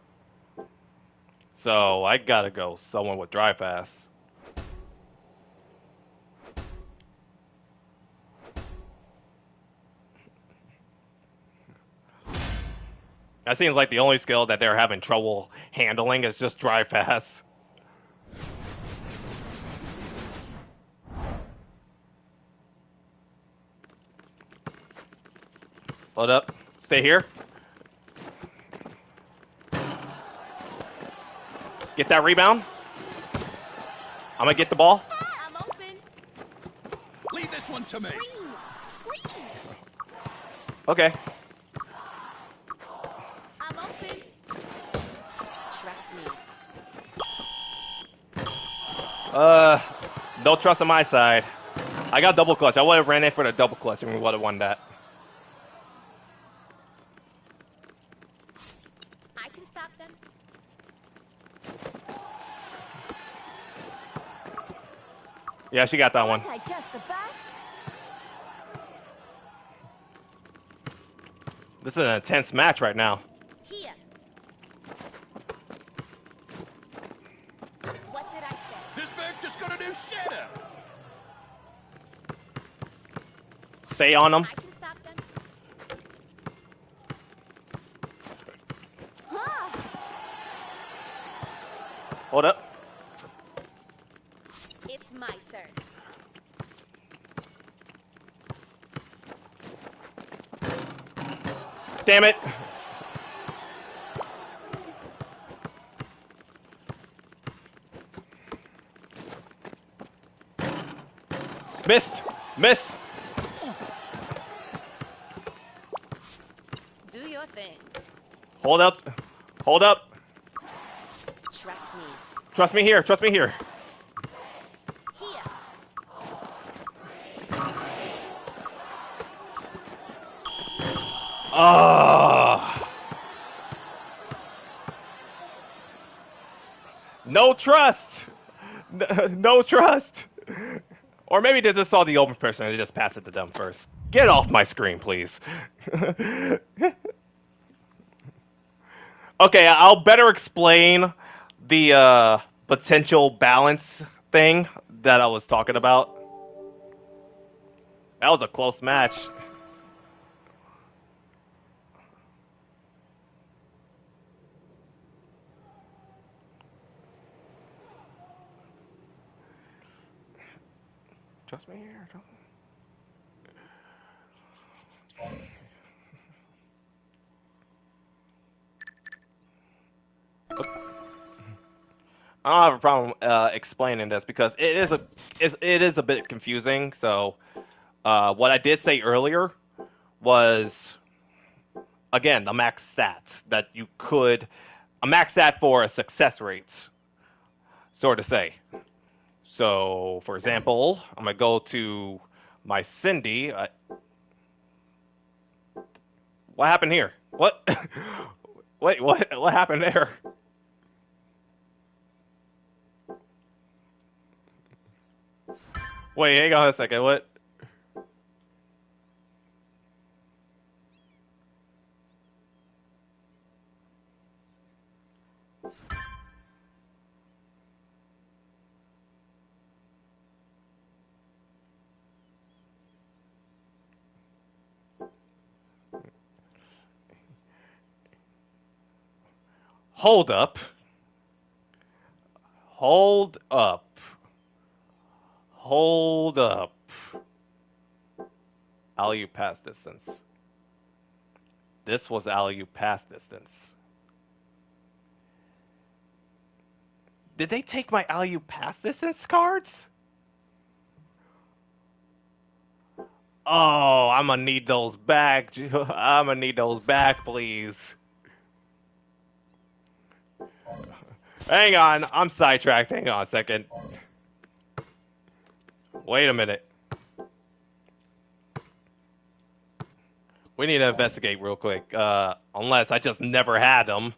So I gotta go someone with drive pass. That seems like the only skill that they're having trouble handling is just drive pass. Hold up. Stay here. Get that rebound. I'm gonna get the ball. I'm open. Leave this one to me. Scream. Scream. Okay. I'm open. Trust me. No trust on my side. I got double clutch. I would have ran in for the double clutch and we would have won that. I can stop them. Yeah, she got that one. Aren't I just the best? This is an intense match right now. Here. What did I say? This bag just gonna do shadow. Stay on them. I can stop them. Ah, Hold up. it's my turn. Damn it. Missed. Miss. Do your things. Hold up. Hold up. Trust me. Trust me here. Trust me here. Here. Ah. No trust. No trust. Or maybe they just saw the open person and they just passed it to them first. Get off my screen, please. Okay, I'll better explain the potential balance thing that I was talking about. That was a close match. Trust me here. I don't have a problem explaining this because it is a bit confusing. So, what I did say earlier was again the max stats that you could a max stat for a success rate, sort of say. So, for example, I'm gonna go to my Cindy. What happened here? What? Wait, what? What happened there? Wait, hang on a second. What? Hold up. Hold up. Hold up. Alley pass distance. This was alley pass distance. Did they take my alley pass distance cards? Oh, I'm gonna need those back. I'm gonna need those back, please. Hang on, I'm sidetracked. Hang on a second. Wait a minute. We need to investigate real quick. Unless I just never had them.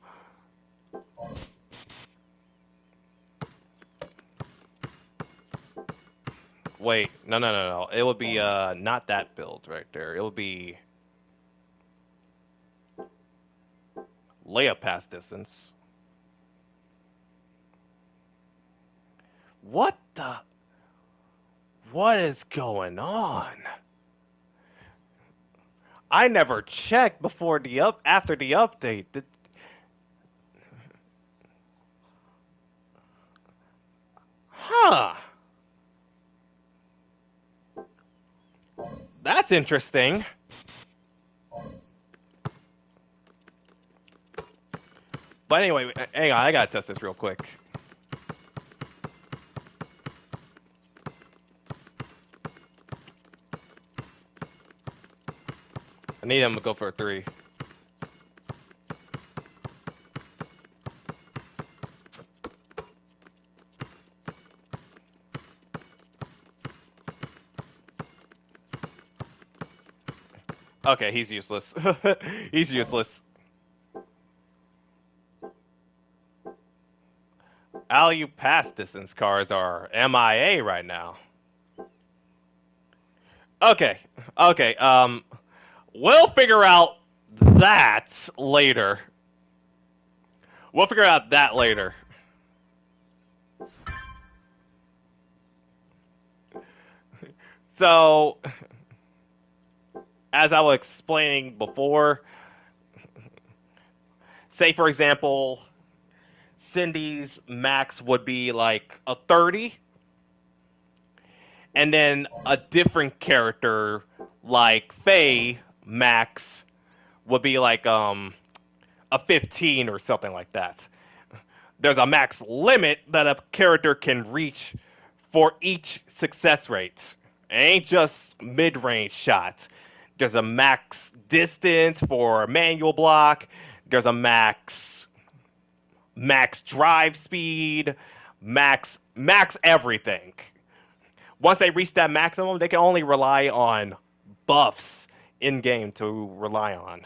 Wait, no. It would be not that build right there. It would be. layup pass distance. What the? What is going on? I never checked before the after the update. Huh. That's interesting. But anyway, hang on, I gotta test this real quick. I need him to go for a three. Okay, he's useless. He's useless. Alley pass distance cars are MIA right now. Okay, okay. We'll figure out that later. We'll figure out that later. So, as I was explaining before, say for example, Cindy's max would be like a 30, and then a different character like Faye max would be like a 15 or something like that. There's a max limit that a character can reach for each success rate. It ain't just mid-range shots. There's a max distance for a manual block. There's a max drive speed, max everything. Once they reach that maximum, they can only rely on buffs in game to rely on.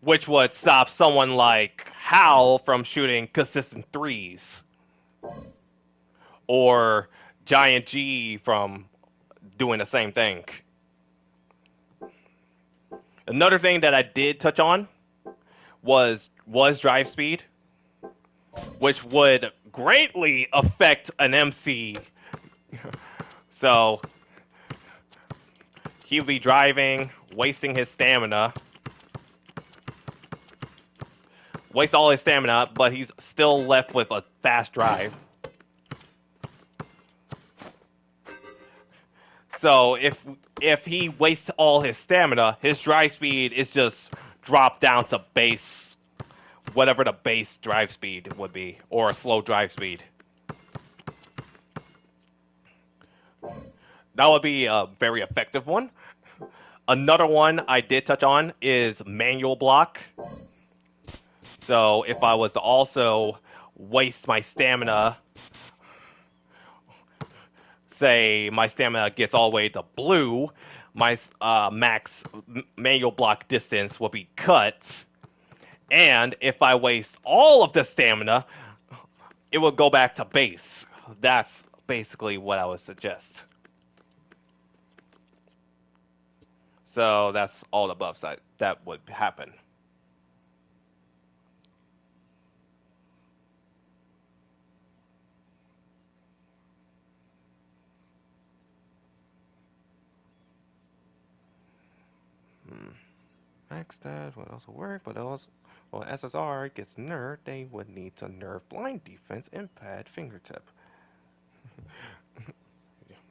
Which would stop someone like Hal from shooting consistent threes, or Giant G from doing the same thing. Another thing that I did touch on was drive speed, which would greatly affect an MC. So he'll be driving, wasting his stamina, waste all his stamina, but he's still left with a fast drive. So if he wastes all his stamina, his drive speed is just dropped down to base, whatever the base drive speed would be, or a slow drive speed. That would be a very effective one. Another one I did touch on is manual block. So if I was to also waste my stamina, say my stamina gets all the way to blue, my max manual block distance will be cut. And if I waste all of the stamina, it will go back to base. That's basically what I would suggest. So that's all the buffs that would happen. Max stat would also work, but also, well, SSR gets nerfed, they would need to nerf blind defense and pad fingertip.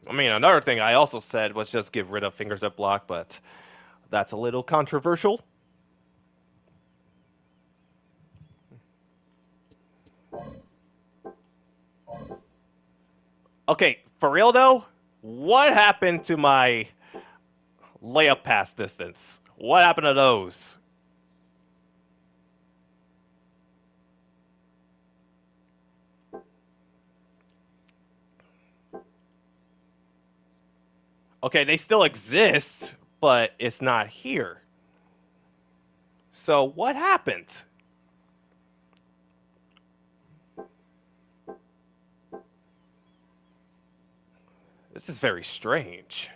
I mean, another thing I also said was just get rid of fingertip block, but that's a little controversial. Okay, for real though, what happened to my layup pass distance? What happened to those? Okay, they still exist, but it's not here. So what happened? This is very strange.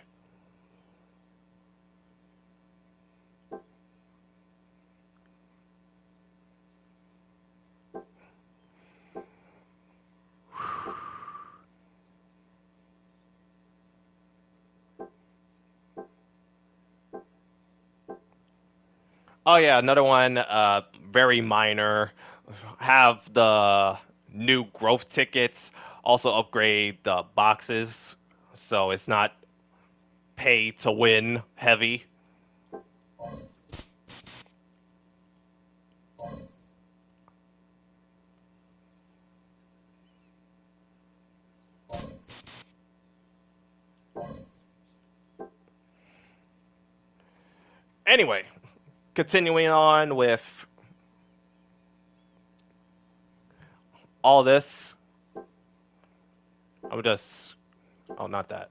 Oh yeah, another one, very minor. Have the new growth tickets. Also upgrade the boxes, so it's not pay to win heavy. Anyway, continuing on with all this, I'm just. Oh, not that.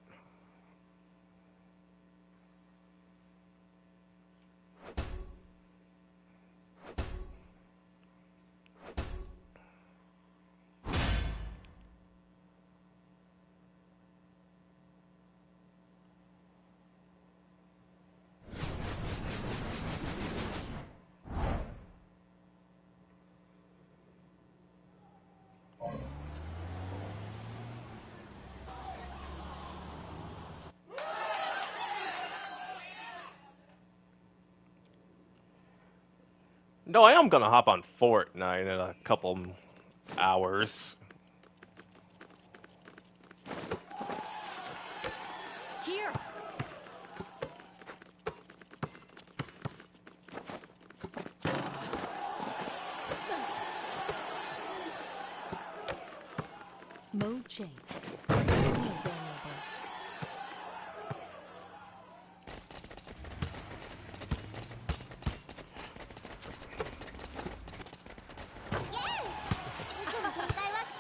No, I am gonna hop on Fortnite in a couple hours. Here. Mode change. There's no variable.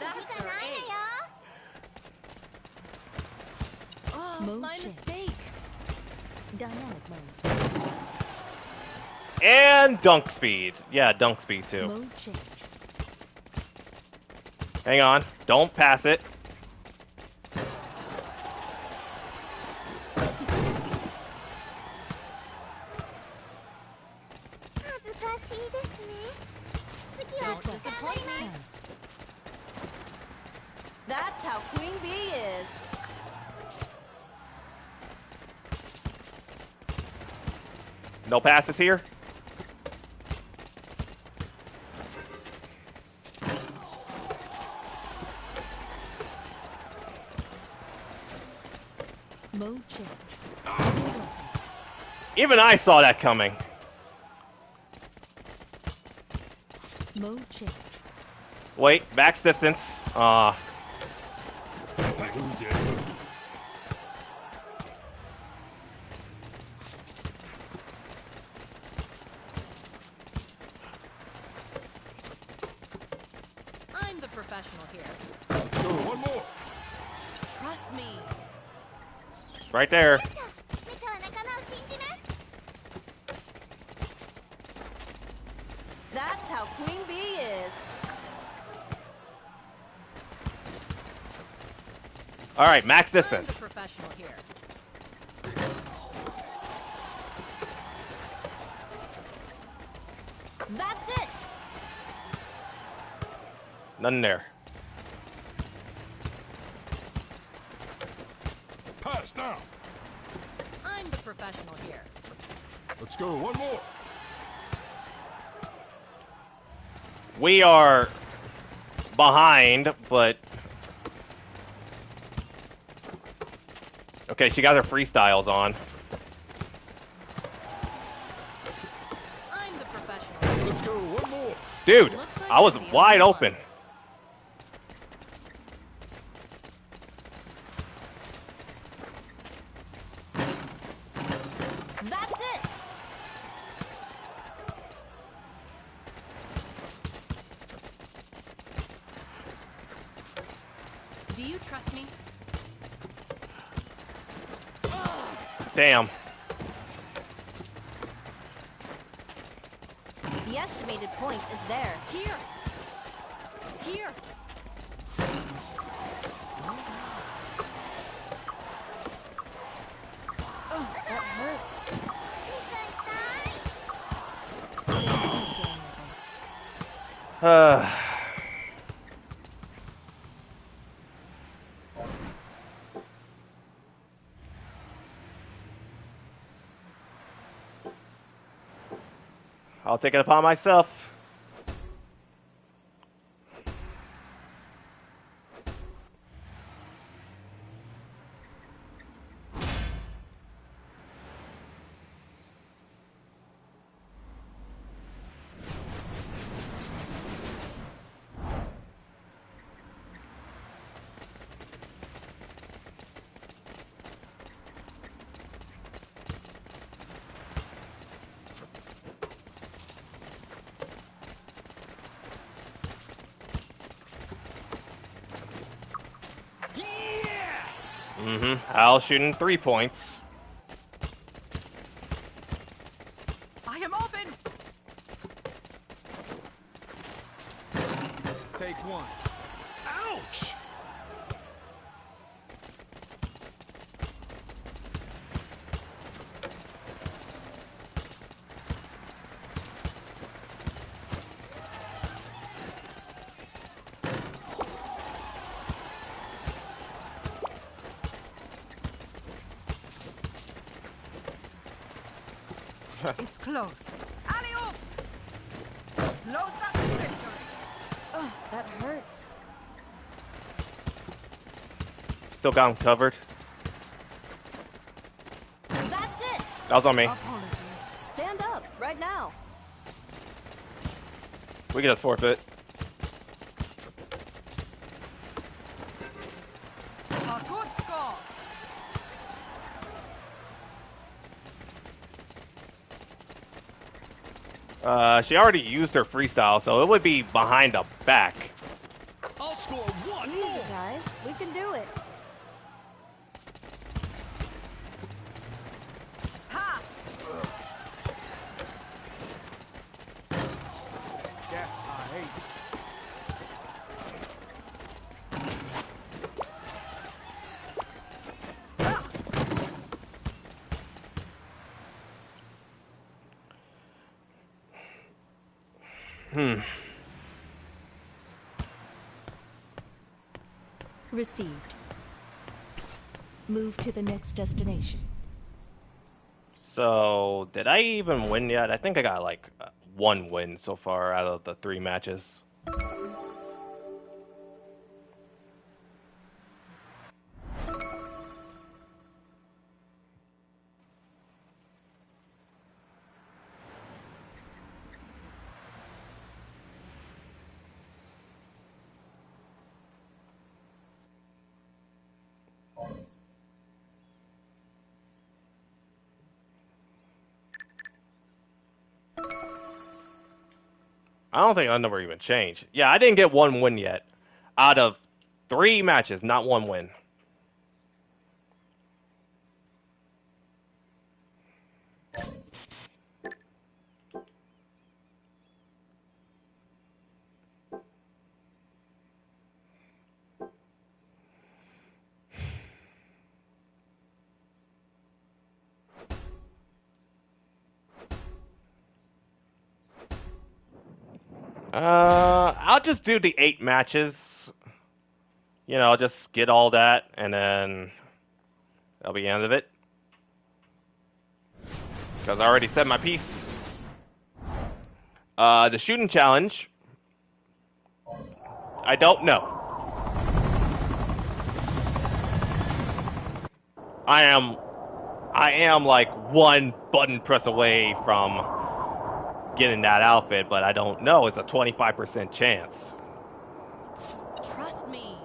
That's her ace. Oh, Mode my change. mistake. Dynamic mode. And dunk speed. Yeah, dunk speed too. Mode change. Hang on. Don't pass it. Don't disappoint me. Pass. That's how Queen Bee is. No passes here. Mode change. Even I saw that coming. Mode change. Wait, max distance. I'm the professional here. One more. Trust me. Right there. That's how Queen Bee is. All right, max I'm distance. the professional here. That's it. None there. Pass now. I'm the professional here. Let's go. One more. We are behind, but okay, she got her freestyles on. I'm the professional. Let's go. One more. Dude, Looks like I was I'm the wide only open. one. That's it. Do you trust me? Damn. The estimated point is there. Here. Here. That hurts. I'll take it upon myself. Al shooting 3 points. I am open. Take one. Ouch! It's close. Alley-oop! Close up to victory. Ugh, that hurts. Still got him covered. That's it. That was on me. Apology. Stand up right now. We can just forfeit. A good score. She already used her freestyle, so it would be behind the back. I'll score one Easy, more. guys. We can do it. Pass. Yes, I ace. Received. Move to the next destination. So, did I even win yet? I think I got like 1 win so far out of the 3 matches. I don't think that number even changed. Yeah, I didn't get 1 win yet. Out of 3 matches, not 1 win. I'll just do the 8 matches. You know, just get all that, and then that'll be the end of it. Because I already said my piece. The shooting challenge, I don't know. I am like 1 button press away from getting that outfit, but I don't know. It's a 25% chance. Trust me.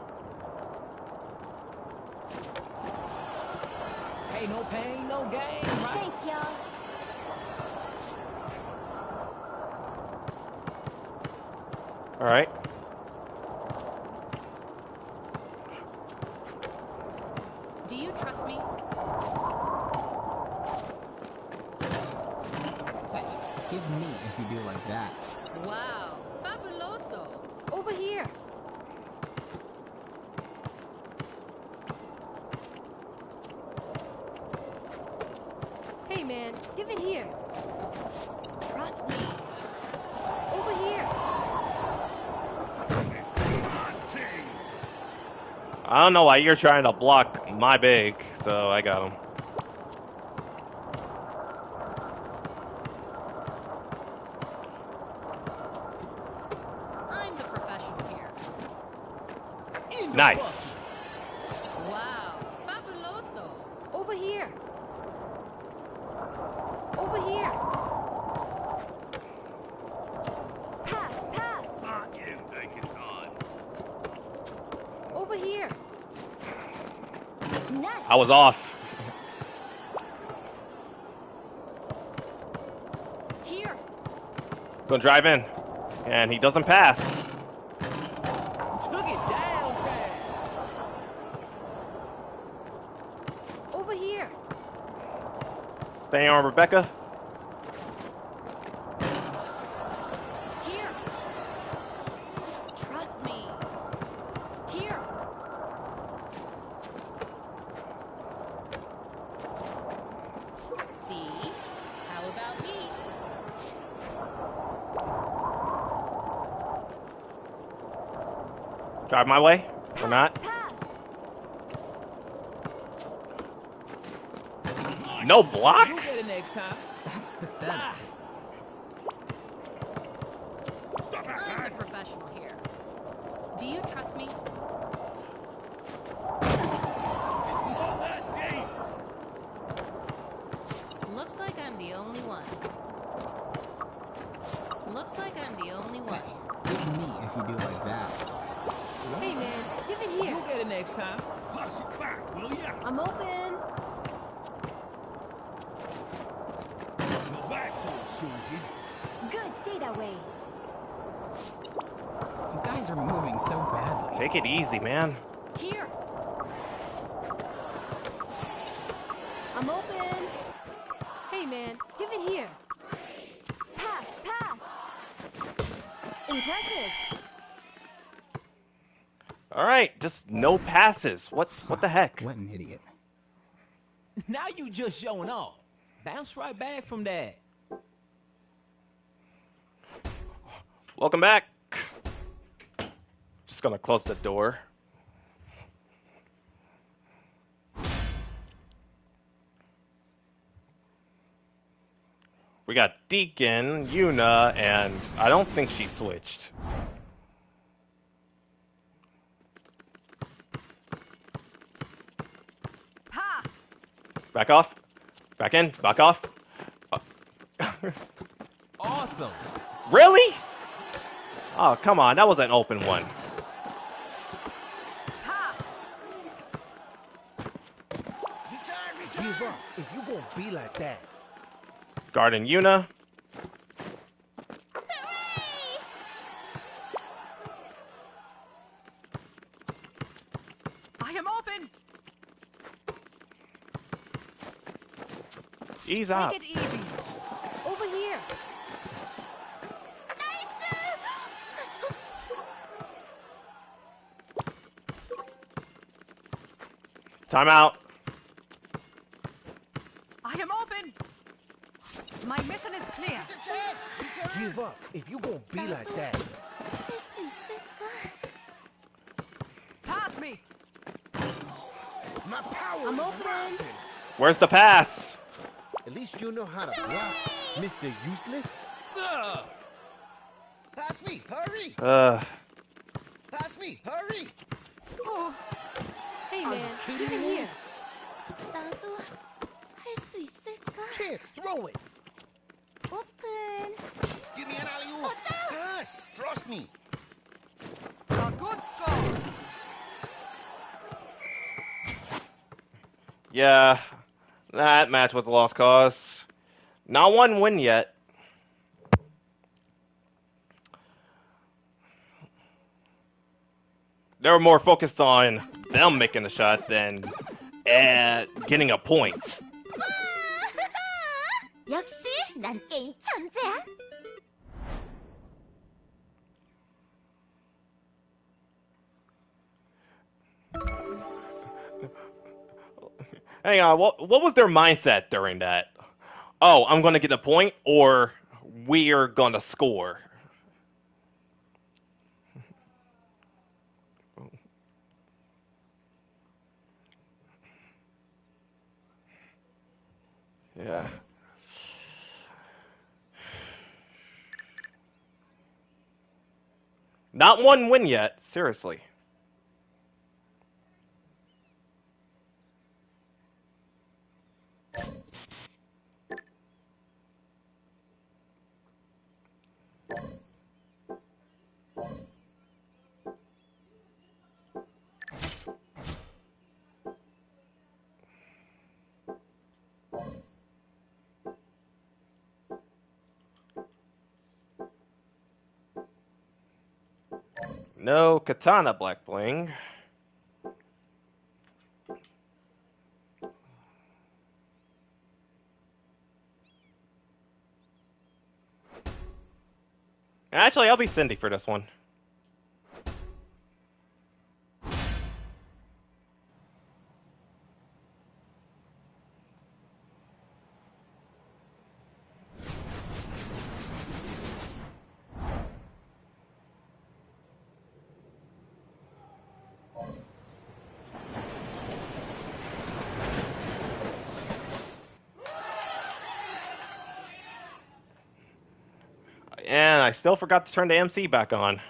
Hey, no pain, no gain, right? Thanks, y'all. All right. Do you trust me? Hey, give me if you do like that. Wow. Fabuloso. Over here. Hey, man. Give it here. Trust me. Over here. I don't know why you're trying to block my big, so I got him. Nice. Wow, fabuloso. Over here. Over here. Pass, pass. Fucking taking time. Over here. Nice. I was off. Here. Gonna drive in. And he doesn't pass. Took it downtown. Over here. Staying on Rebecca. Here. Trust me. Here. See? How about me? Drive my way. Or not. Pass. No block? You'll get it next time. That's pathetic. I'm the professional here. Do you trust me? Not that deep. Looks like I'm the only one. Looks like I'm the only one. Give me if you do like that. Hey, man. Give it here. You'll get it next time. Pass it back, will ya? I'm open. Well, that's all sorted. Good, stay that way. You guys are moving so badly. Take it easy, man. Here. I'm open. Hey, man. Give it here. Pass, pass. Impressive. All right, just no passes. What the heck? What an idiot. Now you just showing off. Bounce right back from that. Welcome back. Just gonna close the door. We got Deacon, Yuna, and I don't think she switched. Pass. Back off. Back in. Back off. Awesome. Really? Oh, come on. That was an open one. Pass. Give up if you gonna be like that. Guarding Yuna. I am open. Ease up. Take it easy. Over here. Timeout. I am open. My mission is clear. Give up if you gonna be like that. 할 수 있을까? Pass me. My power I'm is open. rising. Where's the pass? At least you know how to block, Mr. Useless. Pass me, hurry! Pass me, hurry! Oh. Hey, man. Give it here. 나도 할 수 있을까? Chance, throw it. 오픈. Give me an alley-oop! Yes! Trust me! A good score. Yeah, that match was a lost cause. Not one win yet. They were more focused on them making a shot than getting a point. 역시 난 게임 천재야. Hang on, what was their mindset during that? Oh, I'm gonna get a point, or we're gonna score. Yeah. Not one win yet, seriously. No katana black bling. Actually, I'll be Cindy for this one. And I still forgot to turn the MC back on.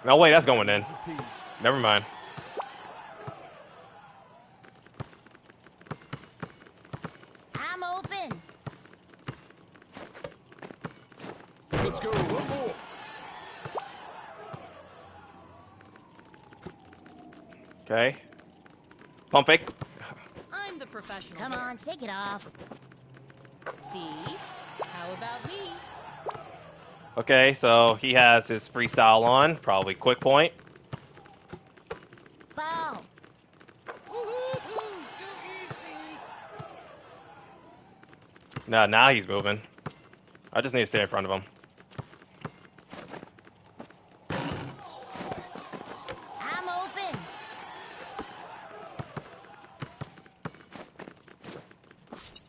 No, wait, that's going in. Easy peasy. Never mind. I'm open. Let's go. One more. Okay. Pump fake. I'm the professional. Come here. on, shake it off. See? How about me? Okay, so he has his freestyle on. Probably quick point. Ball. Woohoo! Too easy. No, now he's moving. I just need to stay in front of him. I'm open.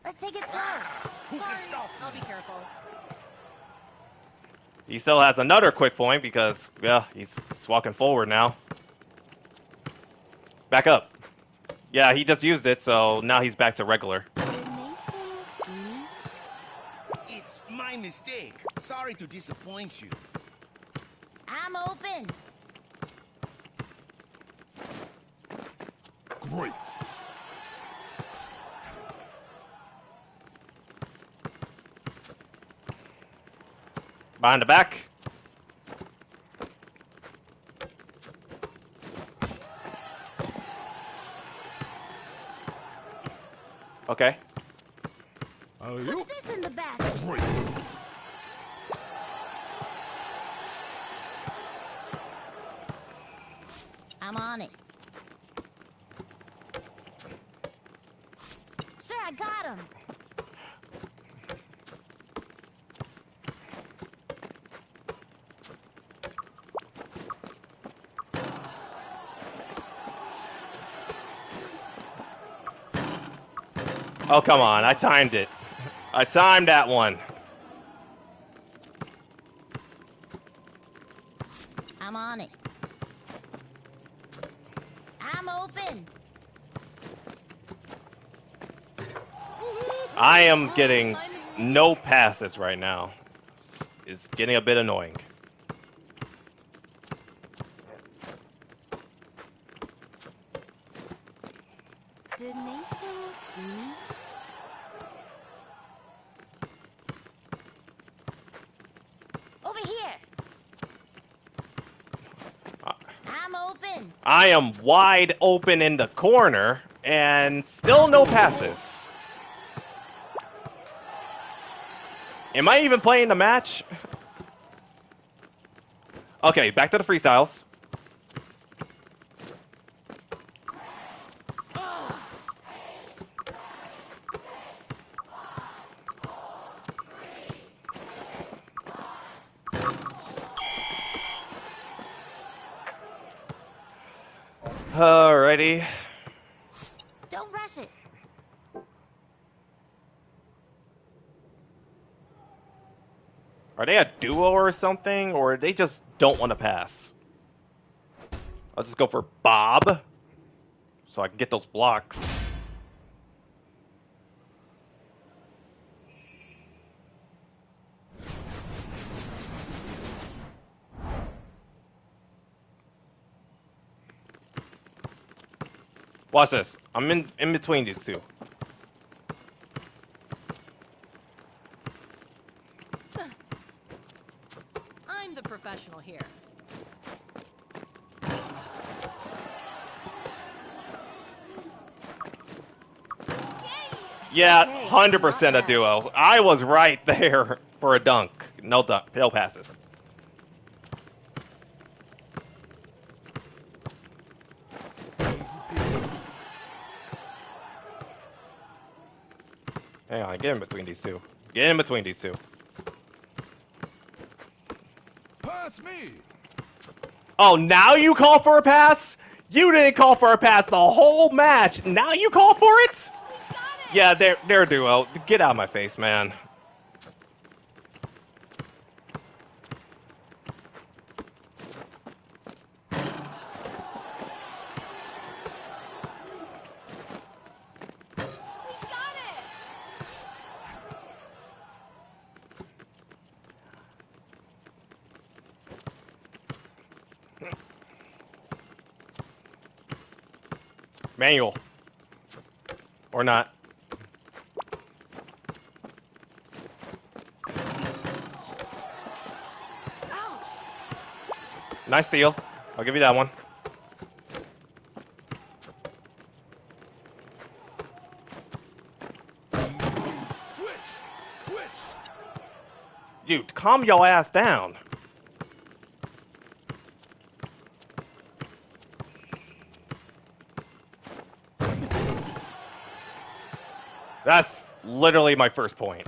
Let's take it slow. Who Sorry, can stop I'll me? be careful. He still has another quick point because, yeah, he's walking forward now. Back up. Yeah, he just used it, so now he's back to regular. Did Nathan see me? It's my mistake. Sorry to disappoint you. I'm open. Great. Behind the back. Okay. Alley-oop. This in the basket. Great. I'm on it. Sure, I got him. Oh, come on. I timed it. I timed that one. I'm on it. I'm open. I am getting no passes right now. It's getting a bit annoying. Did Nathan see me? Over here. I'm open. I am wide open in the corner, and still no passes. Am I even playing the match? Okay, back to the freestyles. Alrighty. Don't rush it. Are they a duo or something, or they just don't want to pass? I'll just go for Bob, so I can get those blocks. Watch this. I'm in between these two. I'm the professional here. Yeah, okay, 100% not a bad. duo. I was right there for a dunk. No dunk, no passes. Hang on, get in between these two. Get in between these two. Pass me. Oh, now you call for a pass? You didn't call for a pass the whole match. Now you call for it? Yeah, they're a duo. Get out of my face, man. Manual. Or not. Nice steal. I'll give you that one. Switch. Dude, calm your ass down. That's literally my first point.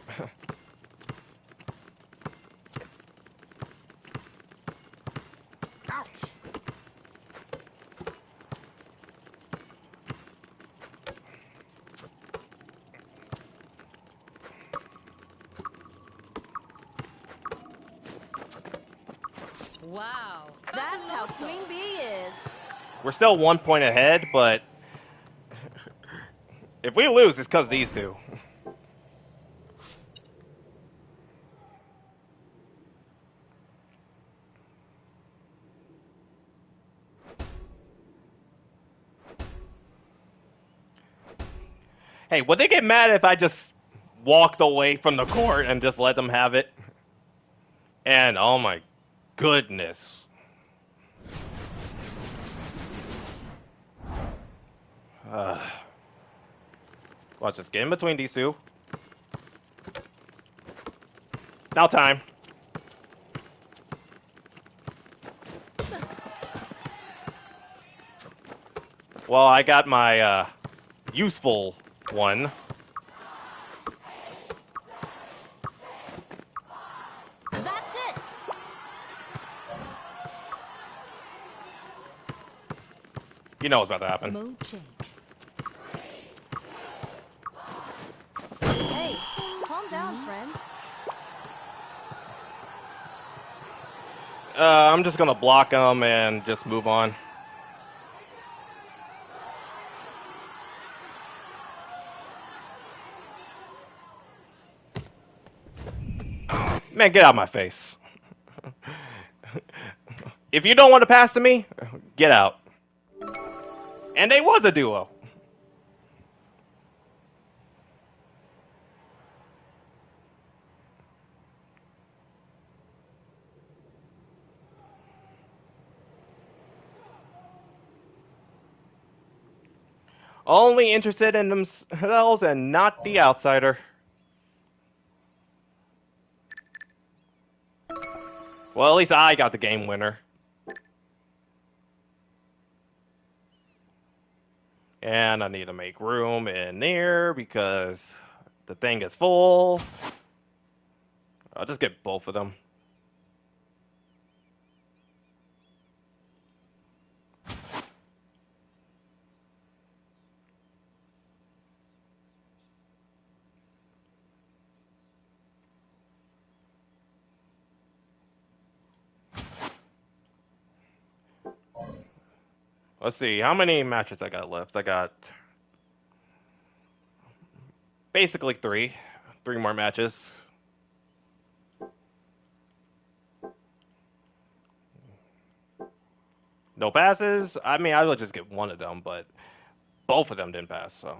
Wow. That's how Queen Bee is. We're still 1 point ahead, but if we lose, it's because of these two. Hey, would they get mad if I just walked away from the court and just let them have it? And oh my goodness. Let's just get in between these two. Now time. Well, I got my useful one. That's it. You know what's about to happen. Mode change. Hey, calm down, friend. I'm just gonna block them and just move on. Man, get out of my face. If you don't want to pass to me, get out. And they was a duo. Only interested in themselves and not the outsider. Well, at least I got the game winner. And I need to make room in there because the thing is full. I'll just get both of them. Let's see, how many matches I got left? I got basically three. Three more matches. No passes? I mean, I would just get one of them, but both of them didn't pass, so.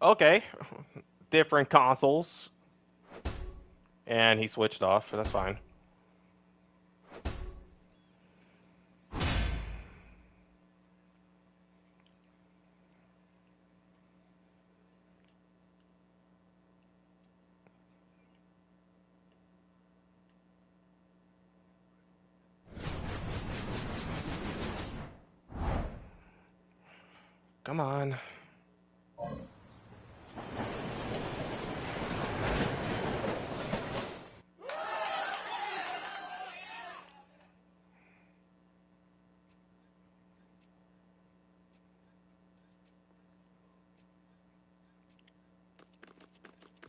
Okay. Different consoles. And he switched off. That's fine. Come on.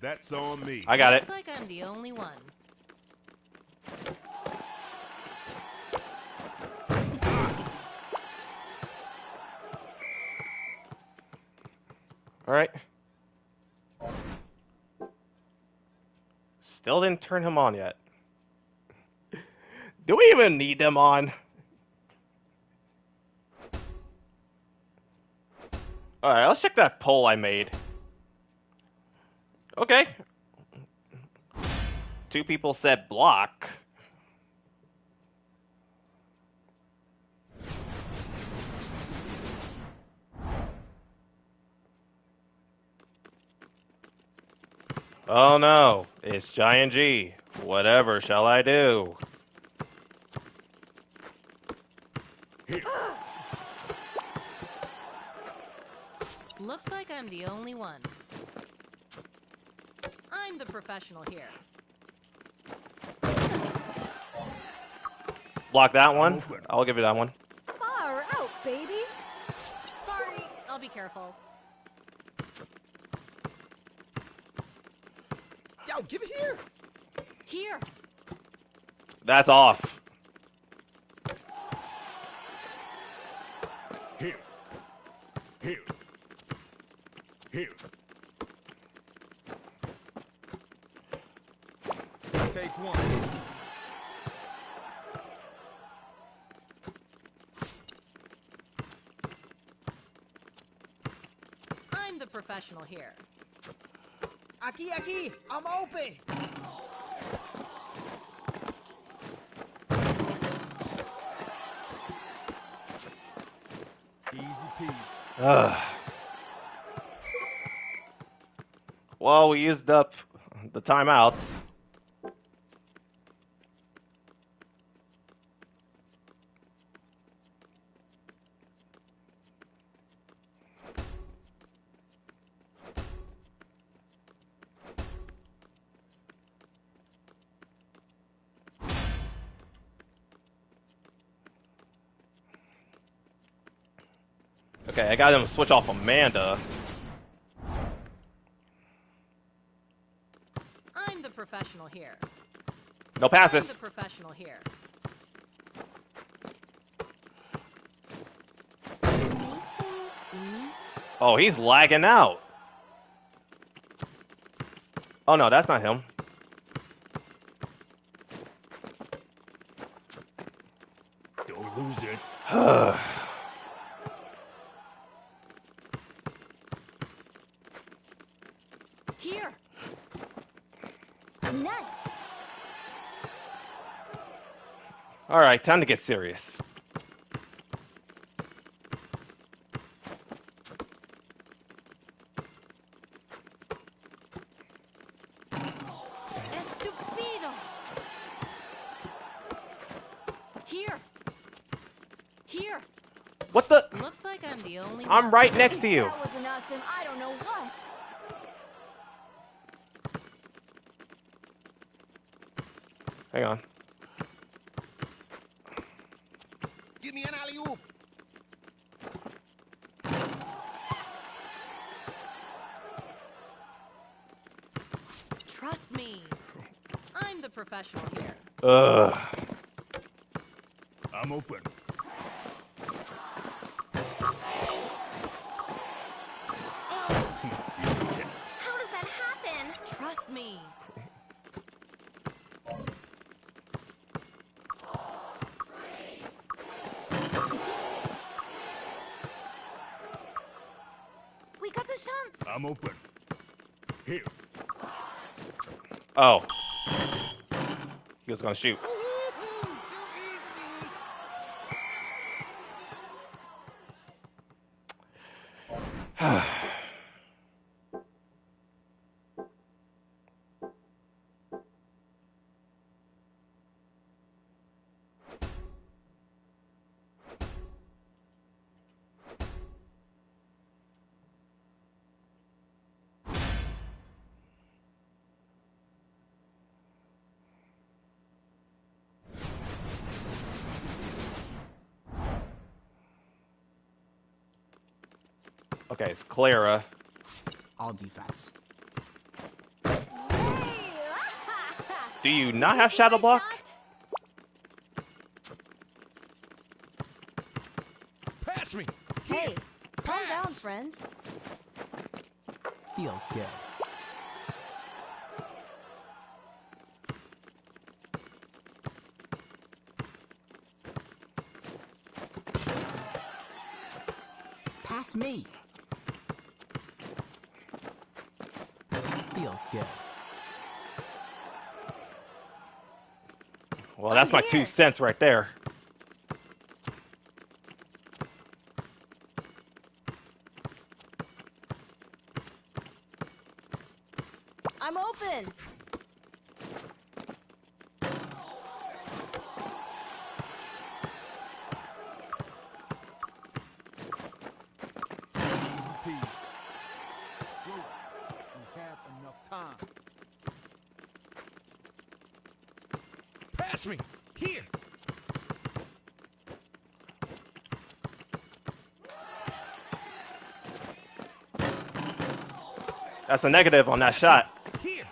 That's on me. I got it. Looks like I'm the only one. All right. Still didn't turn him on yet. Do we even need them on? Alright, let's check that poll I made. Okay. 2 people said block. Oh no, it's Giant G. Whatever shall I do? Looks like I'm the only one. I'm the professional here. Block that one. I'll give you that one. Far out, baby. Sorry, I'll be careful. Yo, give it here. Here. That's off. Here. Here. Here. Take one. I'm the professional here. Aquí, I'm open. Easy peasy. Ugh. Well, we used up the timeouts. Okay, I got him to switch off Amanda. I'm the professional here. No I'm passes. the professional here. Oh, he's lagging out. Oh no, that's not him. Don't lose it. Here. Nice. All right, time to get serious. Estupido. Here. Here. What the? Looks like I'm the only I'm one. right next to you. That was an awesome, I don't know what. Hang on. Give me an alley-oop. Trust me. I'm the professional here. Ugh. I'm open. Here's a test. How does that happen? Trust me. We got the chance. I'm open. Here. Oh. He was gonna shoot. Too easy. Okay, it's Clara. All defense. Do you Did not you have see Shadow my Block? shot? Pass me. Hey, calm down, Pass. friend. Feels good. Pass me. Feels good. Well, that's my here. 2 cents right there. I'm open. Easy peasy. Slow. We have enough time. Pass me. Here. That's a negative on that Pass shot. me. Here.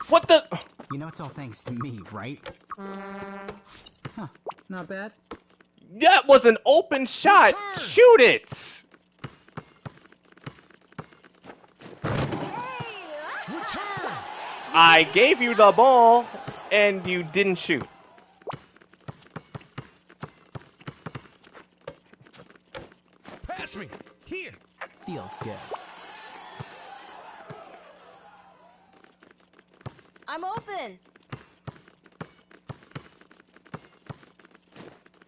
What the? You know it's all thanks to me, right? Huh. Not bad. That was an open shot. Return. Shoot it. Return. I gave you the ball, and you didn't shoot. Pass me. Here. Feels good. I'm open.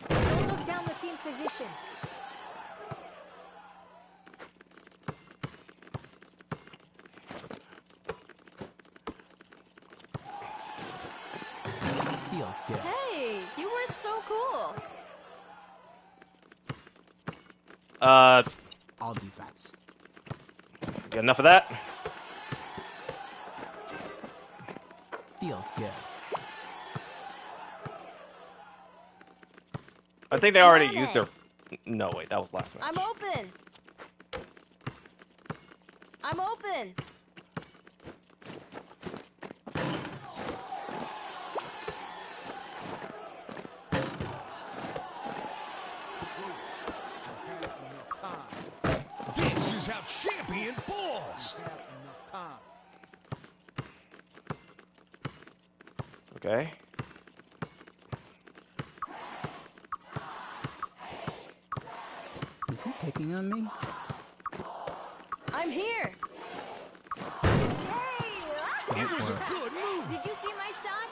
Don't look down the team position. Feels good. Hey, you were so cool. All defense. Got enough of that? Feels good. I think they already Planet. used their... No, wait, that was last match. I'm open. I'm open. This is how champion balls. Okay. Is he picking on me? I'm here. It was a good move. Did you see my shot?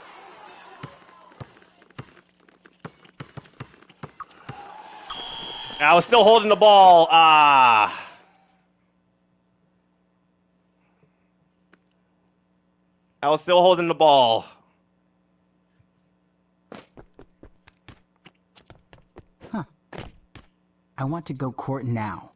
I was still holding the ball. Ah. I was still holding the ball. Huh. I want to go court now.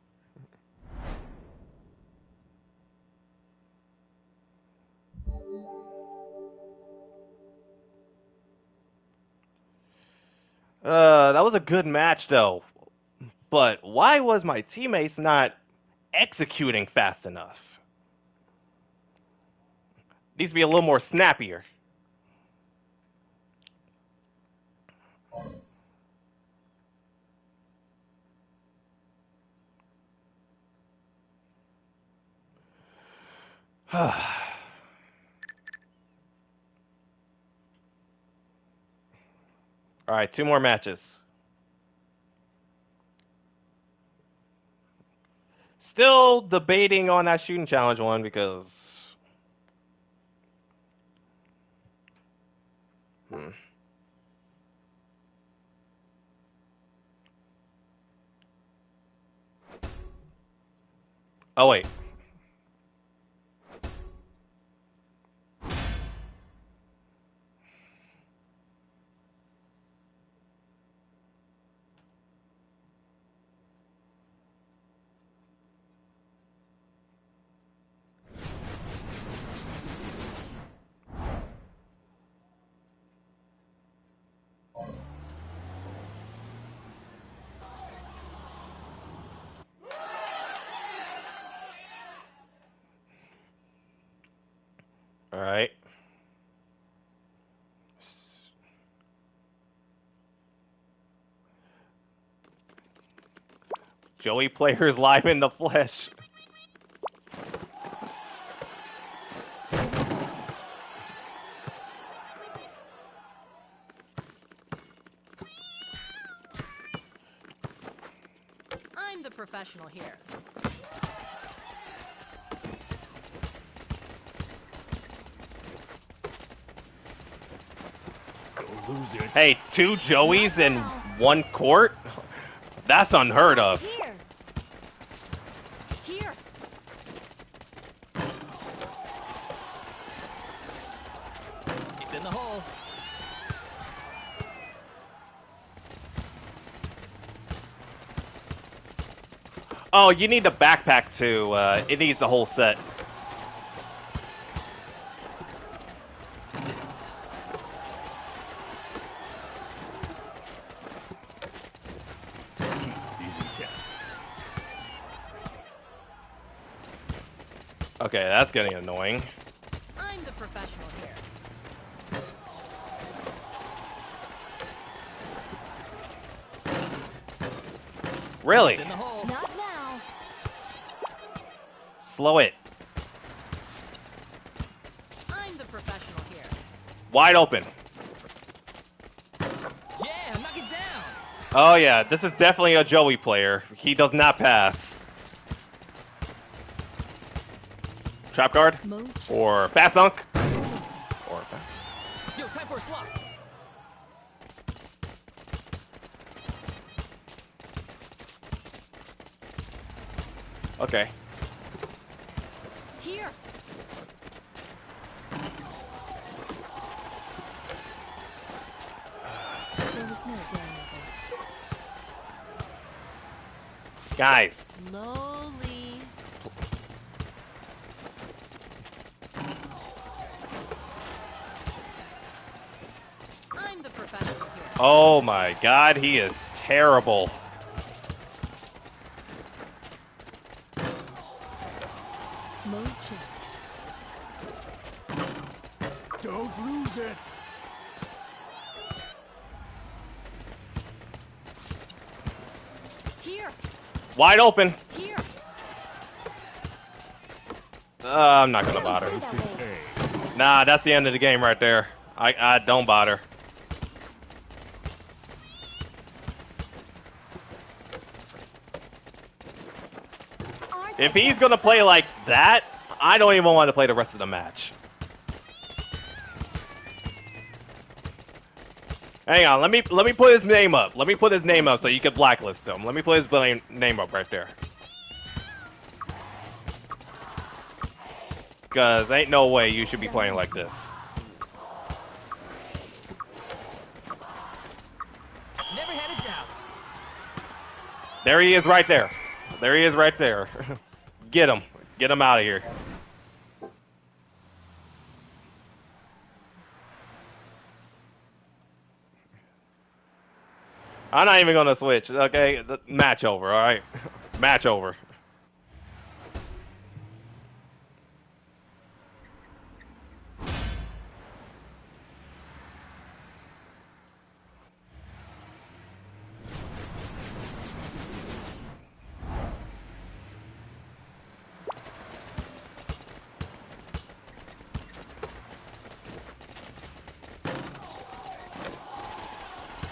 That was a good match, though. But why was my teammates not executing fast enough? Needs to be a little more snappier. All right, 2 more matches. Still debating on that shooting challenge one because. Hmm. Oh wait. All right. Joey players live in the flesh. I'm the professional here. Hey, 2 Joeys in 1 court? That's unheard of. Here. Here. It's in the hole. Oh, you need the backpack too. It needs the whole set. Okay, that's getting annoying. I'm the professional here. Really? It's in the hole. Not now. Slow it. I'm the professional here. Wide open. Yeah, knock it down. Oh yeah, this is definitely a Joey player. He does not pass. Trap guard? Or fast dunk? Or Yo, time for a swap. okay. Here. There was no variable. Guys. Slowly. I'm the professional here. Oh my god, he is terrible. Mode check. Don't lose it. Here. Wide open. Here. I'm not gonna bother. That way. Nah, that's the end of the game right there. I don't bother. If he's gonna play like that, I don't even want to play the rest of the match. Hang on, let me put his name up. Let me put his name up so you can blacklist him. Let me put his name up right there. Cause ain't no way you should be playing like this. Never had a doubt. There he is right there. There he is right there. Get him. Get him out of here. I'm not even gonna switch. Okay, the match over. All right, match over.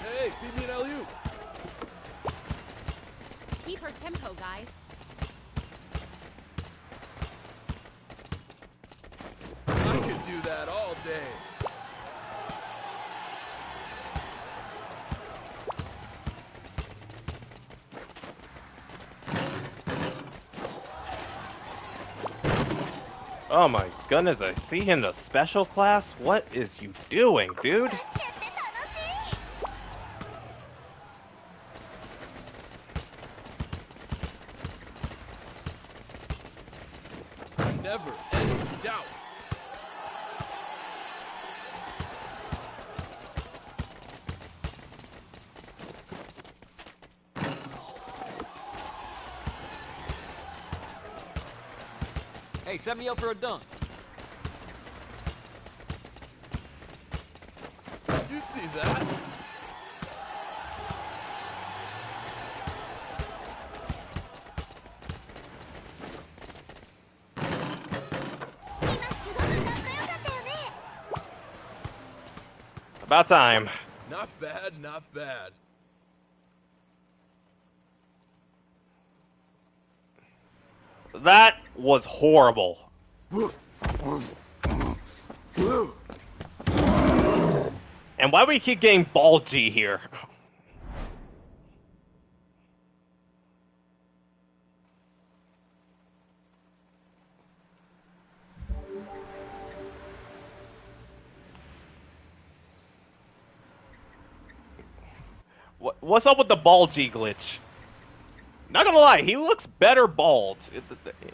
Hey, feed me an alley-oop. Keep her tempo, guys. do that all day. Oh my goodness, I see him in the special class? What is you doing, dude? Never any doubt. Hey, set me up for a dunk. You see that? About time. Not bad, not bad. That was horrible. And why do we keep getting ball G here? What's up with the ball G glitch? Not gonna lie, he looks better bald.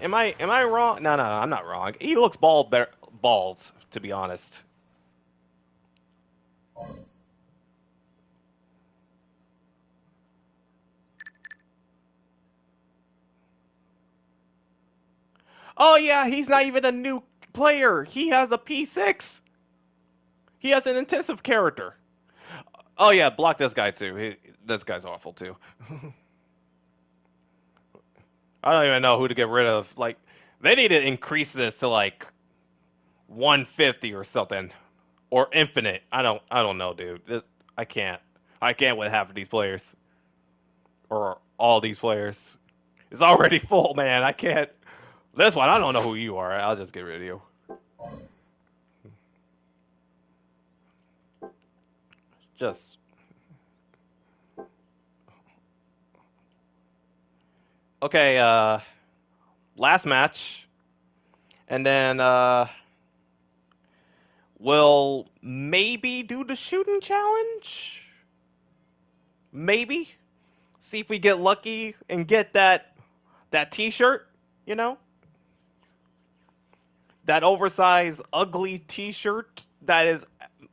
Am I wrong? No, I'm not wrong. He looks bald, to be honest. Oh yeah, he's not even a new player. He has a P6. He has an intensive character. Oh yeah, block this guy too. This guy's awful too. I don't even know who to get rid of. Like, they need to increase this to like 150 or something, or infinite. I don't know, dude. I can't with half of these players, or all these players. It's already full, man. I can't. This one, I don't know who you are. I'll just get rid of you. Just. Okay, last match. And then, we'll maybe do the shooting challenge? Maybe? See if we get lucky and get that t-shirt, you know? That oversized, ugly t-shirt that is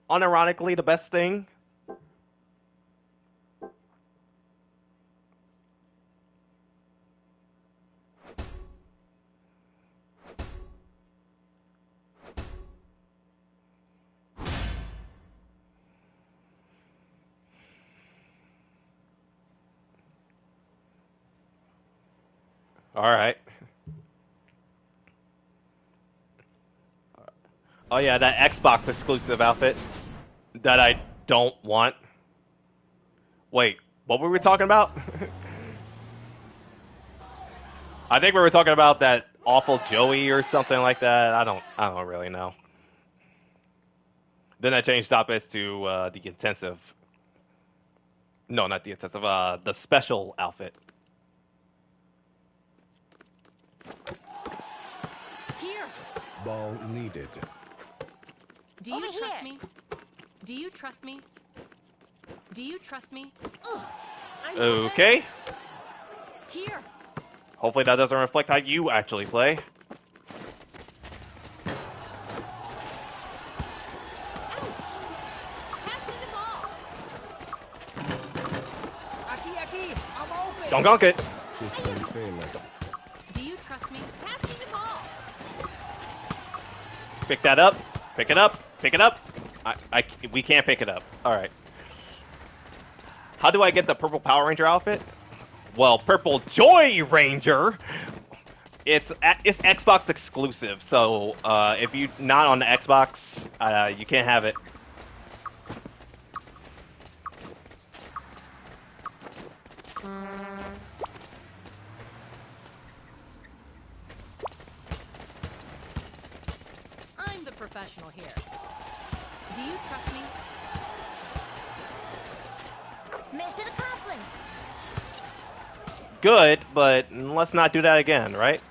unironically the best thing. Alright. Oh yeah, that Xbox exclusive outfit that I don't want. Wait, what were we talking about? I think we were talking about that awful Joey or something like that. I don't really know. Then I changed topics to the intensive. No, not the intensive. The special outfit. Here. Ball needed. Do you trust me? Do you trust me? Do you trust me? Okay. Here. Hopefully that doesn't reflect how you actually play. Don't gunk it. Do you trust me? Pass me the ball. Pick that up. Pick it up. Pick it up. We can't pick it up. All right. How do I get the purple Power Ranger outfit? Well, purple Joy Ranger. It's Xbox exclusive. So if you're not on the Xbox, you can't have it. professional here. Do you trust me? Mission accomplished. Good, but let's not do that again, right?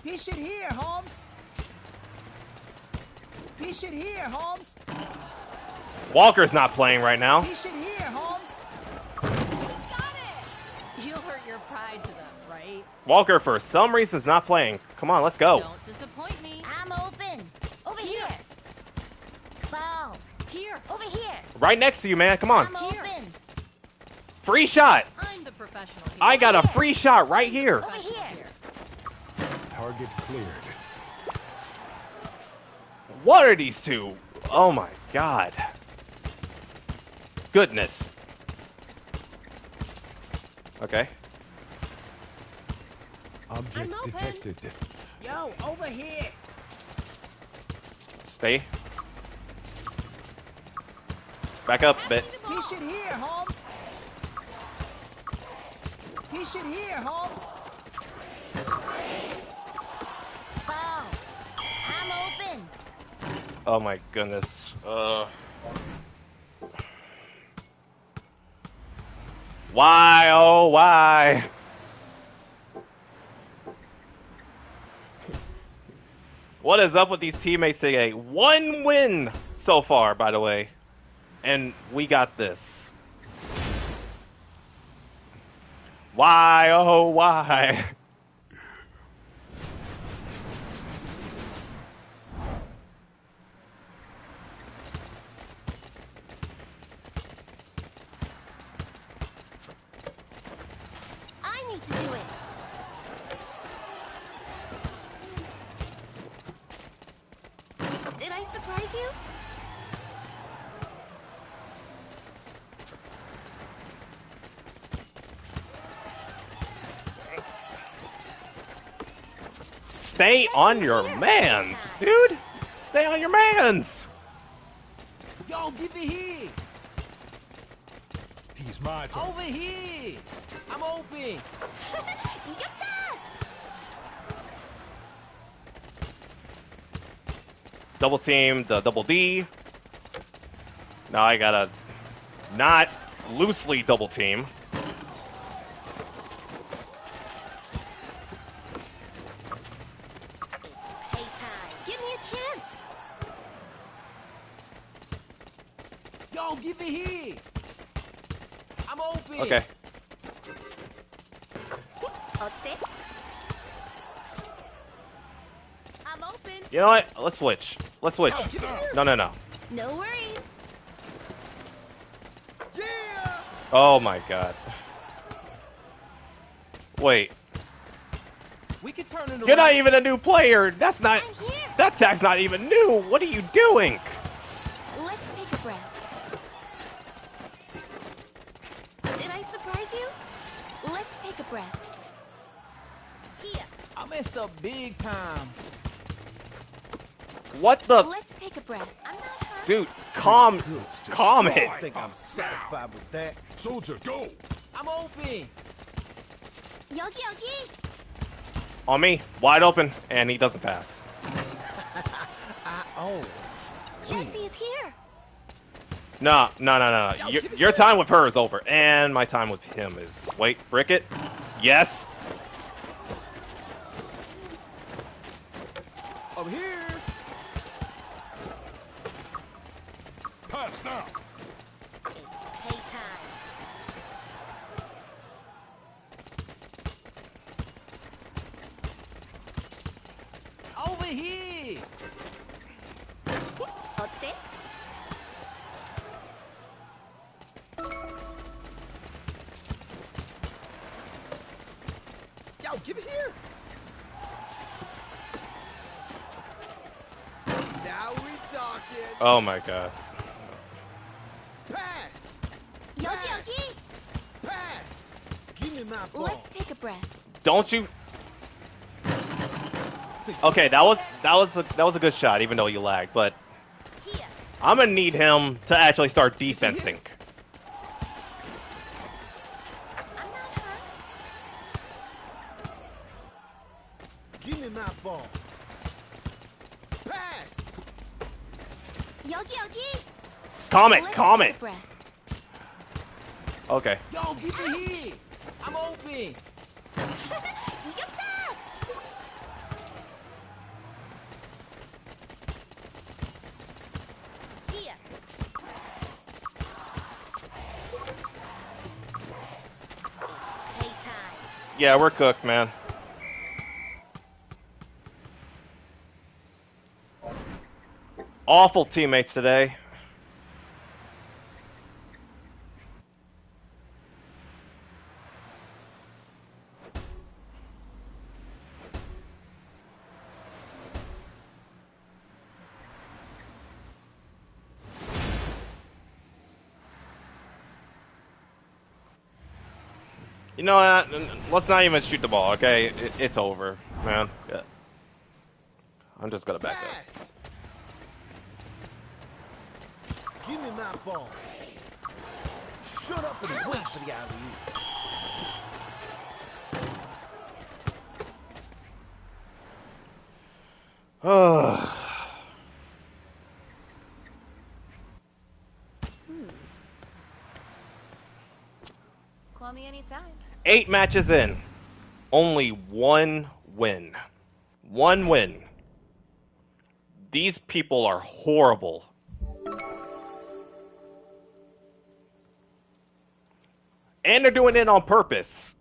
Dish it here, Holmes. Dish it here, Holmes. Walker's not playing right now. Dish it here, Holmes. Got it! You'll hurt your pride to them, right? Walker, for some reason, is not playing. Come on, let's go. Don't disappoint me. I'm open. Over here. Ball. Here. Over here. Right next to you, man. Come on. I'm Here. open. Free shot. I'm the professional here. I got a free shot right here. Over here. Target cleared. What are these two? Oh my god. Goodness. Okay. Object I'm open. detected. Yo, over here. Stay. Back up a bit. Dish it here, Holmes. Dish it here, Holmes. Ball. I'm open. Oh my goodness. Why, oh why? What is up with these teammates today? One win so far, by the way. And we got this. Why, oh why? I need to do it. Did I surprise you? Stay on your mans, dude. Stay on your mans. Yo, give it here. He's my turn. Over here. I'm open. Yatta! Double team the double D. Now I gotta not loosely double team. Playtime. Give me a chance. Yo, give it here. I'm open. Okay. 어때? I'm open. You know what? Let's switch. Let's switch. No, no, no. No worries. Yeah! Oh my god. Wait. We can turn it You're not around. even a new player. That's not. I'm here. That tag's not even new. What are you doing? Let's take a breath. Did I surprise you? Let's take a breath. Here. I messed up big time. What the? Let's take a breath. I'm not hurt. Dude, calm it. I think I'm satisfied with that. Soldier, go! I'm open. 여기 여기. On me, wide open, and he doesn't pass. Oh. Jesse is here. No, no, no, no. Your time with her is over, and my time with him is. Wait, brick it. Yes. Over here. Pass now! It's playtime. Over here. 어때? Yo, give it here. Now we talking. Oh my god. Pass. 여기 여기. Pass. Give me my ball. Let's take a breath. Don't you? Okay, that was a good shot, even though you lagged. But Here. I'm gonna need him to actually start defensing. I'm not hurt. Give me my ball. Pass. 여기 여기. Calm it, Let's calm take it. a breath. Okay. Yo, get me here. I'm open. 이겼다. Here. Playtime. Yeah, we're cooked, man. Awful teammates today. You know what? Let's not even shoot the ball, okay? It's over, man. Yeah. I'm just gonna back up. Pass. Give me my ball. Shut up and wait for the alley-oop. Call me anytime. 8 matches in. Only 1 win. 1 win. These people are horrible. And they're doing it on purpose.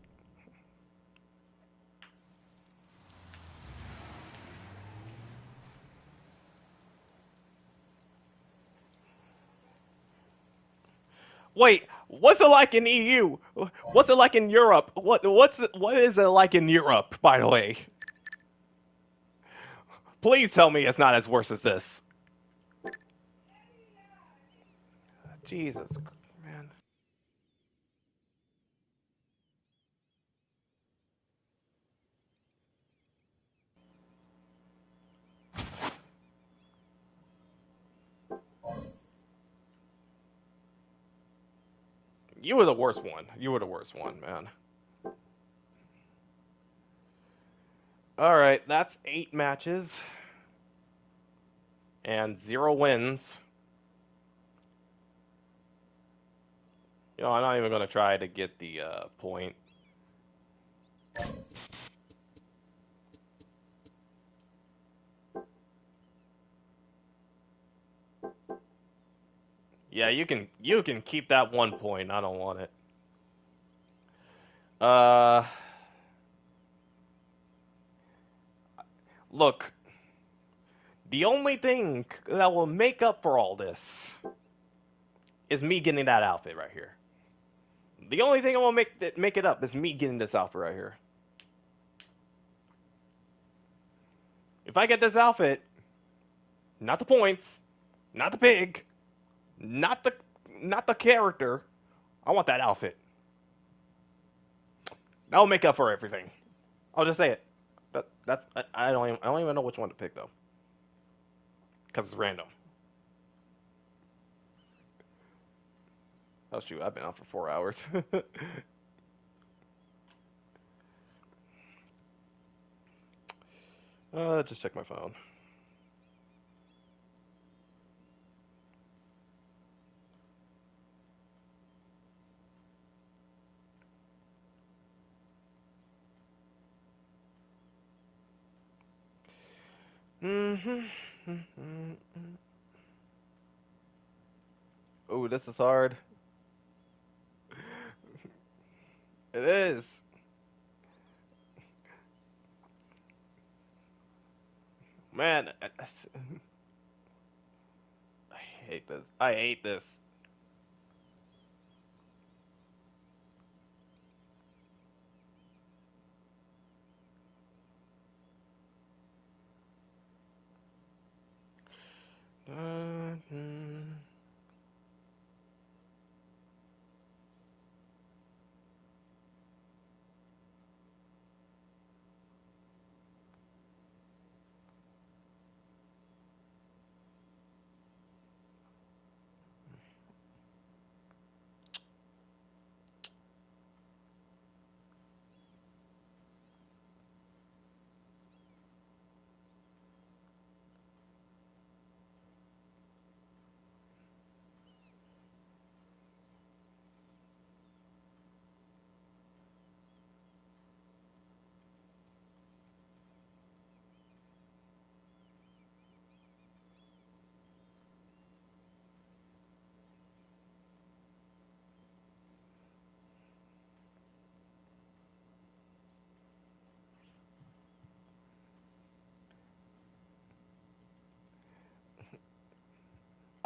Wait, what's it like in EU? What's it like in Europe? What is it like in Europe, by the way? Please tell me it's not as worse as this. Jesus, man. You were the worst one. You were the worst one, man. Alright, that's 8 matches. And 0 wins. You know, I'm not even going to try to get the point. Yeah, you can keep that 1 point. I don't want it. Look, the only thing that will make up for all this is me getting that outfit right here. The only thing that will make it up is me getting this outfit right here. If I get this outfit, not the points, not the pig, not the character, I want that outfit. That will make up for everything. I'll just say it. I don't even know which one to pick though, because it's random. Oh shoot, I've been out for 4 hours. Just check my phone. Oh, this is hard. It is. Man, I hate this. I hate this.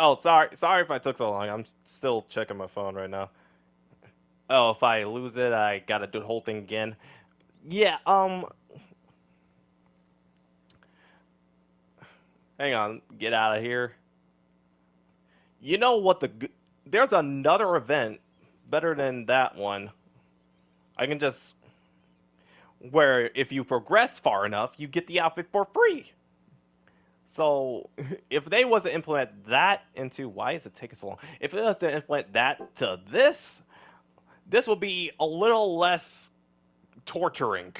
Oh, sorry if I took so long. I'm still checking my phone right now. Oh, if I lose it, I gotta do the whole thing again. Yeah, hang on, get out of here. You know what there's another event better than that one. I can just where if you progress far enough, you get the outfit for free. So if they was to implement that into why is it taking so long? If it was to implement that to this will be a little less torturing.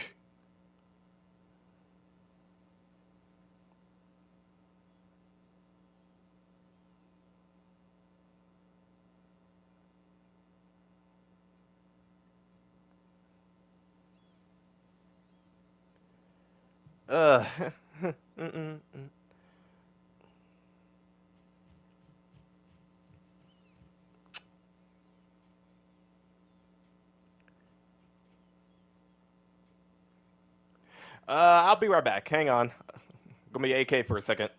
Uh, I'll be right back. Hang on. Gonna be AK for a second.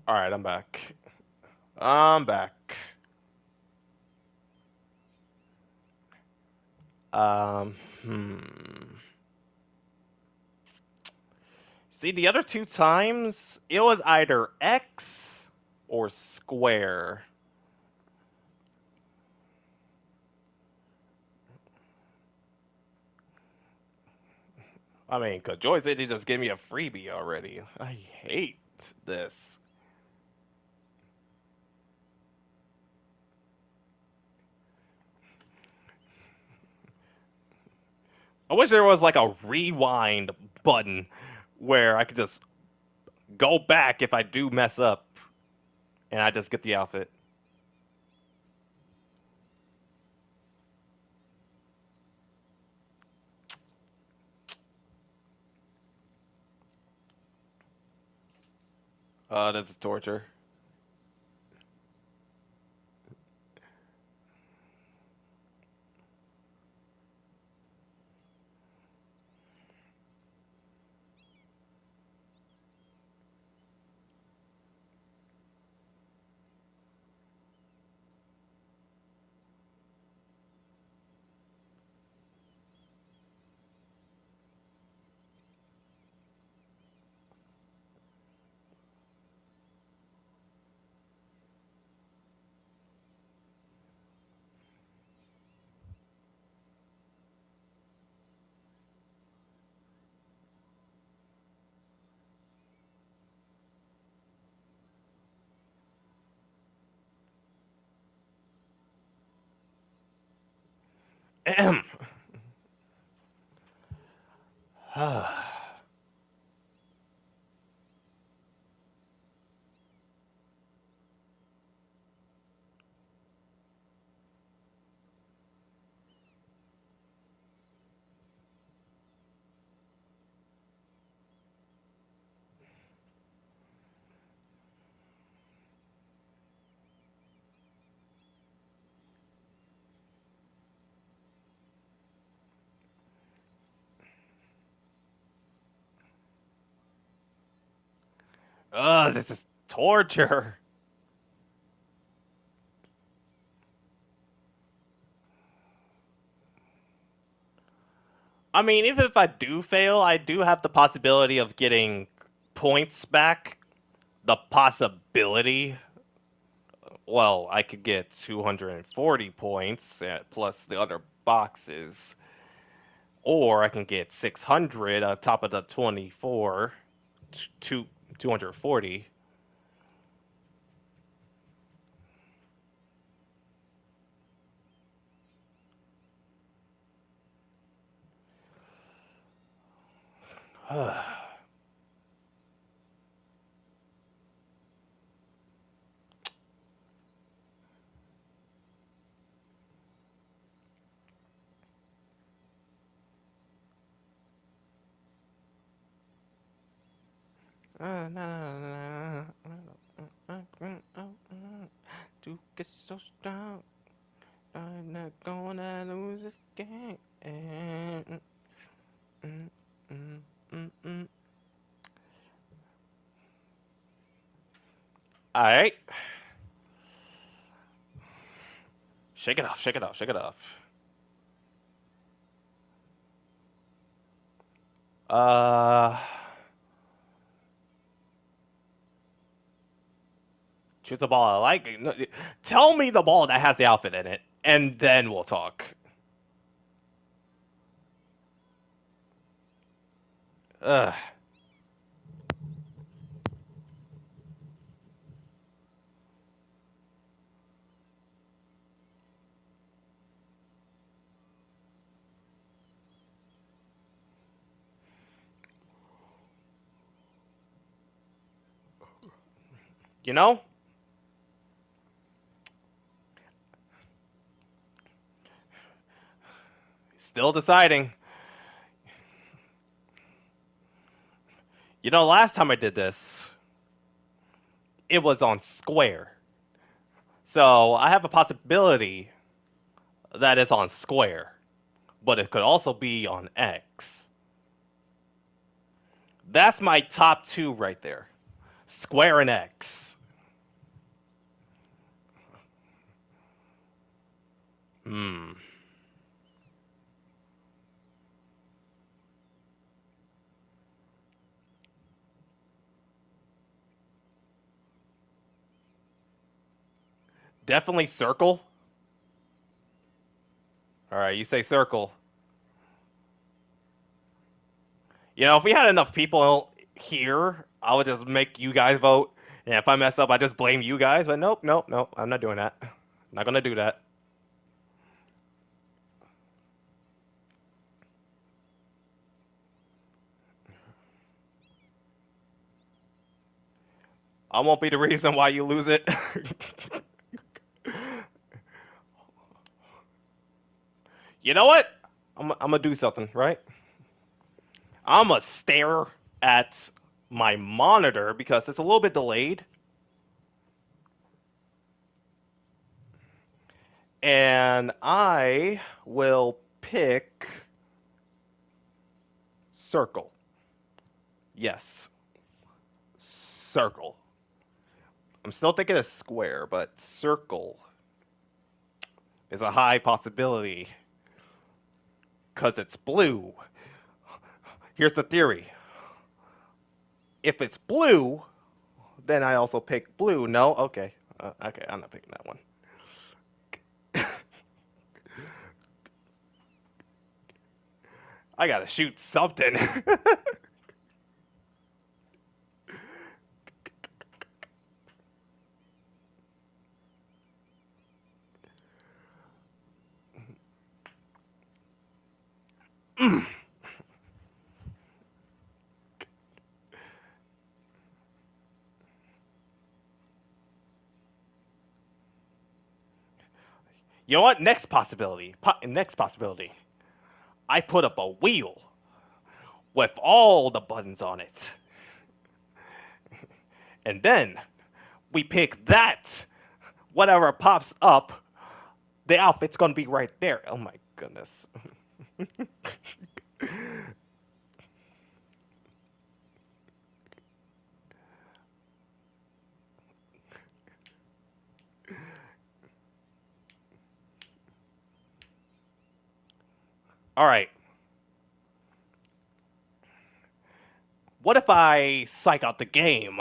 All right, I'm back. I'm back. Um, hmm. See, the other two times, it was either X or square. I mean, cause JoyCity just gave me a freebie already. I hate this. I wish there was like a rewind button where I could just go back if I do mess up and I just get the outfit. This is torture. Ahem. Ugh, this is torture. I mean, even if I do fail, I do have the possibility of getting points back. The possibility. Well, I could get 240 points plus the other boxes. Or I can get 600 on top of the 24, 240. To get so strong, I'm not gonna lose this game. All right, shake it off, shake it off, shake it off. Uh, choose a ball I like. No, tell me the ball that has the outfit in it, and then we'll talk. Ugh. You know, still deciding. You know, last time I did this, it was on square. So I have a possibility that it's on square, but it could also be on X. That's my top two right there. Square and X. Hmm. Definitely circle. All right, you say circle. You know, if we had enough people here, I would just make you guys vote. And if I mess up, I just blame you guys. But nope, nope, nope. I'm not doing that. Not gonna do that. I won't be the reason why you lose it. You know what? I'm gonna do something, right? I'm gonna stare at my monitor because it's a little bit delayed, and I will pick circle. Yes, circle. I'm still thinking of square, but circle is a high possibility because it's blue. Here's the theory. If it's blue, then I also pick blue. No? Okay. Okay, I'm not picking that one. I gotta shoot something. You know what? Next possibility. Next possibility. I put up a wheel with all the buttons on it. And then we pick that. Whatever pops up, the outfit's gonna be right there. Oh my goodness. Alright. What if I psych out the game?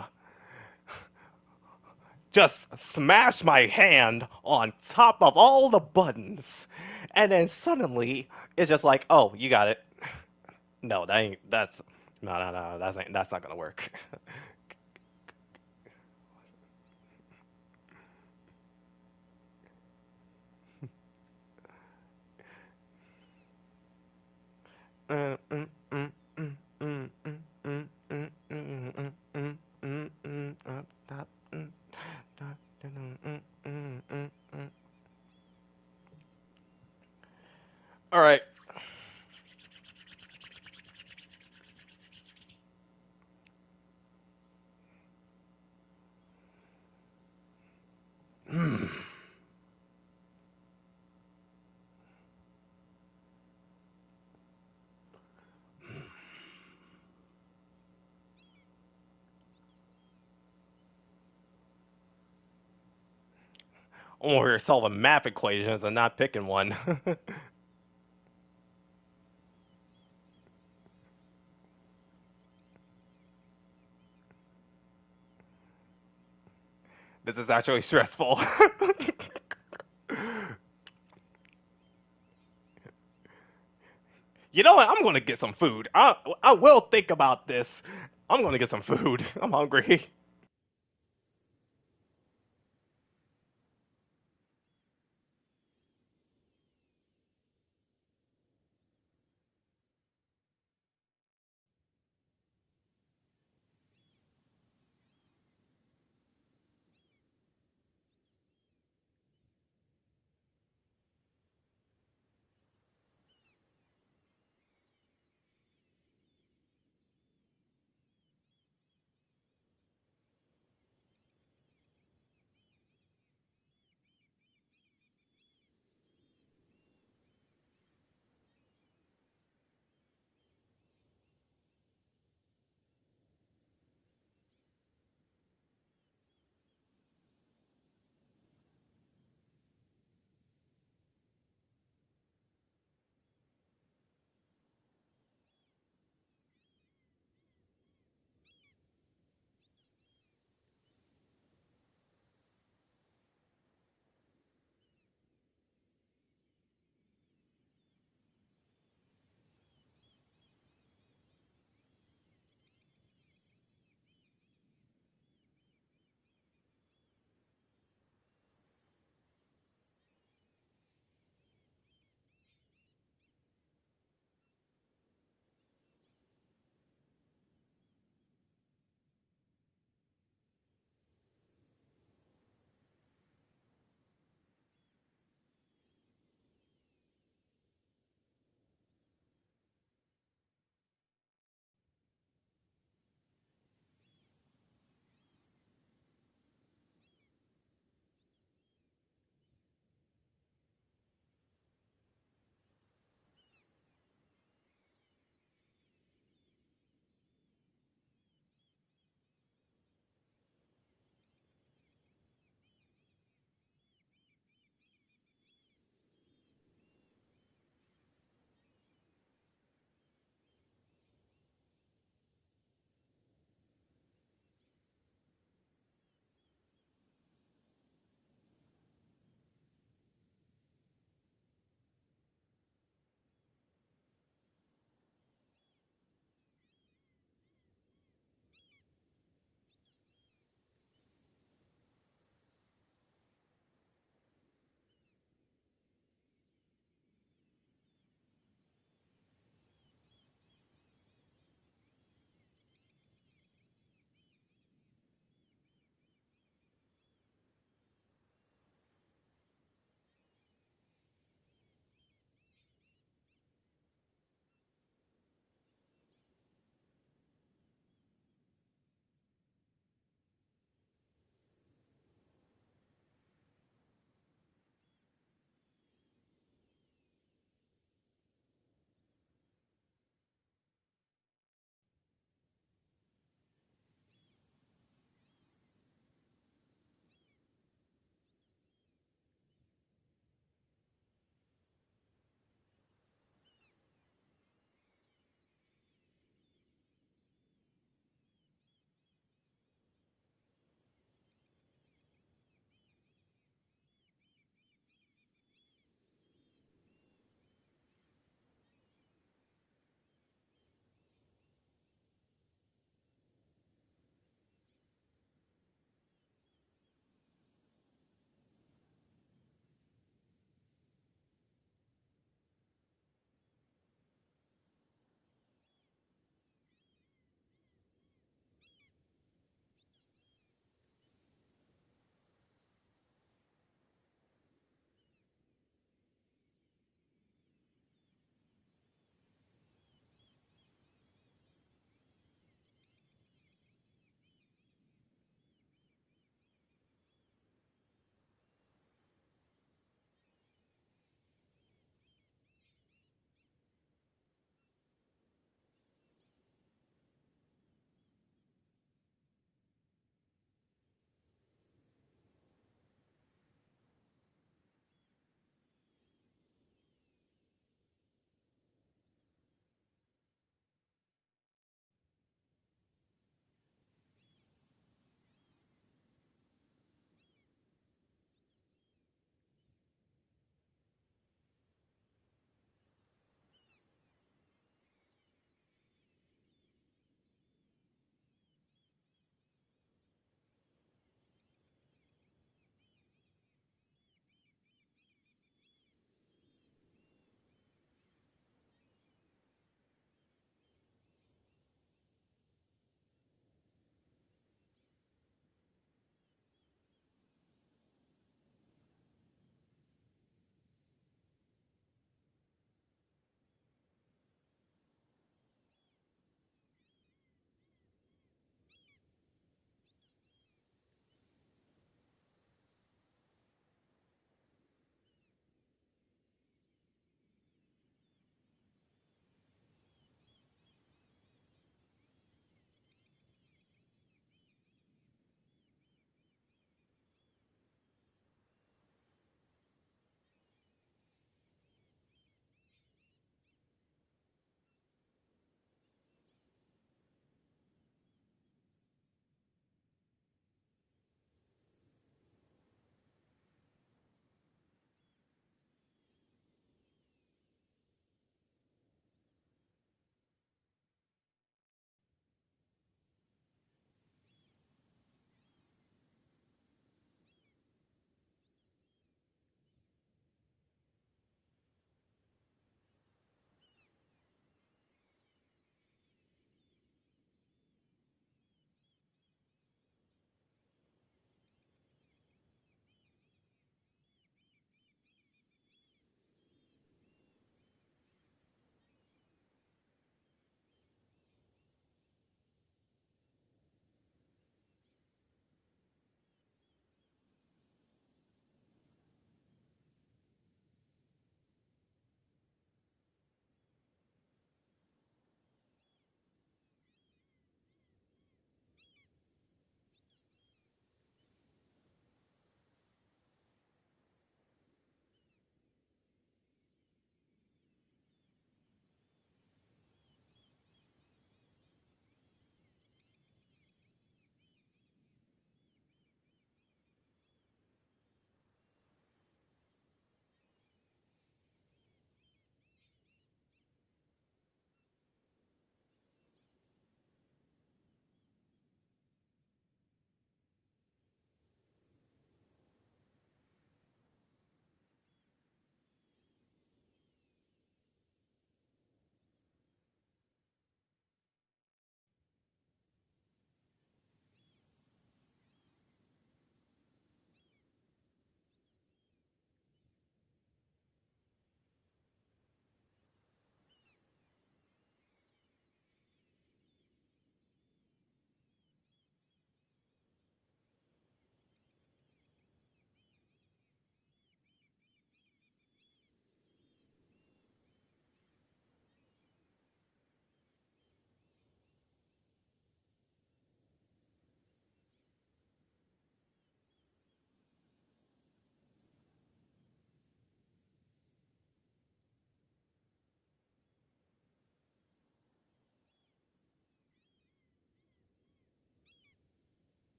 Just smash my hand on top of all the buttons, and then suddenly it's just like, oh, you got it. No, that ain't. That's no. That's not gonna work. All right. I'm over here solving math equations and not picking one. This is actually stressful. You know what? I'm gonna get some food. I will think about this. I'm gonna get some food. I'm hungry.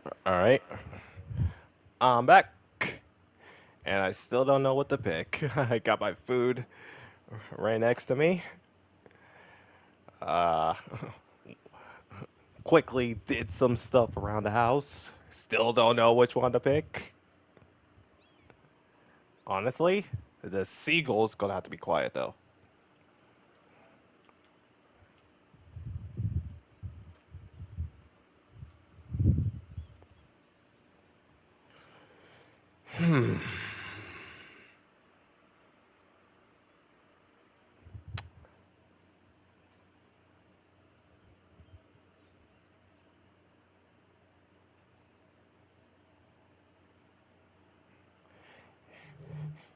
All right, I'm back, and I still don't know what to pick. I got my food right next to me. Uh, quickly did some stuff around the house. Still don't know which one to pick. Honestly, the seagull's gonna have to be quiet though. Hmm.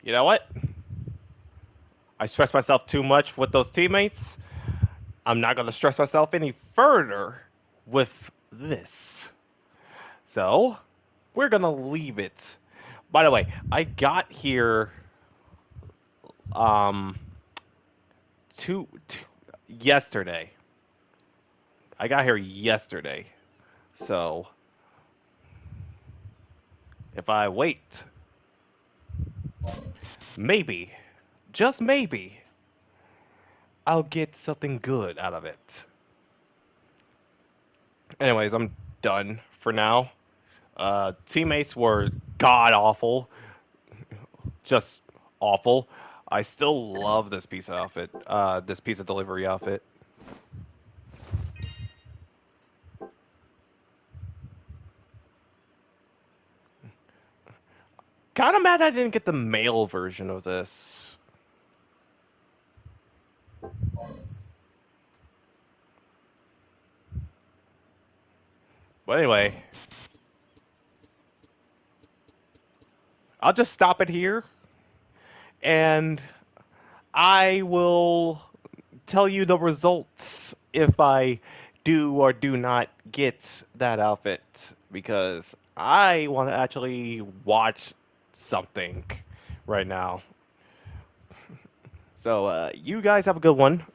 You know what? I stressed myself too much with those teammates. I'm not gonna stress myself any further with this. So, we're gonna leave it. By the way, I got here um two yesterday. I got here yesterday. So, if I wait, maybe, just maybe, I'll get something good out of it. Anyways, I'm done for now. Teammates were god awful, just awful. I still love this piece of outfit, this piece of delivery outfit. Kind of mad I didn't get the male version of this. But anyway, I'll just stop it here, and I will tell you the results if I do or do not get that outfit because I want to actually watch something right now. So, you guys have a good one.